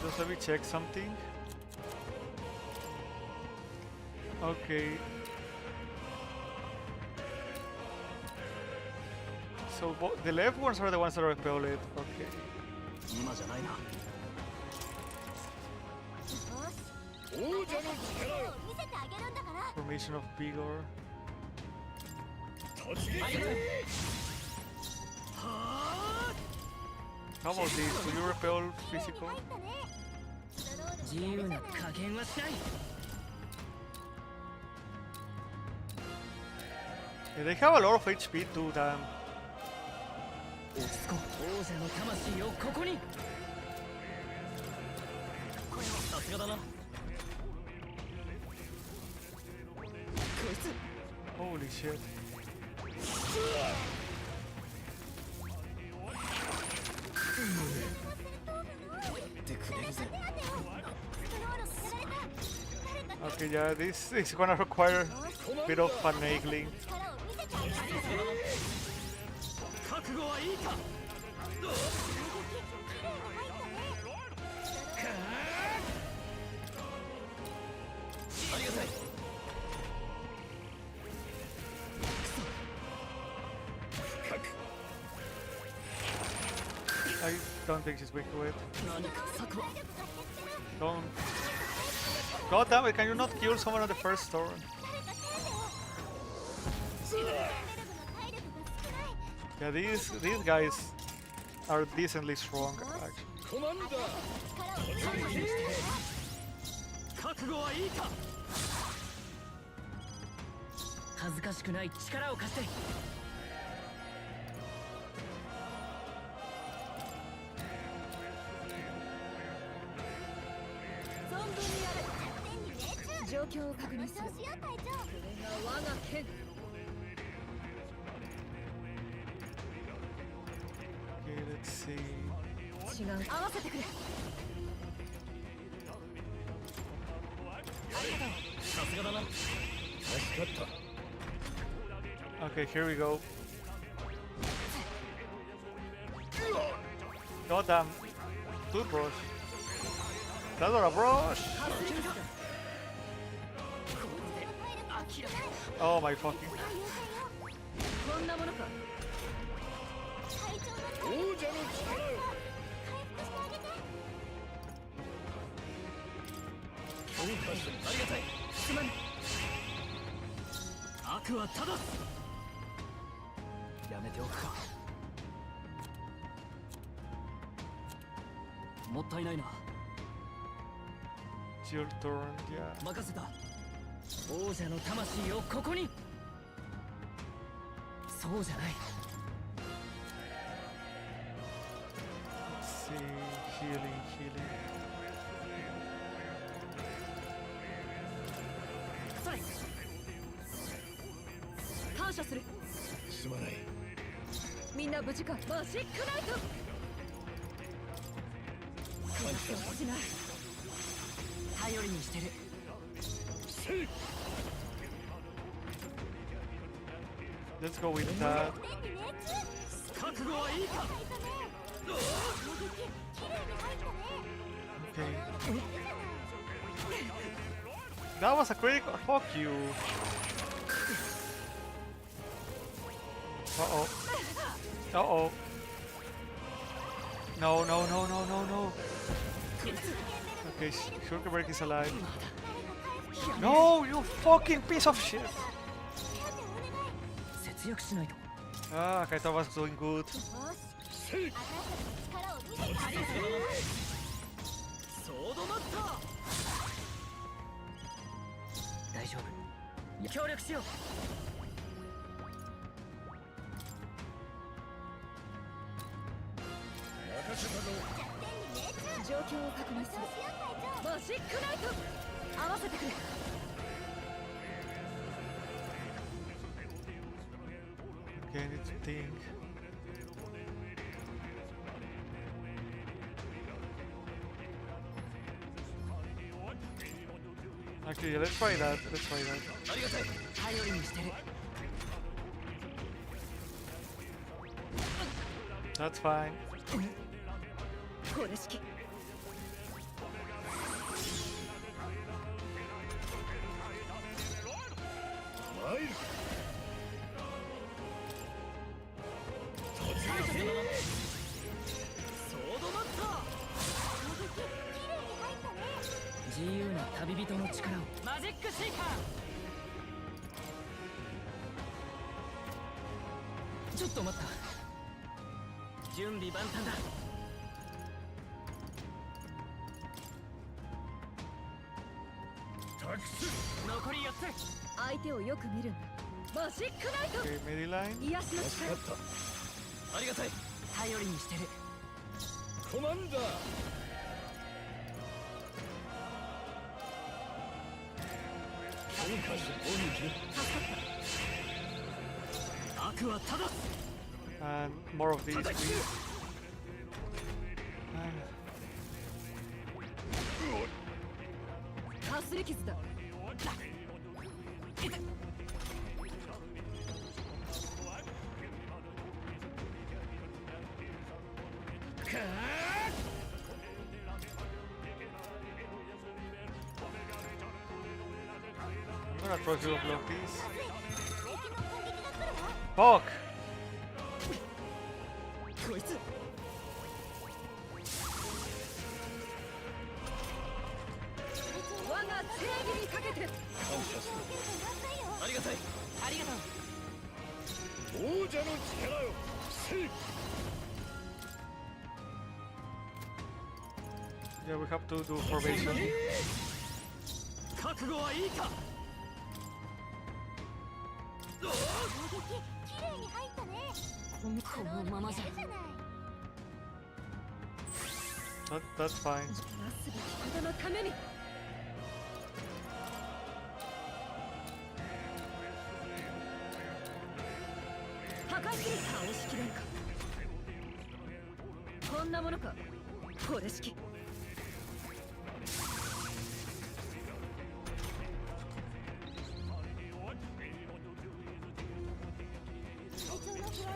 Just let me check something. Okay. So the left ones are the ones that repel it. Okay. Formation of vigor. How about this? Do you repel physical? Yeah, they have a lot of HP too, damn. Holy shit. Okay, yeah, this is gonna require a bit of finagling. I don't think she's weak to it. Don't. God damn it, can you not kill someone on the first turn? Yeah, these guys are decently strong, actually. Okay, let's see. Okay, here we go. God damn. Toothbrush. That's not a brush! Oh my fucking. 悪は正す。やめておくか。もったいないな。 It's your turn, yeah. 任せた。王者の魂をここに。そうじゃない。 Let's see, healing. それ。感謝する。すまない。みんな無事か。マジックナイト。感謝しない。頼りにしてる。せい。 Let's go with that. 覚悟はいいか。 Okay. That was a critical. Fuck you. Uh-oh. Uh-oh. No. Okay, Sugarberg is alive. No, you fucking piece of shit. 節約しないと。 Ah, I thought I was doing good. ソードマスター。大丈夫。協力しよう。任せたぞ。状況を確認する。マジックナイト。合わせてくれ。 Okay, I need to think. Actually, yeah, let's try that. ありがたい。頼りにしてる。 That's fine. これ式。 参る。 ソードマスター。自由な旅人の力を。マジックシーカー。ちょっと待った。準備万端だ。残り4つ。相手をよく見るんだ。マジックナイト。 Okay, melee line. 癒しの助か力。った。ありがたい。頼りにしてる。コマンダー。強化し攻撃。悪は正す。 And more of these, please. Ah, かすり傷だ。I'm gonna try to block these. Fuck! こいつ。我が正義にかけて。感謝すありがたい。ありがとう。る。王者の力よ。せい。 Yeah, we have to do formation. 覚悟はいいか。 このままじゃ。 That's fine. なすべきことのために。破壊する。倒しきれんか。こんなものか。これ式。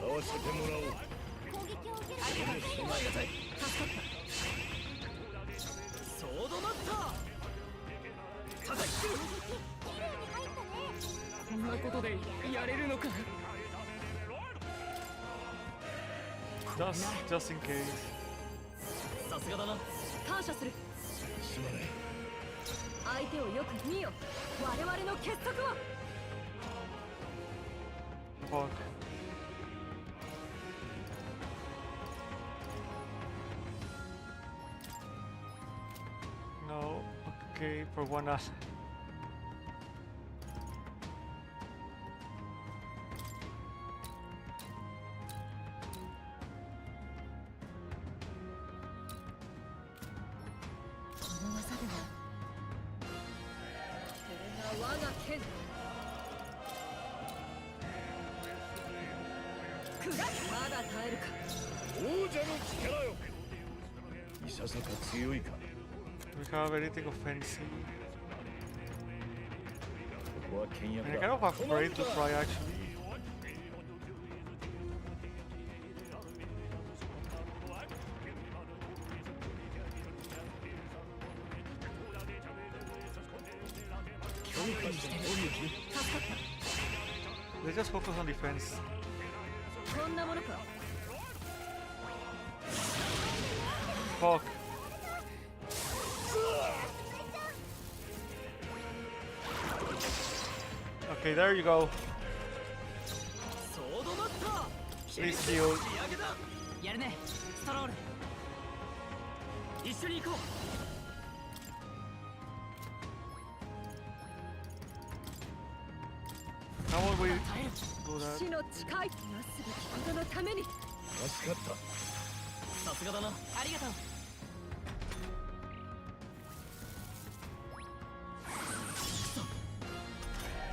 合わせてもらおう。ありがたい。助かった。ソードマスター。叩き切る。こんなことでやれるのか。 Just in case. さすがだな。感謝する。すまない。相手をよく見よ。我々の結束を。Fuck. No. Okay, for one asset. Do we have anything offensive? I'm kind of afraid to try actually. Let's just focus on defense. Fuck. Okay, there you go. Please heal. やるねストロール一緒に行こう How will we do that? 死の近いなすべきことのために助かったさすがだなありがとう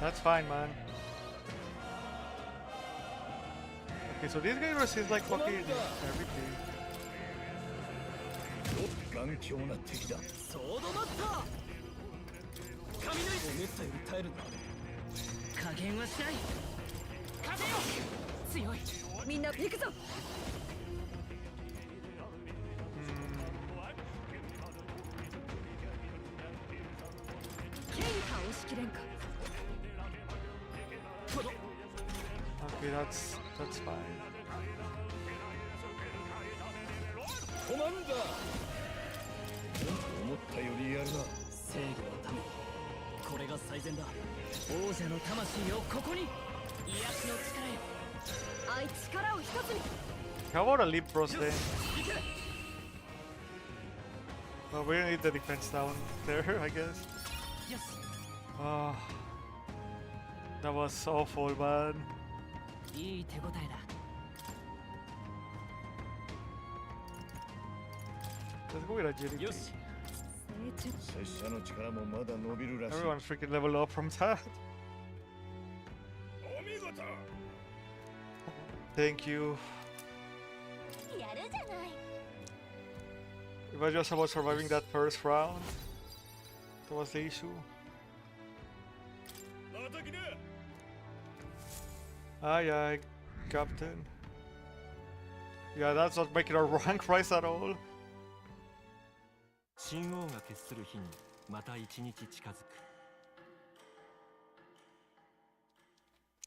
That's fine, man. Okay, so this guy resists like fucking everything. 頑強な敵だソードマスター雷思ったより耐えるんだ加減はしない風よ強いみんな行くぞ Okay, that's fine. コマンダー思ったよりやるな正義のためこれが最善だ王者の魂をここに癒しの力よ愛力を一つに How about a leap bros then? Well, we don't need the defense down there, I guess. Ah, that was awful, man. いい手応えだ Let's go with agility. よし 拙者の力もまだ伸びるらしい Everyone freaking level up from that. お見事 Thank you. やるじゃない It was just about surviving that first round. That was the issue. 叩きね Aye, aye, Captain. Yeah, that's not making our rank rise at all. 神王が決する日にまた一日近づく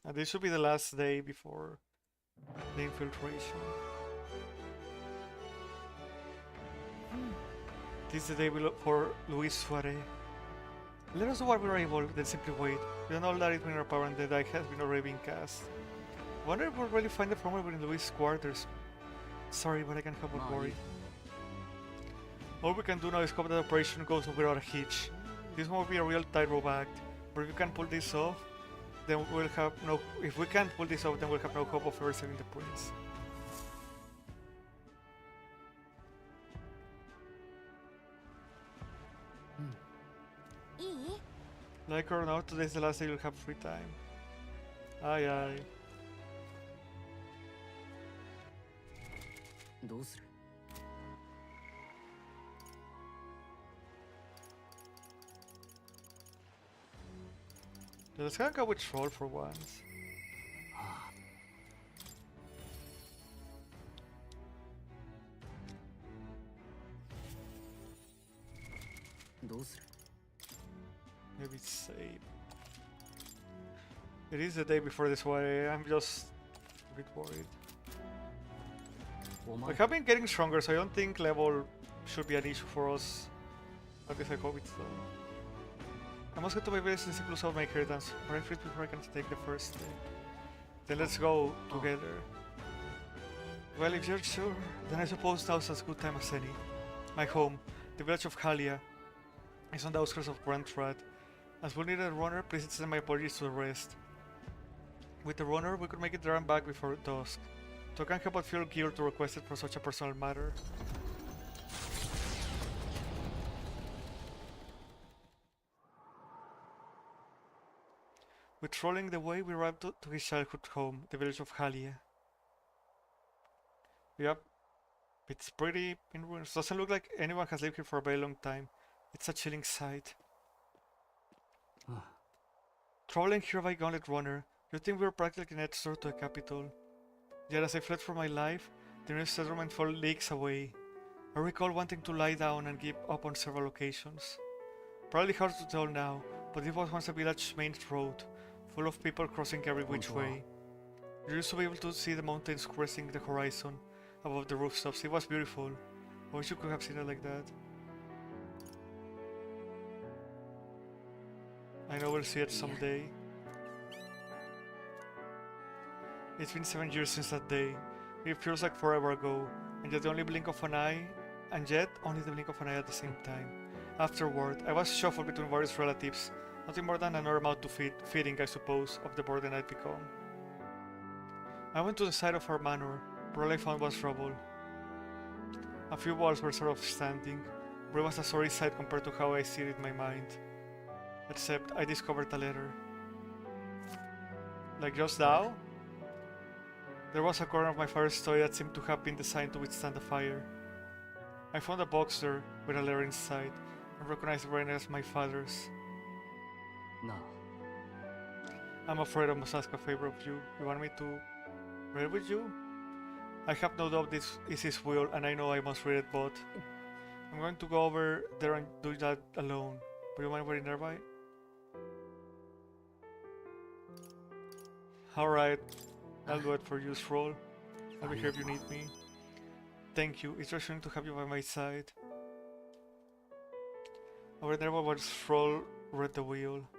And this should be the last day before the infiltration. This is the day we look for Luis Soiree. Let us know what we are able, then simply wait. We don't know that it's been our power and the die has been already been cast. Wonder if we'll really find the formula within Luis' quarters. Sorry, but I can't help but worry. All we can do now is hope that the operation goes without a hitch. This won't be a real tightrope act, but if we can pull this off, then we'll have no. If we can't pull this off, then we'll have no hope of ever saving the prince. Like or not, today's the last day you'll have free time. Aye, aye. どうする Let's go with troll for once. どうする Maybe save. It is the day before this way. I'm just a bit worried. お We have been getting stronger, so I don't think level should be an issue for us. At least I hope it's though. I must get to my base and include some of my inheritance. But I freeze before I can take the first step. Then let's go together. Well, if you're sure, then I suppose now's as good time as any. My home, the village of Halia, is on the outskirts of Grand Rat. As we need a runner, please send my apologies to the rest. With the runner, we could make it there and back before dusk. So I can't help but feel guilt to request it for such a personal matter. With trolling the way, we arrived to his childhood home, the village of Halia. Yep, it's pretty in ruins. Doesn't look like anyone has lived here for a very long time. It's a chilling sight. Traveling here by Gauntlet Runner, you'd think we were practically next door to the capital. Yet as I fled for my life, the nearest settlement fell leagues away. I recall wanting to lie down and give up on several occasions. Probably hard to tell now, but it was once a village main road, full of people crossing every which way. You used to be able to see the mountains cresting the horizon above the rooftops. It was beautiful. I wish you could have seen it like that. I know we'll see it someday. It's been 7 years since that day. It feels like forever ago, and yet only the blink of an eye at the same time. Afterward, I was shuffled between various relatives, nothing more than another mouth to feed, feeding, I suppose, of the burden I'd become. I went to the side of our manor, but all I found was rubble. A few walls were sort of standing, but it was a sorry sight compared to how I see it in my mind. Except I discovered a letter. Like just now? There was a corner of my father's toy that seemed to have been designed to withstand the fire. I found a box there with a letter inside, and recognized the writing as my father's. No. I'm afraid I must ask a favor of you. You want me to read it with you? I have no doubt this is his will, and I know I must read it, but I'm going to go over there and do that alone. Would you mind waiting nearby? Alright, I'll do it for you, Stroll. I'll be here if you need me. Thank you, it's reassuring to have you by my side. Over there while Stroll read the wheel.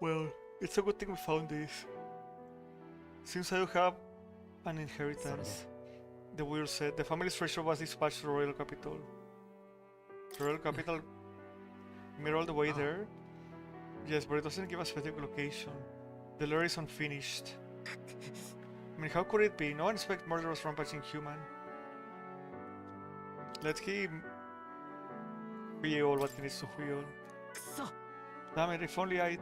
Well, it's a good thing we found this. Since I do have an inheritance, the wheel said, the family's treasure was dispatched to the royal capital. The royal capital? We're all the way there? Yes, but it doesn't give a specific location. The letter is unfinished. I mean, how could it be? No one expects murderous rampaging human. Let him feel what he needs to feel. Damn it, if only I'd...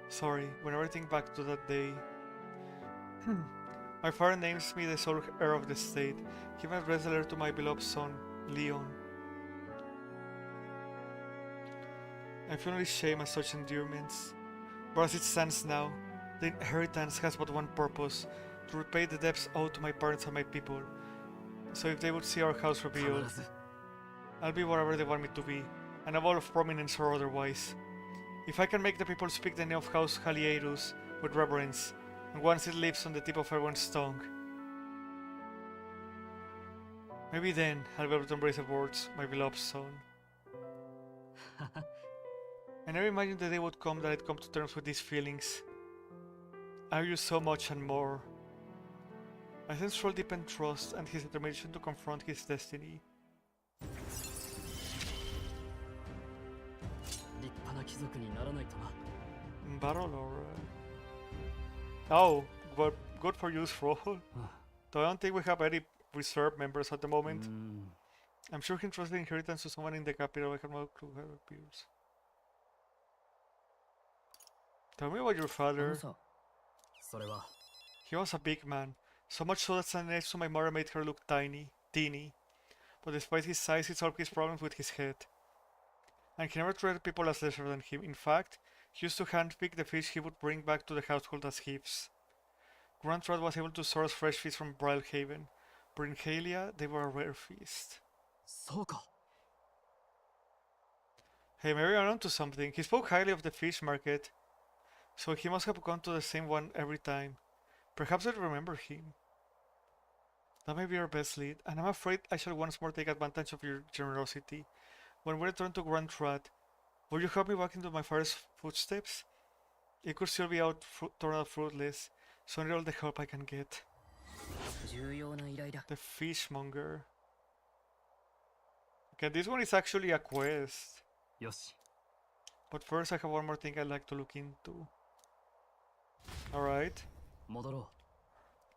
Sorry, whenever I think back to that day... My father names me the sole heir of the state. He must address the letter to my beloved son, Leon. I feel only shame at such endearments. But as it stands now, the inheritance has but one purpose, to repay the debts owed to my parents and my people. So if they would see our house revealed, I'll be whatever they want me to be, an abode of prominence or otherwise. If I can make the people speak the name of House Halieirus with reverence, and once it lives on the tip of everyone's tongue, maybe then I'll be able to embrace the words, my beloved son. I never imagined the day would come that I'd come to terms with these feelings. I owe you so much and more. I sense Troll deepened trust and his determination to confront his destiny. Battle or... Oh, but good for you, Troll. Though I don't think we have any reserve members at the moment. I'm sure he entrusted the inheritance to someone in the capital. I have no clue how it appears. Tell me about your father. He was a big man, so much so that standing next to my mother made her look teeny. But despite his size, he solved his problems with his head. And he never treated people as lesser than him. In fact, he used to handpick the fish he would bring back to the household as gifts. Grand Rat was able to source fresh fish from Brilhaven, but in Halia, they were a rare feast. Hey, maybe I'm onto something. He spoke highly of the fish market, so he must have gone to the same one every time. Perhaps I remember him. That may be our best lead, and I'm afraid I shall once more take advantage of your generosity. When we return to Grand Rat, Will you help me walk into my father's footsteps? It could still be out torn out fruitless, so I need all the help I can get. 重要な依頼だ。 The fishmonger. Okay, this one is actually a quest. よし。 But first I have one more thing I'd like to look into. Alright. 戻ろ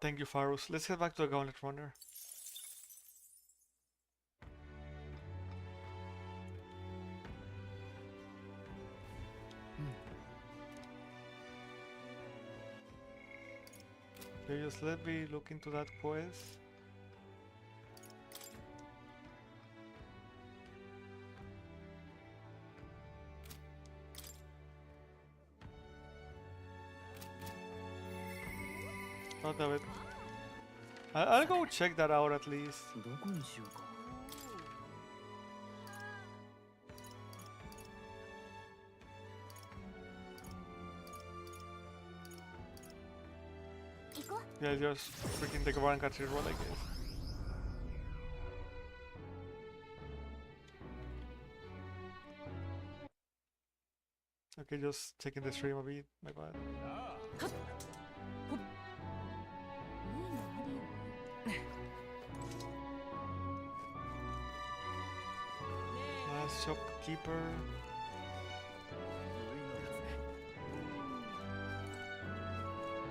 Thank you, Farus. Let's head back to the Gauntlet Runner. Okay, just let me look into that quest. Not of it. I'll go check that out at least. う。どこにしようか。行こう。 Yeah, just freaking take a run and catch it roll, I guess. Okay, just taking the stream a bit, my bad. いいのあるよ。 Last shopkeeper.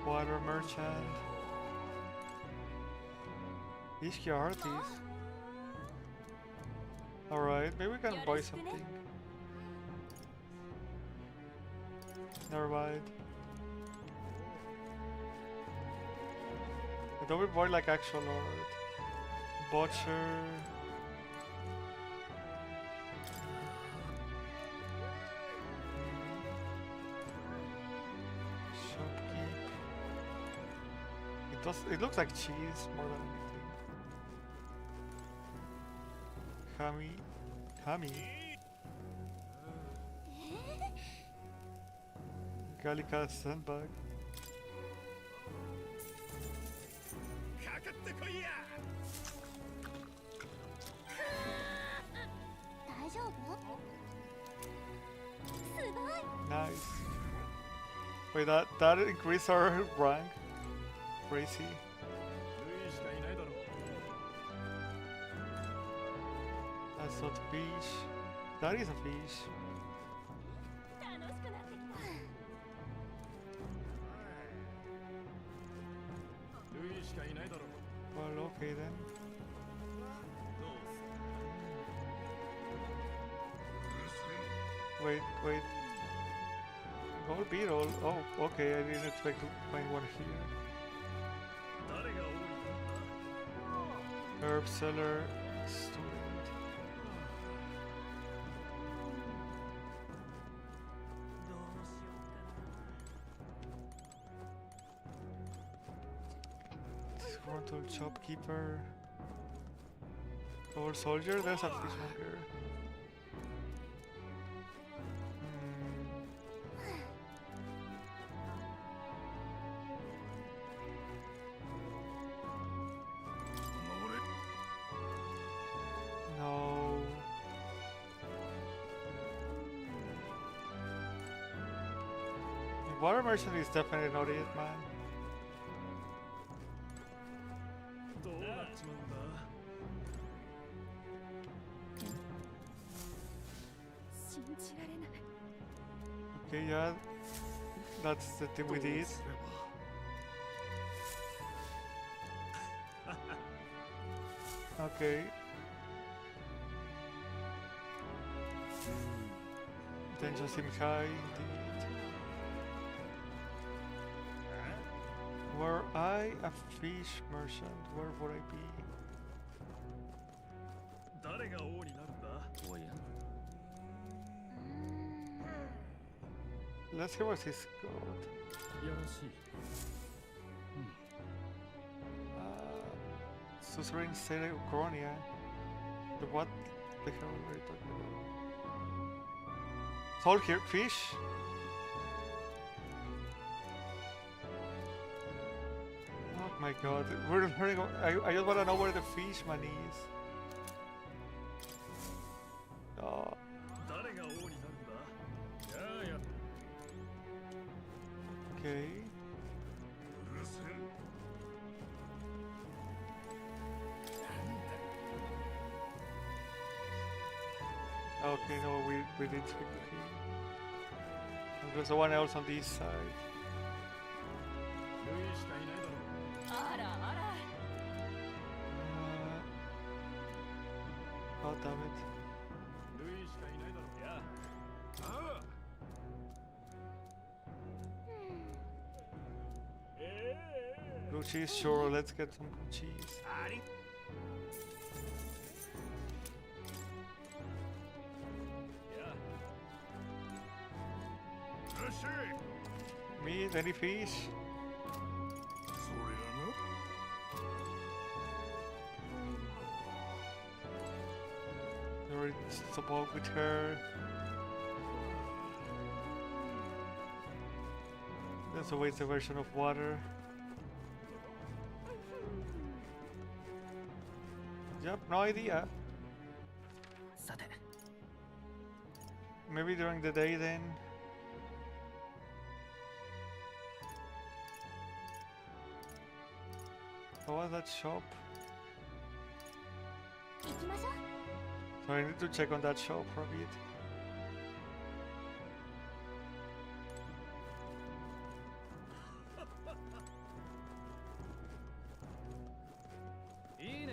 Water merchant. Ishki artist. Alright, maybe we can buy something. Never mind. Don't we buy like actual art? Butcher. Shopkeep. It looks like cheese more than anything. Hammy. Gallica sandbag. かかってこいや。大丈夫？すごい。 Nice. Wait, that increased our rank? Crazy. ルイしかいないだろう。 That's not fish. That is a fish. 楽しくなってきた。ルイしかいないだろう。 Well, okay then. どうす Wait. Gold beetle. Oh, okay. I didn't expect to find one here. 誰が多いんだ。 Herb seller, student. Disgruntled shopkeeper. Old soldier. There's a fishmonger. No. The water merchant is definitely not it, man. どうなっちまうんだ。信じられない。 Okay, yeah. That's the thing we did. Okay. Tension seems high indeed. Were I a fish merchant, where would I be? 誰が王になるんだ。おや。 Let's hear what he's got. よろしい。 Suzerain State of Coronia. What the hell are you talking about? Soul here, fish? Oh my god, we're learning. I just wanna know where the fishman is. Oh, 誰が王になるんだ。Okay, no, we didn't speak to him. And there's someone else on this side. ルイしかいないだろう。あらあら Oh damn it. ルイしかいないだろう。いや。ああ。Blue cheese, sure, let's get some blue cheese. あり。よし。 Meat, any fish? それがな。 Or it's the walk with her. That's always the version of water. Yep, no idea. さて Maybe during the day then. What was that shop? 行きましょう So I need to check on that shop for a bit. いいね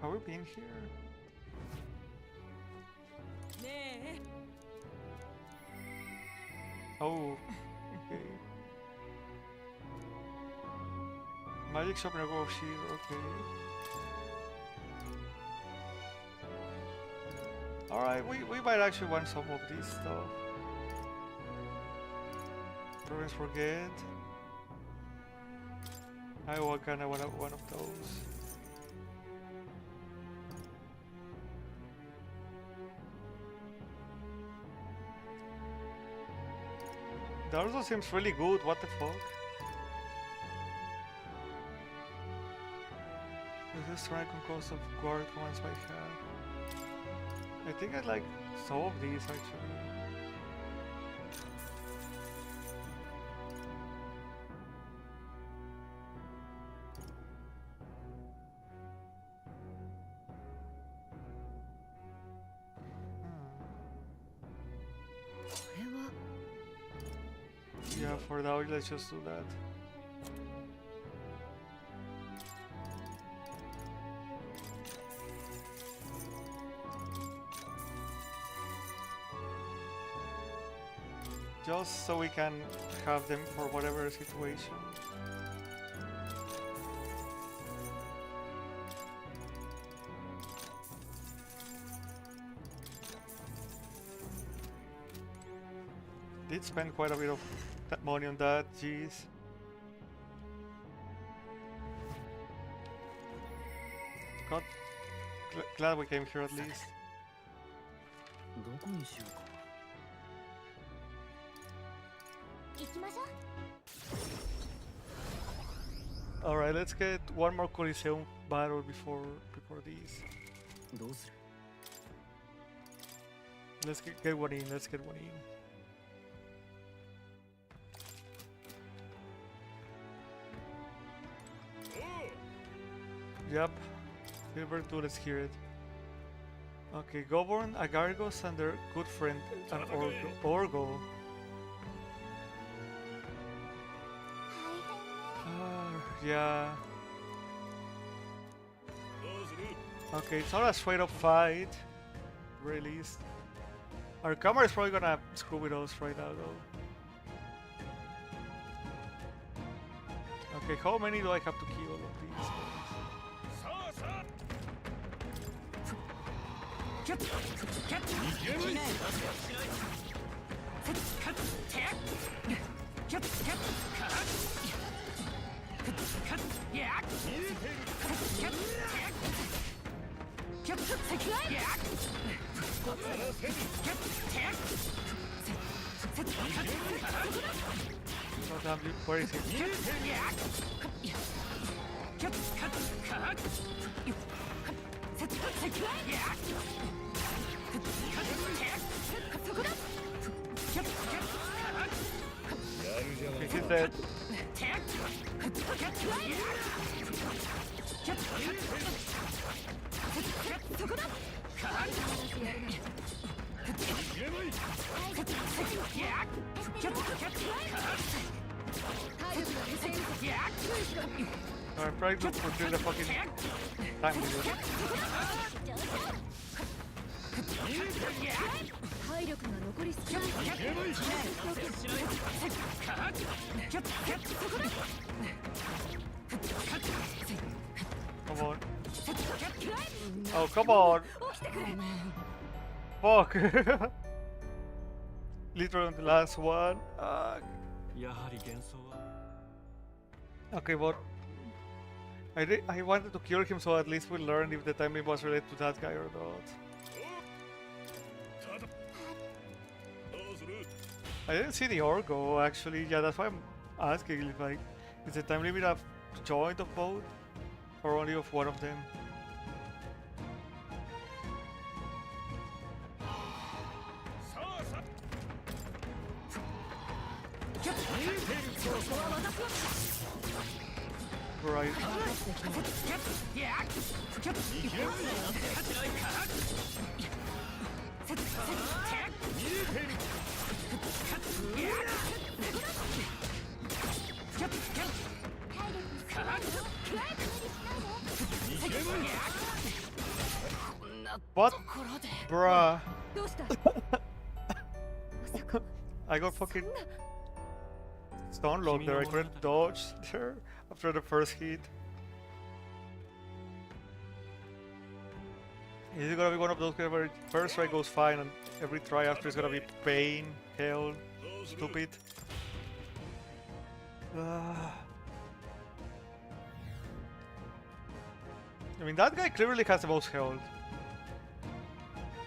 Have we been here? ね Oh, okay. Magic shop negotiate, okay. Alright, we might actually want some of this stuff. Province forget. I kinda want one of those. That also seems really good, what the fuck? This is strike on cost of guard commands by hand. I think I'd like some of these actually. Yeah, for now, let's just do that. Just so we can have them for whatever situation. Did spend quite a bit of that money on that, jeez. God, glad we came here at least. どこにしようか 行きましょう Alright, let's get one more Coliseum battle before these. どうする Let's get one in, let's get one in. Yep. Silver 2, let's hear it. Okay, Goborn, Agargos, and their good friend, an Orgo. Yeah. Okay, it's not a straight up fight. Released. Our camera is probably gonna screw with us right now though. Okay, how many do I have to kill of these? Oh damn, where is he? Okay, he's dead. I'm trying to fulfill the fucking time limit. 体力が残り少ない。 Come on. Oh, come on. Fuck. Literally on the last one. やはり幻想は Okay, but I wanted to kill him so at least we'll learn if the timing was related to that guy or not. I didn't see the Orgo actually. Yeah, that's why I'm asking if like is the time limit a joint of both or only of one of them? Right. What? Bruh. どうした？ I got fucking stun locked there. I couldn't dodge there after the first hit. Is it gonna be one of those where first try goes fine and every try after is gonna be pain, hell, stupid? I mean, that guy clearly has the most health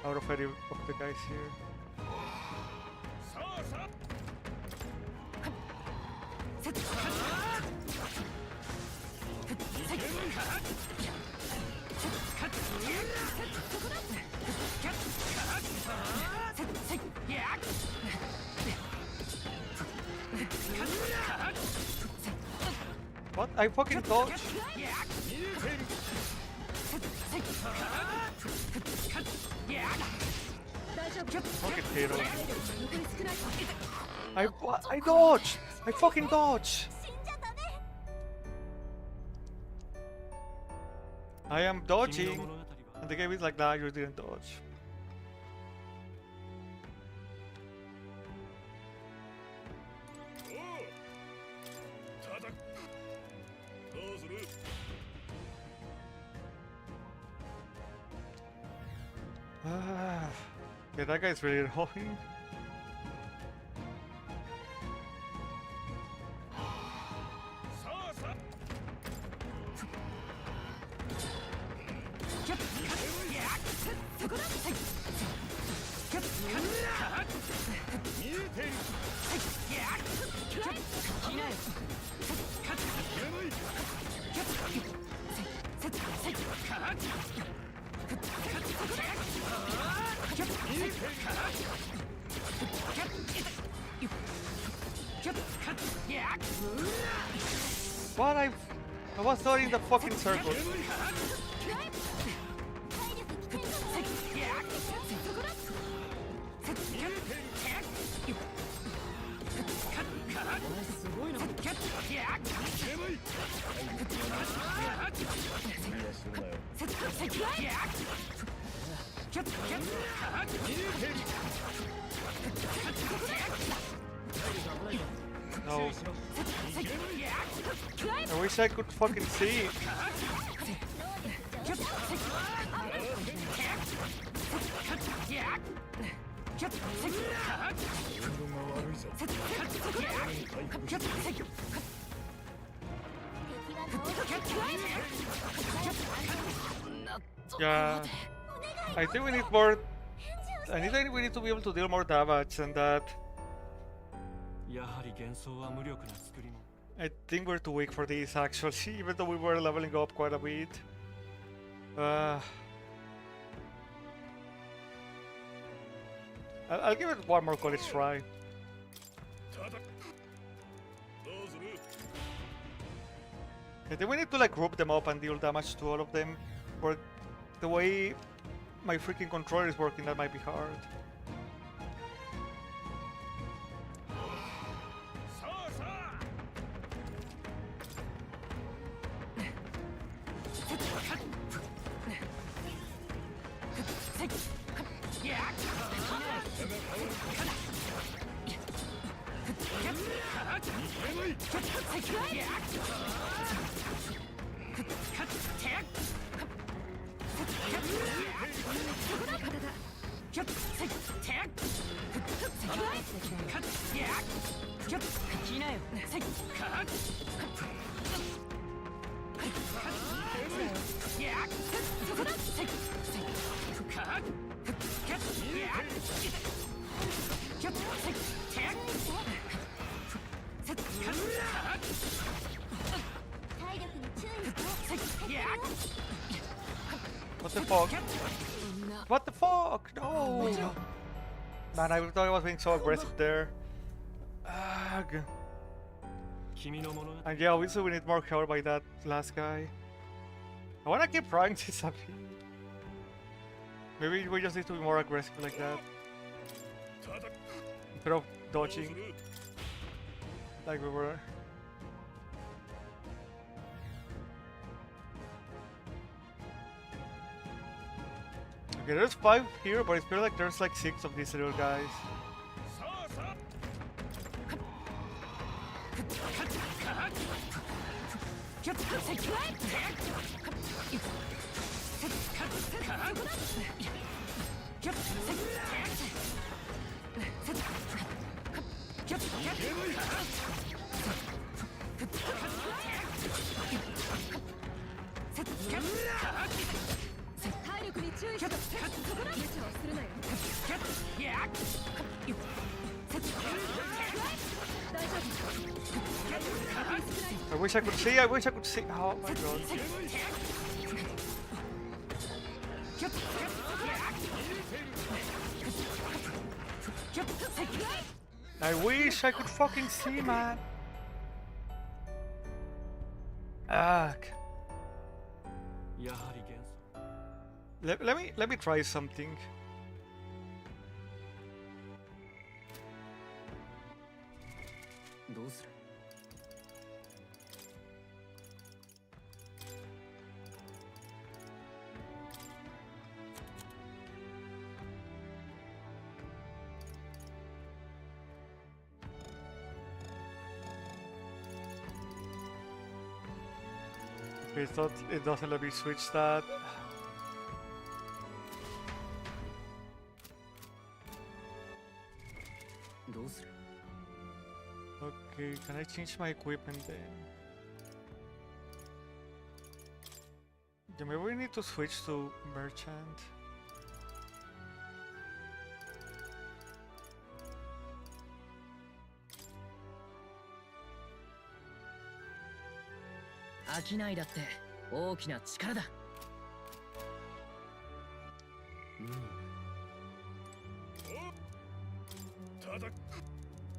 out of any of the guys here. What? I fucking dodged. Fucking hero. I dodged. I fucking dodged. I am dodging, and the game is like, nah, you didn't dodge. Yeah, that guy's really annoying. What? I was not in the fucking circle. No. I wish I could fucking see. Yeah, I think we need more. I think we need to be able to deal more damage than that. やはり幻想は無力な作り物 I think we're too weak for this actually, even though we were leveling up quite a bit. I'll give it one more college try. I think we need to like group them up and deal damage to all of them. Or the way my freaking controller is working, that might be hard. What the fuck? What the fuck? No! Man, I thought I was being so aggressive there. Ugh. 君の物語 And yeah, obviously we need more cover by that last guy. I wanna keep trying to disappear. Maybe we just need to be more aggressive like that. Instead of dodging. Like we were. Okay, there's 5 here, but it feels like there's like 6 of these little guys. I wish I could see, I wish I could see. Oh my god. I wish I could fucking see, man. Ugh. やはり幻想 Let me try something. Okay, it's not, it doesn't let me switch that. Okay, can I change my equipment then? Yeah, maybe we need to switch to merchant.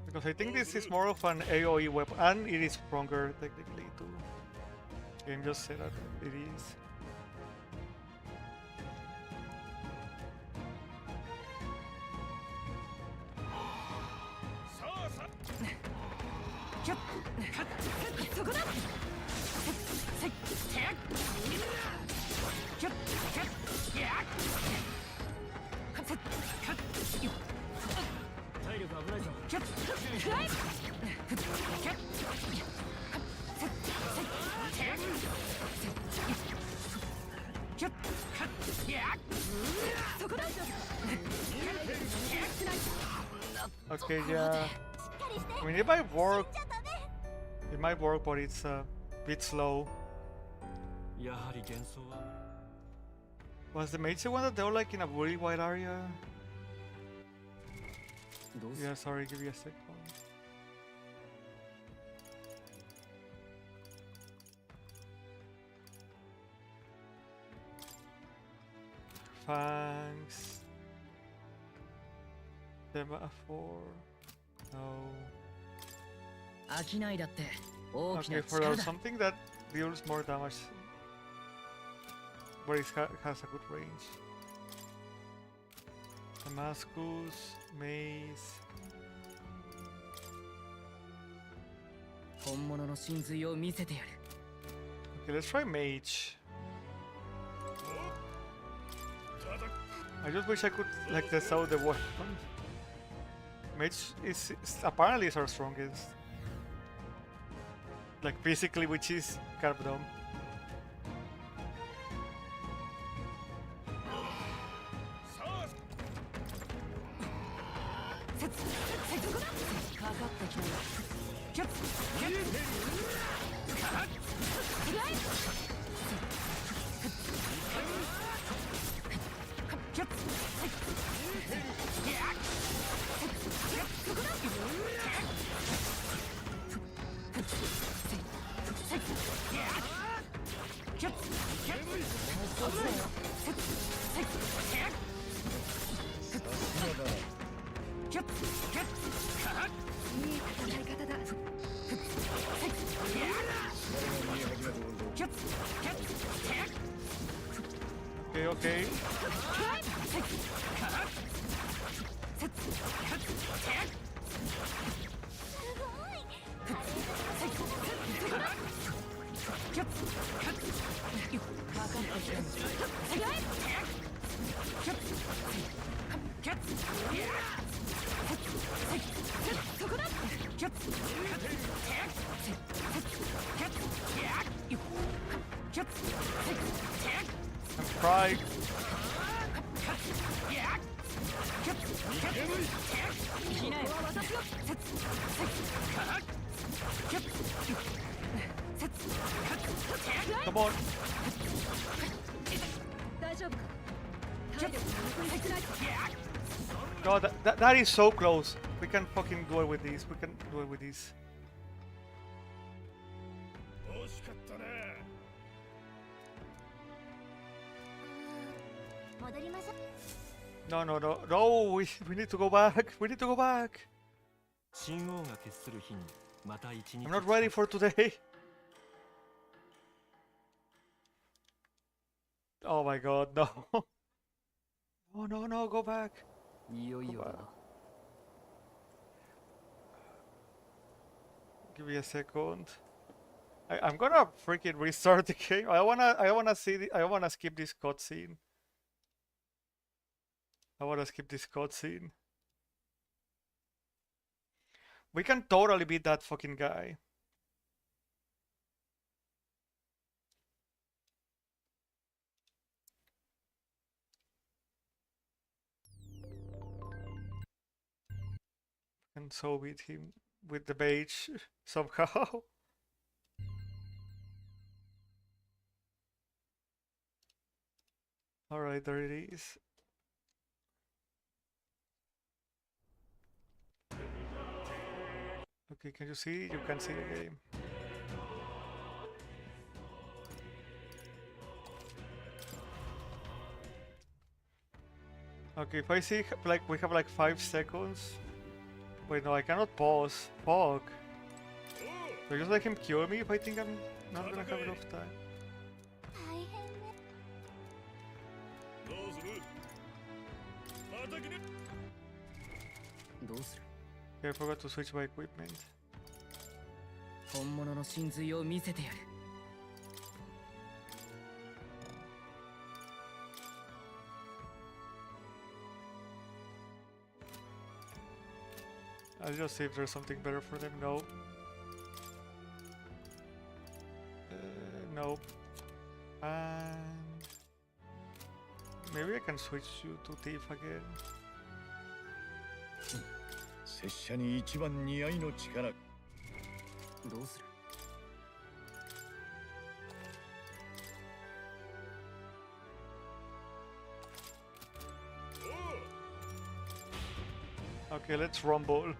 Because I think this is more of an AoE weapon, and it is stronger technically too. Game just said that it is. Okay, yeah. I mean, it might work. It might work, but it's a bit slow. やはり幻想は Was the mage the one that they were like in a really wide area? Yeah, sorry, give me a second. Thanks. Semaphore. No. Okay, for something that deals more damage, but it has a good range. Damascus, Mace. 本物の真髄を見せてやる Okay, let's try Mage. I just wish I could like test out the weapon. Mage is apparently is our strongest. Like physically, which is kind of dumb. かかってきたよキャッキャッカッスライドキャッそこだキャッキャッキャッキャッカッいい戦い方だ Okay, okay. I'm fried. Come on. 大丈夫か体力が残り少ない God, that is so close. We can fucking do it with these. We can do it with these. 惜しかったね 戻りましょう No, no, no, no. We need to go back. We need to go back. 神王が決する日にまた一日 I'm not ready for today. Oh my God, no. No, no, no. Go back. いよいよだな Give me a second. I'm gonna freaking restart the game. I wanna see. I wanna skip this cutscene. I wanna skip this cutscene. We can totally beat that fucking guy. And so beat him with the mage somehow. Alright, there it is. Okay, can you see? You can see the game. Okay, if I see like we have like 5 seconds. Wait, no, I cannot pause. Fuck. So just let him kill me if I think I'm not gonna have enough time. 大変ねどうする畑にどうする Okay, I forgot to switch my equipment. 本物の真髄を見せてやる I'll just see if there's something better for them. No. Nope. And maybe I can switch you to thief again. 拙者に一番似合いの力どうする Okay, let's rumble.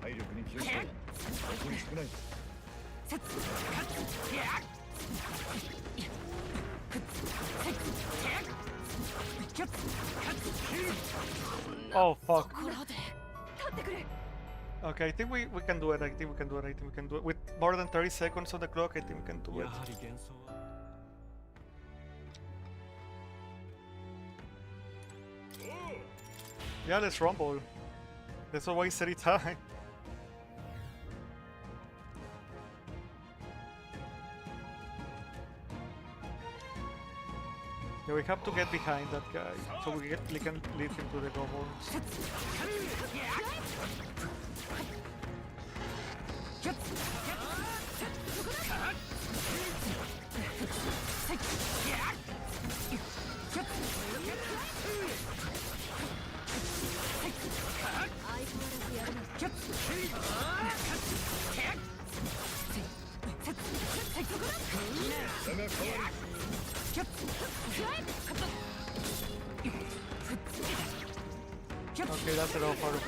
体力に気をつけろ。残り少ない。 Oh fuck. Okay, I think we can do it. I think we can do it. I think we can do it. With more than 30 seconds on the clock, I think we can do や it. はり幻想は Yeah, let's rumble. Let's not waste any time. Yeah, we have to get behind that guy so we can lead him to the goblins. Okay, that's enough out of it.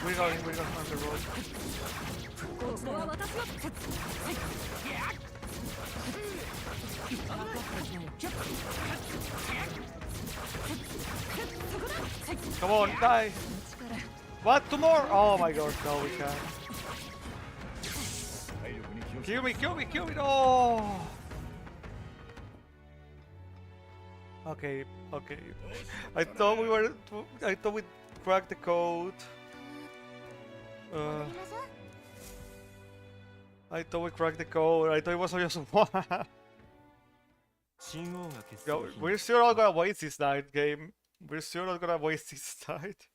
We got it on the road. Come on, die! What? Two more? Oh my god, no, we can't. 体力に気をつけろ。 Kill me, kill me, kill me! No! Okay, okay. I thought we cracked the code. I thought we cracked the code. I thought it was just one. 神王が決す Yo, る日に we're still not gonna waste this night, game. We're still not gonna waste this night.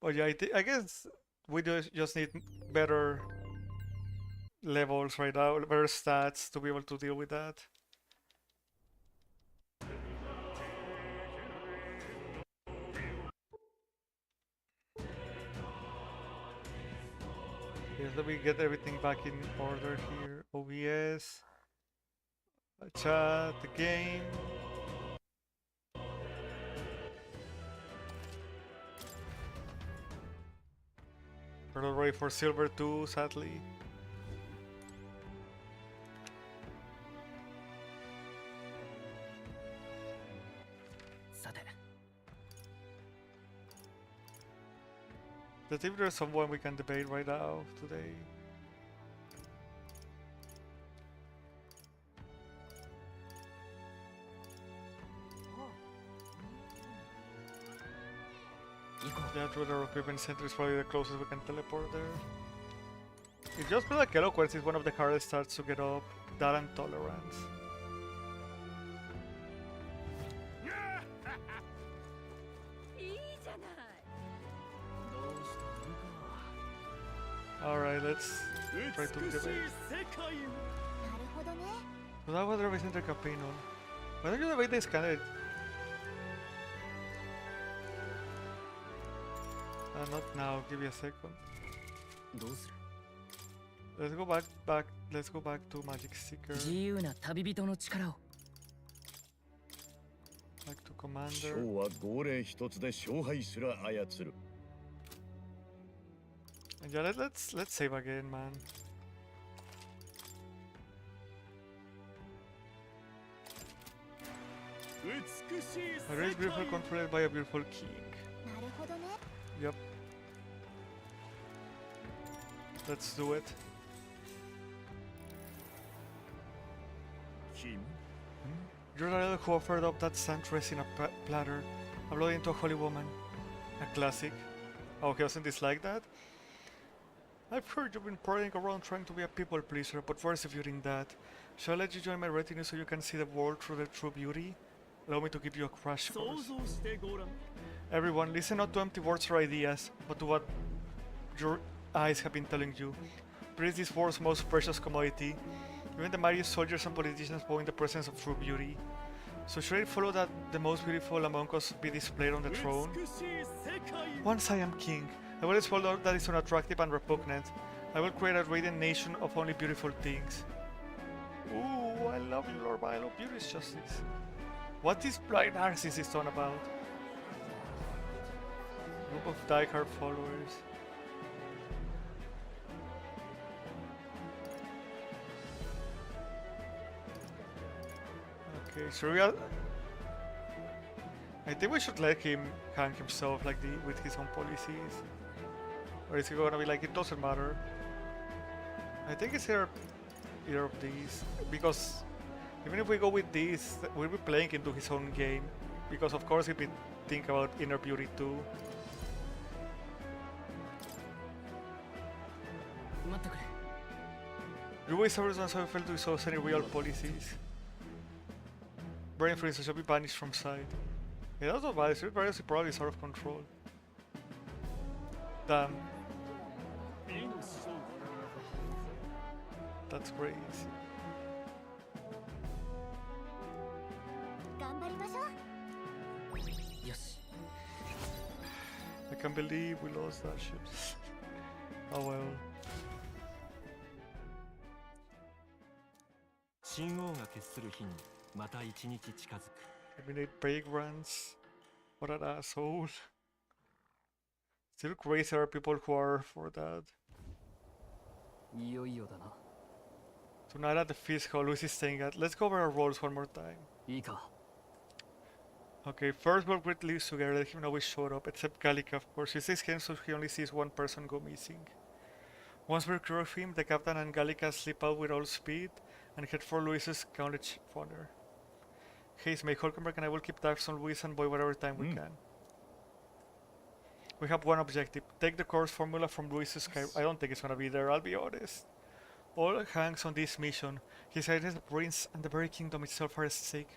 But yeah, I guess we just need better levels right now, better stats to be able to deal with that. Yes, let me get everything back in order here. OBS, chat, the game. We're not ready for silver 2, sadly. Let's see if there's someone we can debate right now today. Yeah, through the equipment center is probably the closest we can teleport there. It just feels like eloquence is one of the hardest stats to get up. That and tolerance. Alright, let's try to debate. Pues hago otra vez entre Capino. Why don't you debate this candidate? Not now, give me a second. Let's go back to Magic Seeker. 自由な旅人の力を Back to Commander. 将は号令一つで勝敗すら操る。And yeah, let's save again, man. A race beautiful controlled by a beautiful king. なるほどね。 Yep. Let's do it. You're the little who offered up that suntress in a platter, uploaded into a holy woman. A classic. Oh, he doesn't dislike that? I've heard you've been parading around trying to be a people pleaser, but persevering that. Shall I let you join my retinue so you can see the world through their true beauty? Allow me to give you a crash course. Everyone, listen not to empty words or ideas, but to what your eyes have been telling you. Praise this world's most precious commodity. Even the mightiest soldiers and politicians bow in the presence of true beauty. So should it follow that the most beautiful among us be displayed on the throne? Once I am king, I will expel all that is unattractive and repugnant. I will create a radiant nation of only beautiful things. Ooh, I love you, Lord Milo. Beauty is justice. What is blind narcissist on about? Group of diehard followers. Okay, so I think we should let him hang himself like with his own policies. Or is he gonna be like, it doesn't matter? I think it's either of these, because even if we go with these, we'll be playing into his own game. Because of course he'll be thinking about inner beauty too. You waste hours on so failed to exhaust any real policies. Brain freeze shall be banished from sight. Yeah, that's not bad. It's probably is out of control. Damn. That's crazy. 頑張りましょう。 I can't believe we lost that shit. Oh well. 神王が決する日にまた一日近づく。 Eliminate vagrants. What an asshole. Still crazy there are people who are for that. いよいよだな。 Tonight at the feast hall Luis is staying at. Let's go over our roles one more time. いいか。 Okay, first we'll greet Luis together, let him know we showed up, except Gallica of course. He stays hidden so he only sees one person go missing. Once we're clear of him, the captain and Gallica slip out with all speed and head for Luis's college funner. Hayes, may Hulkenberg and I will keep tabs on Luis and Boy whatever time we can. We have one objective. Take the course formula from Luis's sky. I don't think it's gonna be there, I'll be honest. All hangs on this mission. His Highness the Prince and the very kingdom itself are at stake.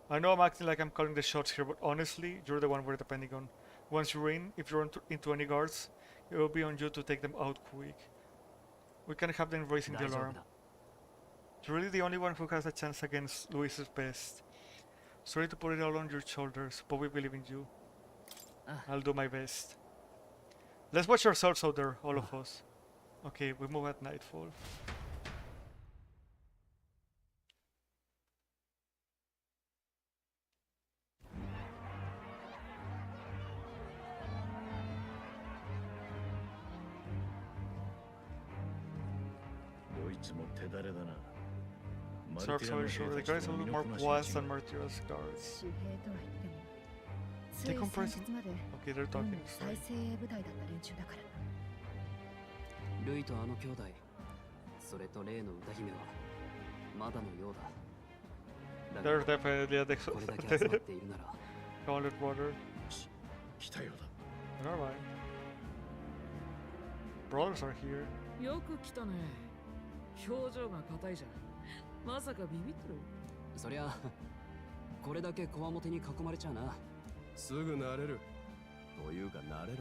I know I'm acting like I'm calling the shots here, but honestly, you're the one we're depending on. Once you're in, if you're into any guards, it will be on you to take them out quick. We can have them raising the alarm. You're really the only one who has a chance against Luis's best. Sorry to put it all on your shoulders, but we believe in you. I'll do my best. Let's watch ourselves out there, all of us. Okay, we move at nightfall. Serves over shore. The guards are a little more wise than Martyr's guards. 主兵とは言ってもつい They comprise 先日まで Okay, they're 軍 talking. の Sorry. 再生部隊だった連中だからルイとあの兄弟、それと例の歌姫はまだのようだ。だ They're が definitely at the これだけ集まっているなら Call it water. 来たようだ。 Never mind. Brothers are here. よく来たね。表情が硬いじゃん。まさかビビってる？そりゃこれだけこわもてに囲まれちゃうな。すぐ慣れる。というか慣れろ。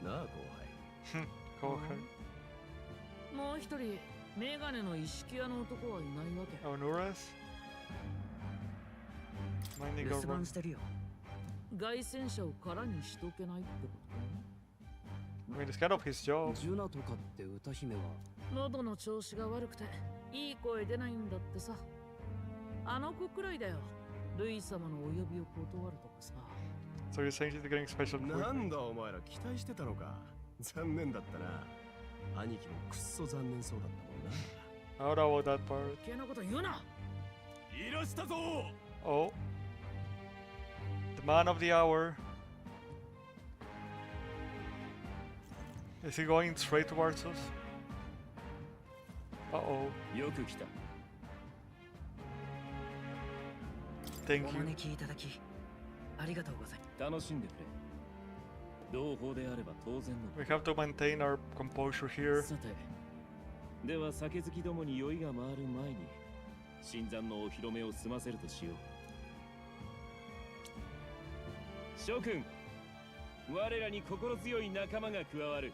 なあ後輩。Go ahead. もう一人メガネの一式屋の男はいないわけ。 Oh, Nuras? Minding 留 our 守 work. 番してるよ。凱旋者を空にしとけないってこと I mean, it's kind of his job. ジュナとかって歌姫は喉の調子が悪くていい声出ないんだってさ。あの子くらいだよ。ルイ様のお呼びを断るとかさ。 So you're saying she's getting special な food? んだお前ら期待してたのか。残念だったな。兄貴もくっそ残念そうだったもんな。 I don't know about that part. 余計なこと言うな。いらしたぞ。 Oh. The man of the hour. Is he going straight towards us? Uh-oh. よく来た。 Thank お you. 招きいただきありがとうございます。楽しんでくれ。同胞であれば当然の。 We have to maintain our composure here. さて、では酒好きどもに酔いが回る前に新参のお披露目を済ませるとしよう。諸君、我らに心強い仲間が加わる。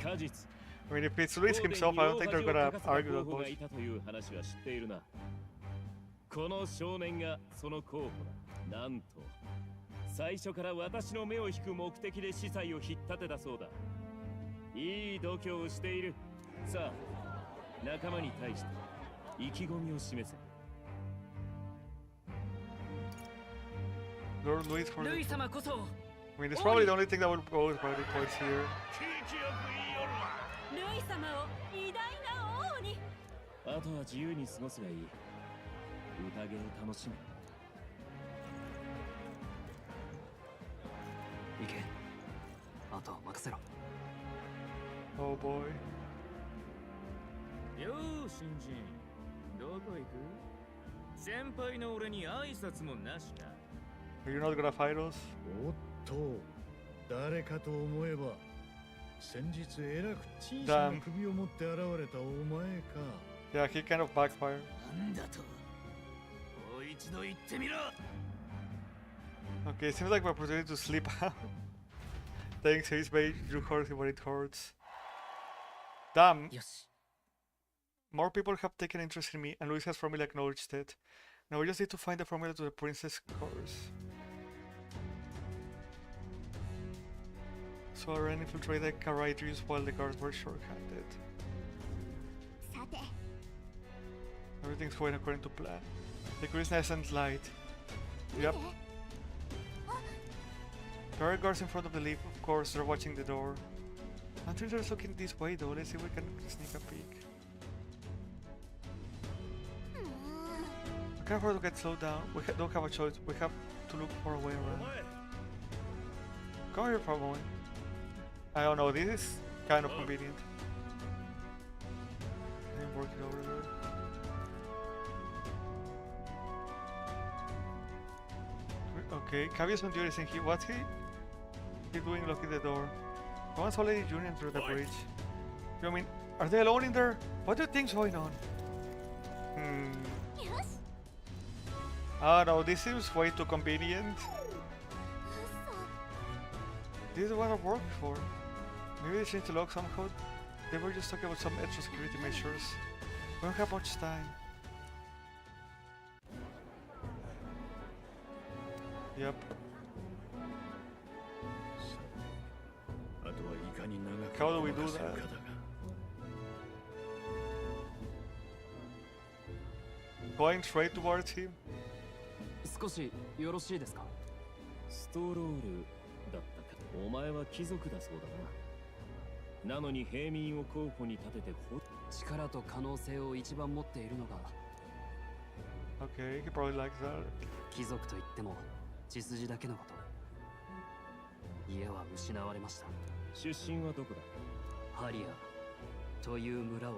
果実。 I mean, if it's Luis himself, I don't think they're gonna argue that が much. いたという話は知っているな。この少年がその候補だ。なんと最初から私の目を引く目的で司祭を引っ立てたそうだ。いい度胸をしている。さあ、仲間に対して意気込みを示せ。 Lord Luis for ルイ the... 様こそ I mean, it's probably the only thing that will go with brownie points here. ルイ様を偉大な王に。あとは自由に過ごすがいい。宴を楽しめ。行け。あとは任せろ。 Oh boy. よー、新人。どこ行く？先輩の俺に挨拶もなしか。 Are you not gonna fight us? おっと、誰かと思えば先日えらく小さな首を持って現れたお前か。 Yeah, he kind of backfired. なんだと。もう一度言ってみろ。 Okay, it seems like my opportunity to sleep out. Thanks, his bait, you hurt him when it hurts. Damn, よし。 more people have taken interest in me, and Luis has formally acknowledged it. Now we just need to find the formula to the princess course. So I ran infiltrate the Carriages while the guards were short-handed. さて、 Everything's going according to plan. The Christmas and light. Yep. There are guards in front of the leaf, of course, they're watching the door. I think they're looking this way though, let's see if we can sneak a peek. We can't afford to get slowed down, we don't have a choice, we have to look for a way around. Come here for a moment. I don't know, this is kind of convenient. I'm working over there. Okay, Cavia's not doing anything here. What's he doing locking the door? No one's already journeying through the bridge. I mean, are they alone in there? What do you think's going on? よし。 Ah no, this seems way too convenient. 嘘。 This is what I've worked for. Maybe they changed the lock somehow. They were just talking about some extra security measures. We don't have much time. Yep. あとはいかに長く How do we do 任せる that? かだが。 Going straight towards him? 少しよろしいですか。ストロールだったか。お前は貴族だそうだな。なのに平民を候補に立てて力と可能性を一番持っているのが Okay, he probably likes that. 貴族といっても血筋だけのこと。家は失われました。出身はどこだ？ハリアという村を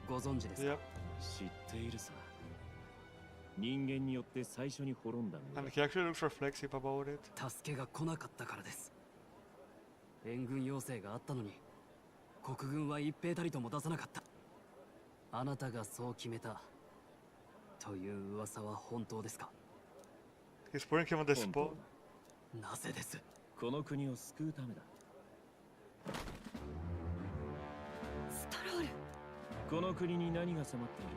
ご存知ですか。 Yep. 知っているさ。人間によって最初に滅んだんだ。 And he actually looks reflexive about it. 助けが来なかったからです。援軍要請があったのに国軍は一兵たりとも出さなかった。あなたがそう決めたという噂は本当ですか。 He's putting him on the 本 spot. 当だ。なぜです。この国を救うためだ。ストロール。この国に何が迫っている？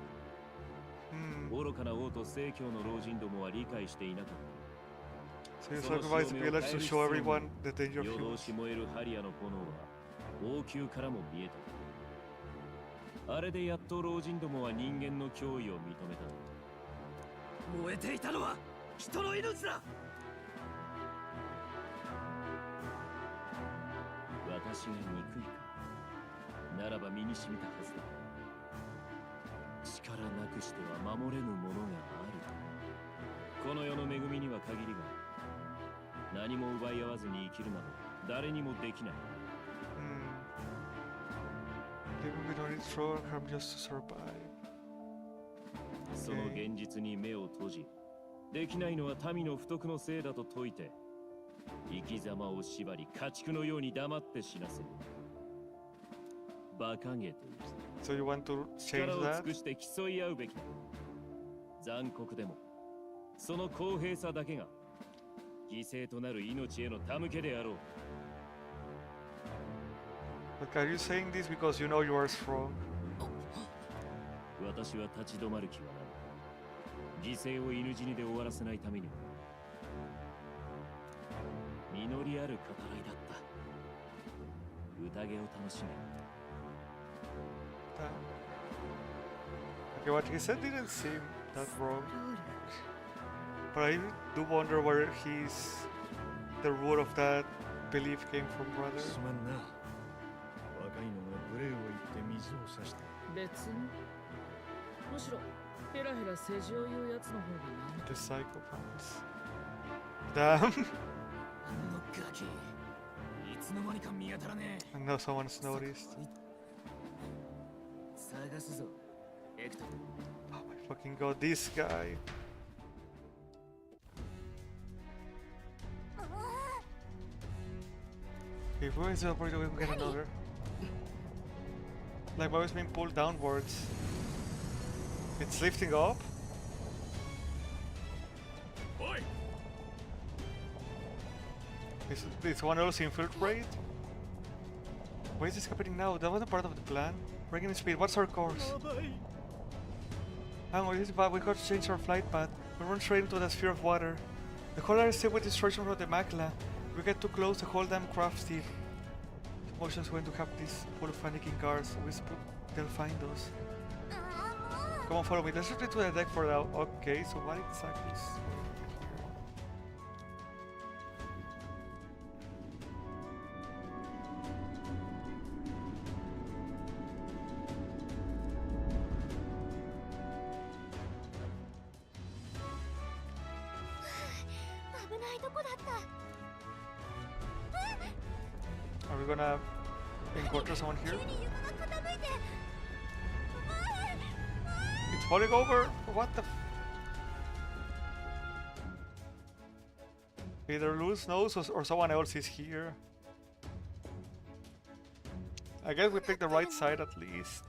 Hmm. 愚かな王と正教の老人どもは理解していなかっ So you sacrifice the village to show everyone the た。 danger of 夜 humans. 通し燃えるハリアの炎は王宮からも見えた。あれでやっと老人どもは人間の脅威を認めた。燃えていたのは人の命だ。しが憎いか。ならば身に染みたはずだ。力なくしては守れぬものがある。この世の恵みには限りがある。何も奪い合わずに生きるなど誰にもできない。People we don't need throw or harm just to survive. その現実に目を閉じ、できないのは民の不徳のせいだと説いて、生き様を縛り家畜のように黙って死なせる。馬鹿げている。So you want to change 力を that? 尽くして競い合うべきだ。残酷でも、その公平さだけが犠牲となる命への手向けであろう。But are you saying this because you know you are strong? 私は立ち止まる気はない。犠牲を犬死にで終わらせないためにも。実りある語らいだった。宴を楽しめ。Okay, what he said didn't seem that wrong. But I do wonder where the root of that belief came from, brother. すまんな。若いのが無礼を言って水を差した。別に。むしろヘラヘラ世辞を言うやつの方がな。 The psychopaths. Damn. あのガキ、いつの間にか見当たらねえ。 And now someone's noticed. 探すぞ、エクト。 Oh my fucking god, this guy. If we is operator, we can get another. Like, why was being pulled downwards? It's lifting up? Is one else infiltrate? Why is this happening now? That wasn't part of the plan. Breaking speed, what's our course? Hang on, this is bad. We got to change our flight path. We run straight into the sphere of water. The whole area is still with destruction from the Makla. We get too close, the whole damn craft steal. The motion's going to have this full of panicking cars. They'll find us. Come on, follow me. Let's return to the deck for now. Okay, so what exactly is going on here? Are we gonna encounter someone here? It's falling over! What the Either Luz knows or someone else is here. I guess we picked the right side at least.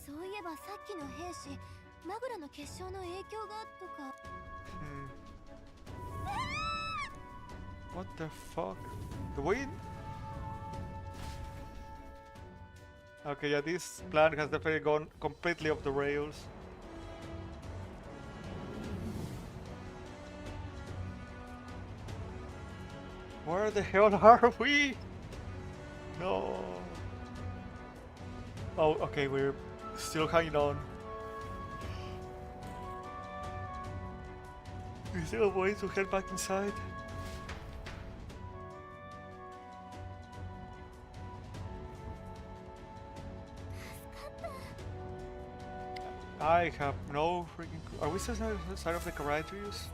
そういえばさっきの兵士、マグラの結晶の影響がとか。What the fuck? The wind? Okay, yeah, this plan has definitely gone completely off the rails. Where the hell are we? No. Oh, okay, we're still hanging on. Is there a way to head back inside? I have no freaking clue. Are we still on the side of the Courageous?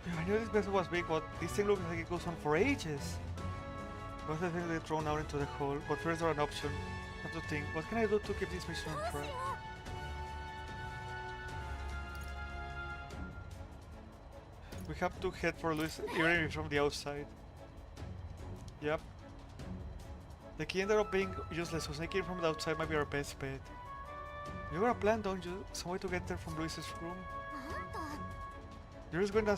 Yeah, I knew this vessel was big, but this thing looks like it goes on for ages. What's the thing they thrown out into the hole? But first there an option. I have to think, what can I do to keep this mission on track? We have to head for Luis even from the outside. Yep. The key ended up being useless, so sneaking from the outside might be our best bet. You got a plan, don't you? Some way to get there from Luis's room? You're just going to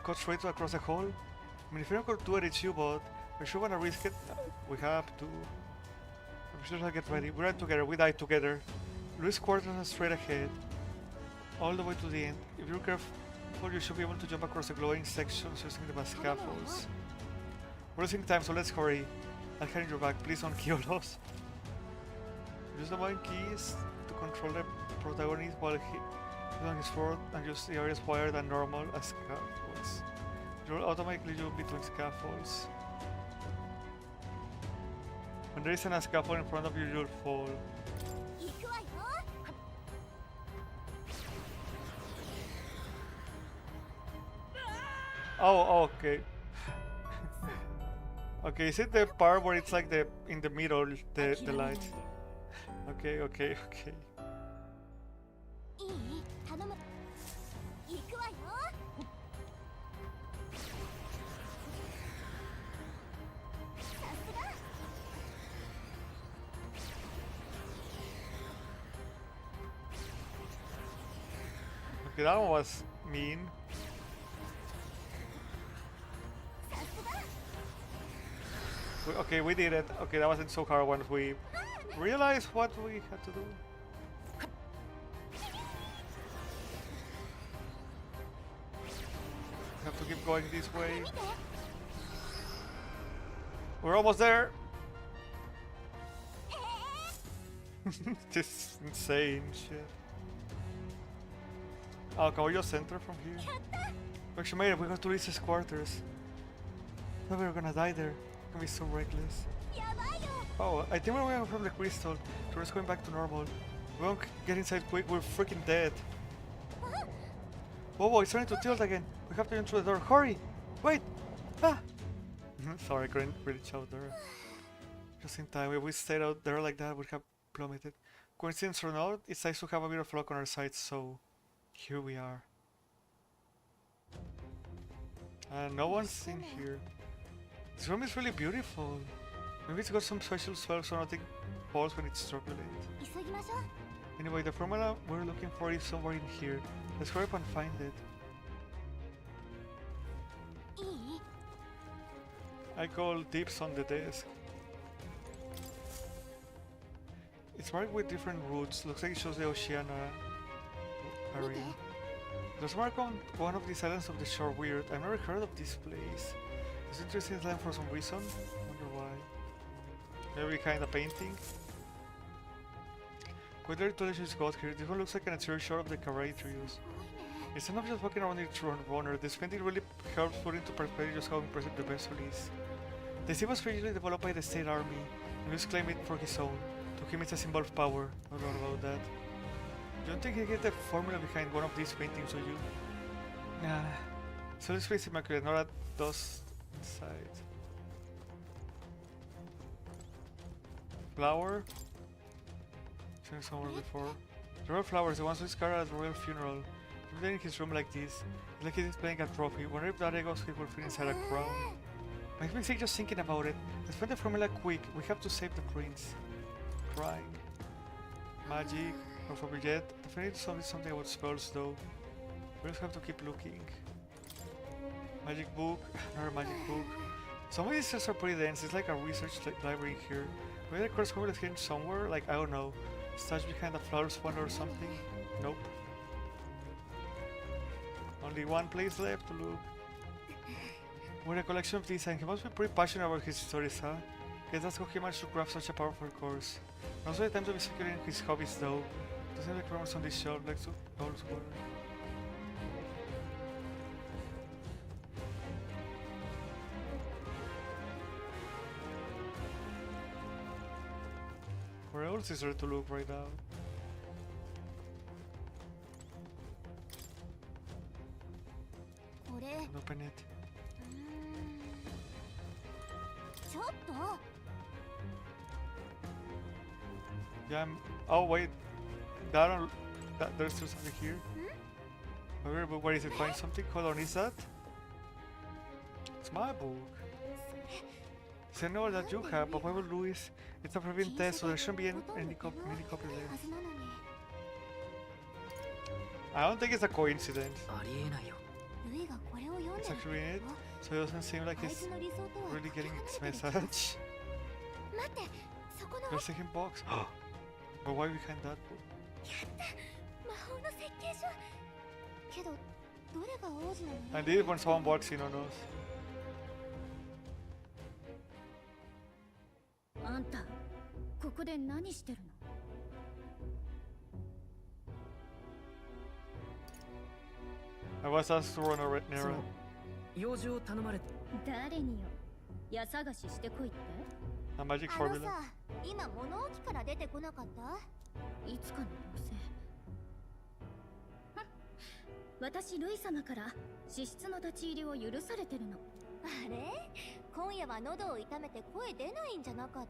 cut straight across the hall? I mean, if you're not going to do it, it's you, but we're sure gonna risk it. We have to. I'm sure I'll get ready. We run together, we die together. Luis quarters are straight ahead. All the way to the end. If you're careful, you should be able to jump across the glowing sections using them as scaffolds. We're losing time, so let's hurry. I'll carry your back. Please don't kill us. Use the mind keys to control the protagonist while he is on his sword and use the areas wider than normal as scaffolds. You'll automatically jump between scaffolds. When there isn't a scaffold in front of you, you'll fall. 行くわよ Oh, okay. Okay, is it the part where it's like the in the middle, the light? Okay. いい頼む行くわよ さすが Okay, that one was mean. さすが Okay, we did it. Okay, that wasn't so hard once we realized what we had to do. We have to keep going this way. 見て We're almost there. This insane shit. Oh, Coyo center from here. We actually made it. We got to Lisa's quarters. Thought we were gonna die there. Gonna be so reckless. やばいよ Oh, I think we're going from the crystal. We're just going back to normal. We don't get inside quick. We're freaking dead. Whoa, it's starting to tilt again. We have to enter the door. Hurry! Wait! Ah! Sorry, I couldn't really shout there. Just in time. If we stayed out there like that, we'd have plummeted. Coincidence or not, it's nice to have a bit of luck on our side, so here we are. And no one's in here. This room is really beautiful. Maybe it's got some special spells so nothing falls when it's turbulent. 急ぎましょう Anyway, the formula we're looking for is somewhere in here. Let's hurry up and find it. いい I call dips on the desk. It's marked with different routes. Looks like it shows the Oceania area. There's a mark on one of these islands of the shore. Weird. I've never heard of this place. It's interesting land for some reason. Wonder why. Maybe kind of painting. Quite early to just got here. This one looks like an interior shore of the Karai trios. It's not just walking around its runner. This painting really helps put into perspective just how impressive the vessel is. The sea was originally developed by the state army, and Lewis claimed it for his own. To him it's a symbol of power. No doubt about that. You don't think he get the formula behind one of these paintings, do you? Nah. So this place is immaculate, not at dust inside. Flower? Seen somewhere before. The royal flowers, the ones we discarded at the royal funeral. If they're in his room like this, it's like he's displaying a trophy. Wonder if that goes, he will fit inside a crown. Makes me sick just thinking about it. Let's find the formula quick. We have to save the prince. Crying. Magic. Or forbidden. Definitely something about spells though. We just have to keep looking. Magic book. Another magic book. Some of these sets are pretty dense. It's like a research library here. Maybe the course formula is hidden somewhere. Like, I don't know. Stashed behind a flowers one or something. Nope. Only one place left to look. With a collection of these, and he must be pretty passionate about his stories, huh? Guess that's how he managed to craft such a powerful course. Most of the time to be secure in his hobbies though. Doesn't like rumors on this shelf like to always water. Where else is there to look right now? Open it. ちょっと Yeah, oh wait, there's still something here. Okay, but where is it? Find something? Hold on, is that? It's my book. It's a novel that you have, but why would Louis? It's a prevent test, so there shouldn't be any copy left. I don't think it's a coincidence. ありえないよ ルイがこれを読ん It's でる actually in it, so it doesn't seem like あい he's つの理想とは really getting かけ its 離れてる message. 待ってそこの The second box. But why behind that book? 魔法の設計書けどどれが王子なのね And this when someone walks in on us. あんたここで何してるの I was asked to run a red そ narrow. の用事を頼まれて誰によ家探ししてこいって A magic あの formula. さ、今物置から出てこなかった？いつかのどうせ。私ルイ様から資質の立ち入りを許されてるの。あれ？今夜は喉を痛めて声出ないんじゃなかっ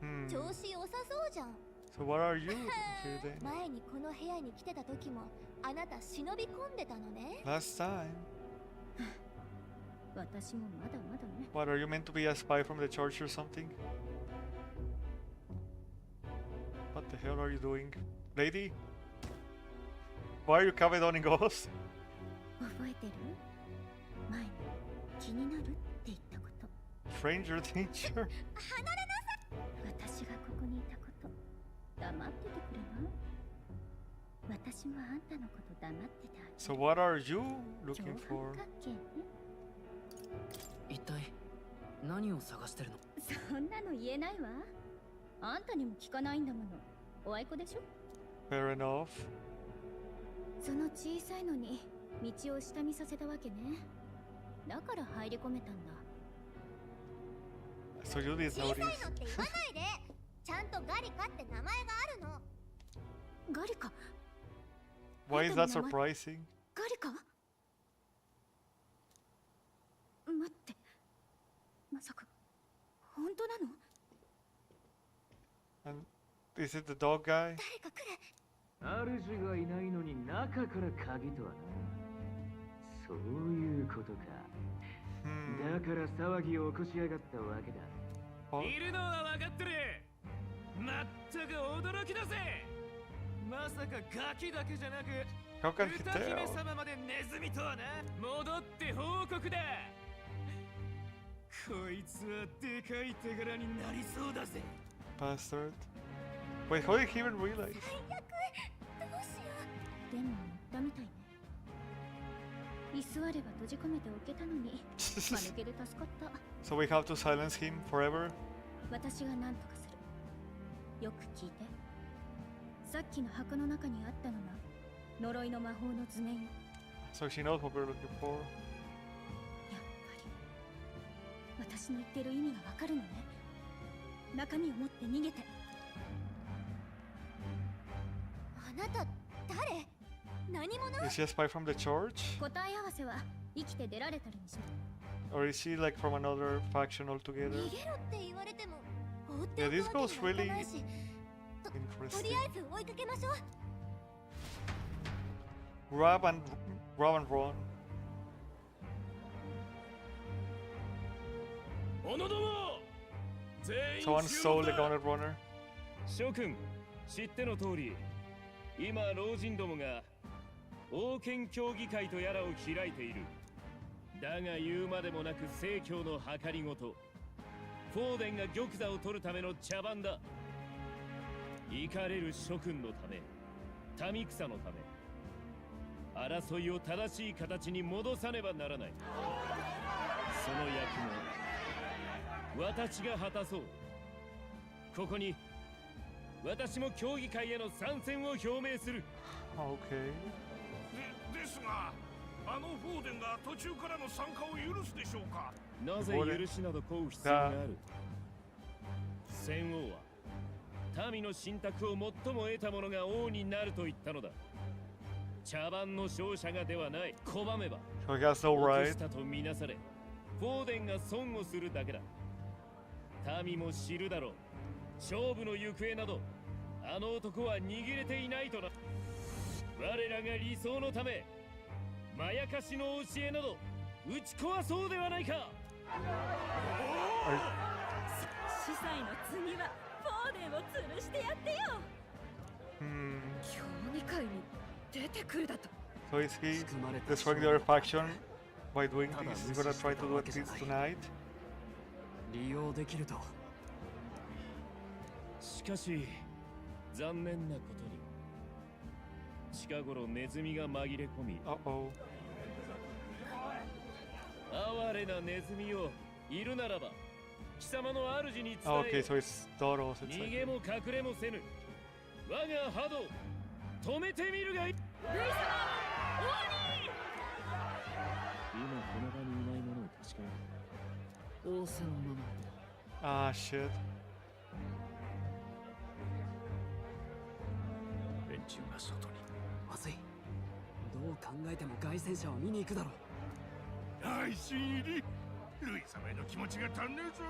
た？ Hmm. 調子良さそうじゃん。 So what are you here then? 前にこの部屋に来てた時もあなた忍び込んでたのね。 Last time. 私もまだまだね。 What, are you meant to be a spy from the church or something? What the hell are you doing? Lady? Why are you cavedoning us? 覚えてる？前に気になるって言ったこと。 Stranger danger? 離れなさい。私がここにいたこと、黙っててくれない？私もあんたのこと黙っててあげる。 So what are you 長 looking 三 for? 角形ね。一体何を探してるの？そんなの言えないわ。あんたにも聞かないんだもの。おあいこでしょ？ Fair enough. その小さいのに道を下見させたわけね。だから入り込めたんだ。 So you did 小さいの notice. って言わないで。ちゃんとガリカって名前があるの。ガリカ？ Why is that surprising? ガリカ？待って。まさか本当なの？ And is it the dog guy? 誰か来る。主がいないのに中から鍵とはな。そういうことか。だから騒ぎを起こしやがったわけだ。 Oh, いるのは分かってる。まったく驚きだぜ。まさかガキだけじゃなく how can he 歌姫 tell? 様までネズミとはな。戻って報告だ。こいつはでかい手柄になりそうだぜ。 Bastard. Wait, how did he even realize? 最悪。どうしよう。でも言ったみたいね。居座れば閉じ込めておけたのに、間抜けで助かった。 So we have to silence him forever? 私が何とかする。よく聞いて。さっきの箱の中にあったのが呪いの魔法の図面よ。 So she knows what we're looking for. やっぱり私の言ってる意味がわかるのね。中身を持って逃げて。あなた誰？何者？ Is she a spy from the church? 答え合わせは生きて出られたりにしま Or is she like from another faction altogether? 逃げろって言われても放ってお Yeah, く this わ goes けにはいかない really し。と interesting. りあえず追いかけましょう。 Grab and run. おのども全員 Someone 集 stole 合 the だ。 Gauntlet Runner. 諸君知っての通り、今老人どもが王権協議会とやらを開いている。だが言うまでもなく正教の計りごと、フォーデンが玉座を取るための茶番だ。怒れる諸君のため、民草のため、争いを正しい形に戻さねばならない。その役目、私が果たそう。ここに私も協議会への参戦を表明する。 Okay. ですが、あのフォーデンが途中からの参加を許すでしょうか。なぜ許しなど請う必要がある。戦王は民の信託を最も得た者が王になると言ったのだ。茶番の勝者がではない。拒めば So he has no 落と right. したとみなされ、フォーデンが損をするだけだ。民も知るだろう。勝負の行方などあの男は握れていないとな。我らが理想のためまやかしの教えなど打ち壊そうではないか。司祭の次はフォーデンを吊るしてやってよ。 協議会に出てくるだと。 So is he destroying the other faction by doing this? He's gonna try to do this tonight? 利用できると。しかし残念なことに近頃ネズミが紛れ込み、 Uh-oh. 哀れなネズミよ、いるならば貴様の主に伝 Oh, え okay, so it's Doros. It's 逃 like... げも隠れもせぬ。我が波動止めてみるがいい。ルイ様、今この場にいないものを確かめる。王様の Ah, shit. 中が外に。まずい。どう考えても凱旋者を見に行くだろう。はい新入りルイ様への気持ちが足んねえぞ。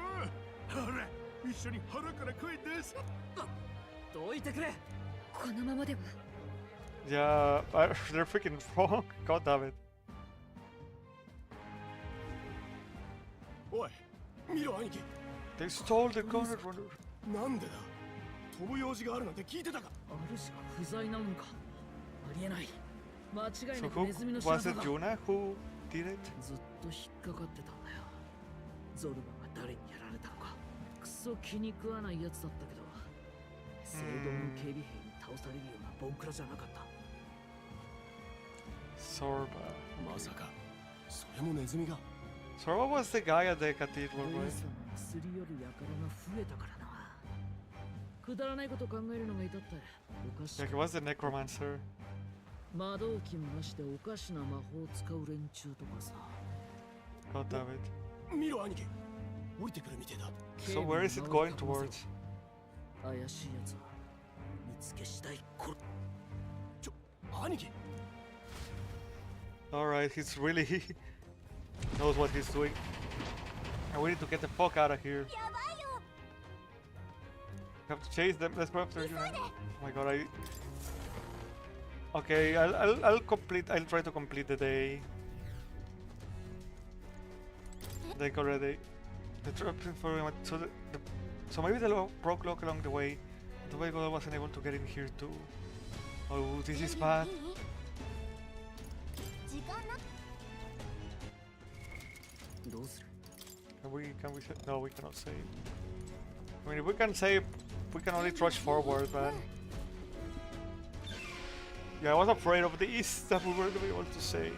ほら一緒に腹から声出せ。どいてくれ。このままでは Yeah, they're freaking wrong. God damn it. おい見ろ兄貴。 They stole the gun. なんでだ。飛ぶ用事があるなんて聞いてたか。あるしか不在なのか。ありえない。間違い So なく who ネズミの仕 was 業 it? だ。 Yuna who did it? ずっと引っかかってたんだよ。ゾルバが誰にやられたのか。クソ気に食わないやつだったけど、聖堂の警備兵に倒されるようなボンクラじゃなかった。 Sorba. まさかそれもネズミが。 Sorba was the guy at the cathedral, ルイ right? 様にすり寄る輩が増えたからな。くだらないこと考えるのがいたっておかしい。 Yeah, he was the necromancer. 魔導機もなしでおかしな魔法を使う連中とかさ。 God damn it. 見ろ兄貴。降りてくるみてえだ。 So where is it going towards? 怪しいやつは見つけ次第殺。兄貴。 Alright, he's really knows what he's doing. And we need to get the fuck out of here. やばいよ。 We have to chase them. Let's go after you. Oh my god, I. Okay, I'll complete. I'll try to complete the day. Like already. The trap for so maybe the broke lock along the way. The way God wasn't able to get in here too. Oh, this is bad. 時間な。どうする？ Can we save? No, we cannot save. I mean, if we can save, we can only trudge forward, man. Yeah, I was afraid of this that we weren't gonna be able to save.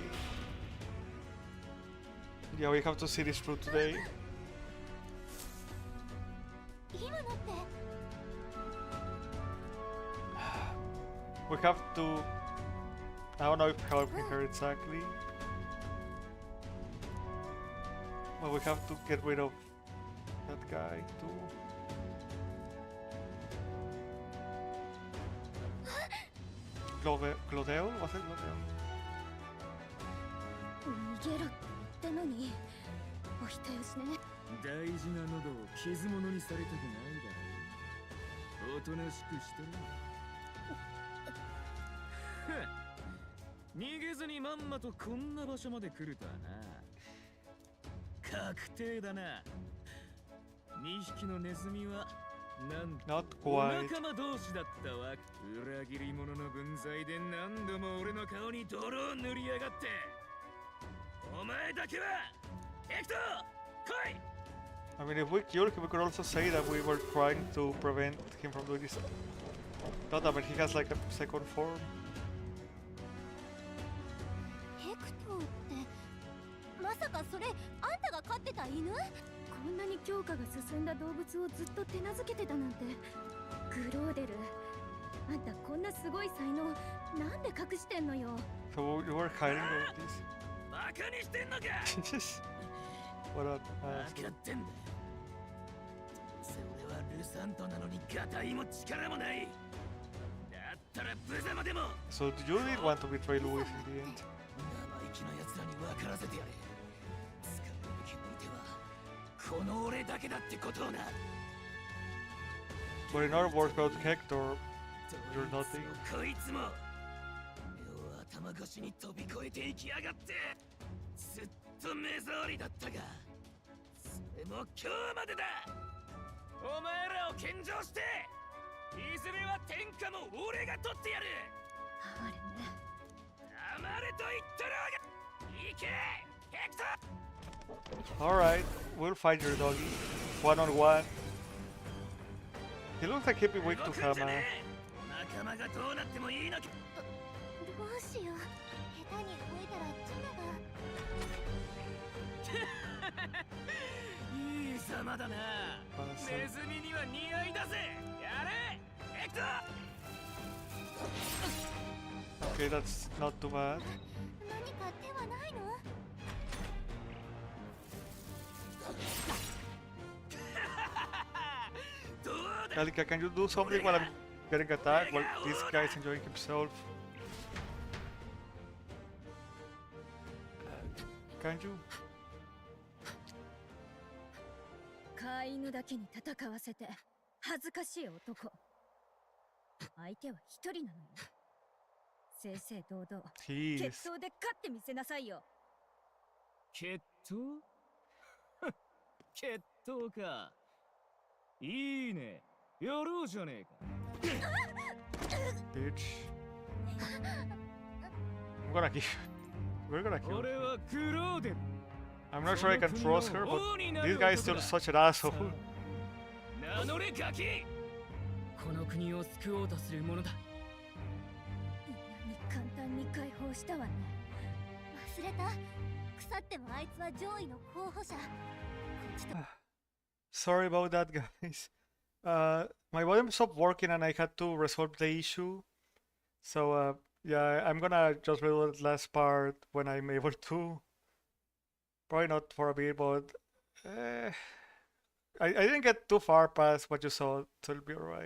Yeah, we have to see this through today. 今のって We have to. I don't know if helping her exactly. But we have to get rid of that guy too. Clodeo? Was it Clodeo? 逃げろってのにお人よしね。大事な喉を傷物にされたくないだろう。おとなしくしてる。逃げずにまんまとこんな場所まで来るとはな。確定だな。2匹のネズミはなんとお仲間同士だったわ。裏切り者の分際で何度も俺の顔に泥を塗りやがって。お前だけはエクト来い。 I mean, if we kill him, we could also say that we were trying to prevent him from doing this. God damn it, he has like a second form. ヘクトーってまさかそれあんたが飼ってた犬？こんなに強化が進んだ動物をずっと手なずけてたなんて。グローデル、あんたこんなすごい才能なんで隠してんのよ。 So you were hiding all of this? バカにしてんのか。 What a 分かってんだ。それはルサントなのにガタイも力もない。だったら無様でも。 So you did want to betray Louis in the end? 生意気な奴らに分からせてやれ。使うべき相手はこの俺だけだってことをな。 But in other words, about Hector, you're nothing. こいつも目を頭越しに飛び越えていきやがって。ずっと目障りだったが、それも今日までだ。お前らを献上して、いずれは天下も俺が取ってやる。あれね。黙れと言ったろうが。行け、ヘクト。 Alright, we'll fight your doggy. One on one. He looks like he'd be weak to Hama. 仲間がどうなってもいいのか。どうしよう。下手に増えたらチナが。いい様だな。ネズミには似合いだぜ。やれ、ヘクト。 Okay, that's not too bad. 何か手はないの？ Kalika, can you do something while I'm getting attacked while this guy's enjoying himself. Can you? 飼い犬だけに戦わせて恥ずかしい男。相手は一人なのよ。正々堂々決闘で勝ってみせなさいよ。決闘？決闘か。いいね。やろうじゃねえか。Bitch. I'm gonna kill. We're gonna kill. 俺はクローデル。I'm not sure I can trust her, but this guy is still such an asshole. 名乗れガキ。この国を救おうとするものだ。簡単に解放したわね。忘れた。腐ってもあいつは上位の候補者。Sorry about that, guys. My volume stopped working and I had to resolve the issue. So yeah, I'm gonna just reload the last part when I'm able to. Probably not for a bit, but I didn't get too far past what you saw, so it'll be alright.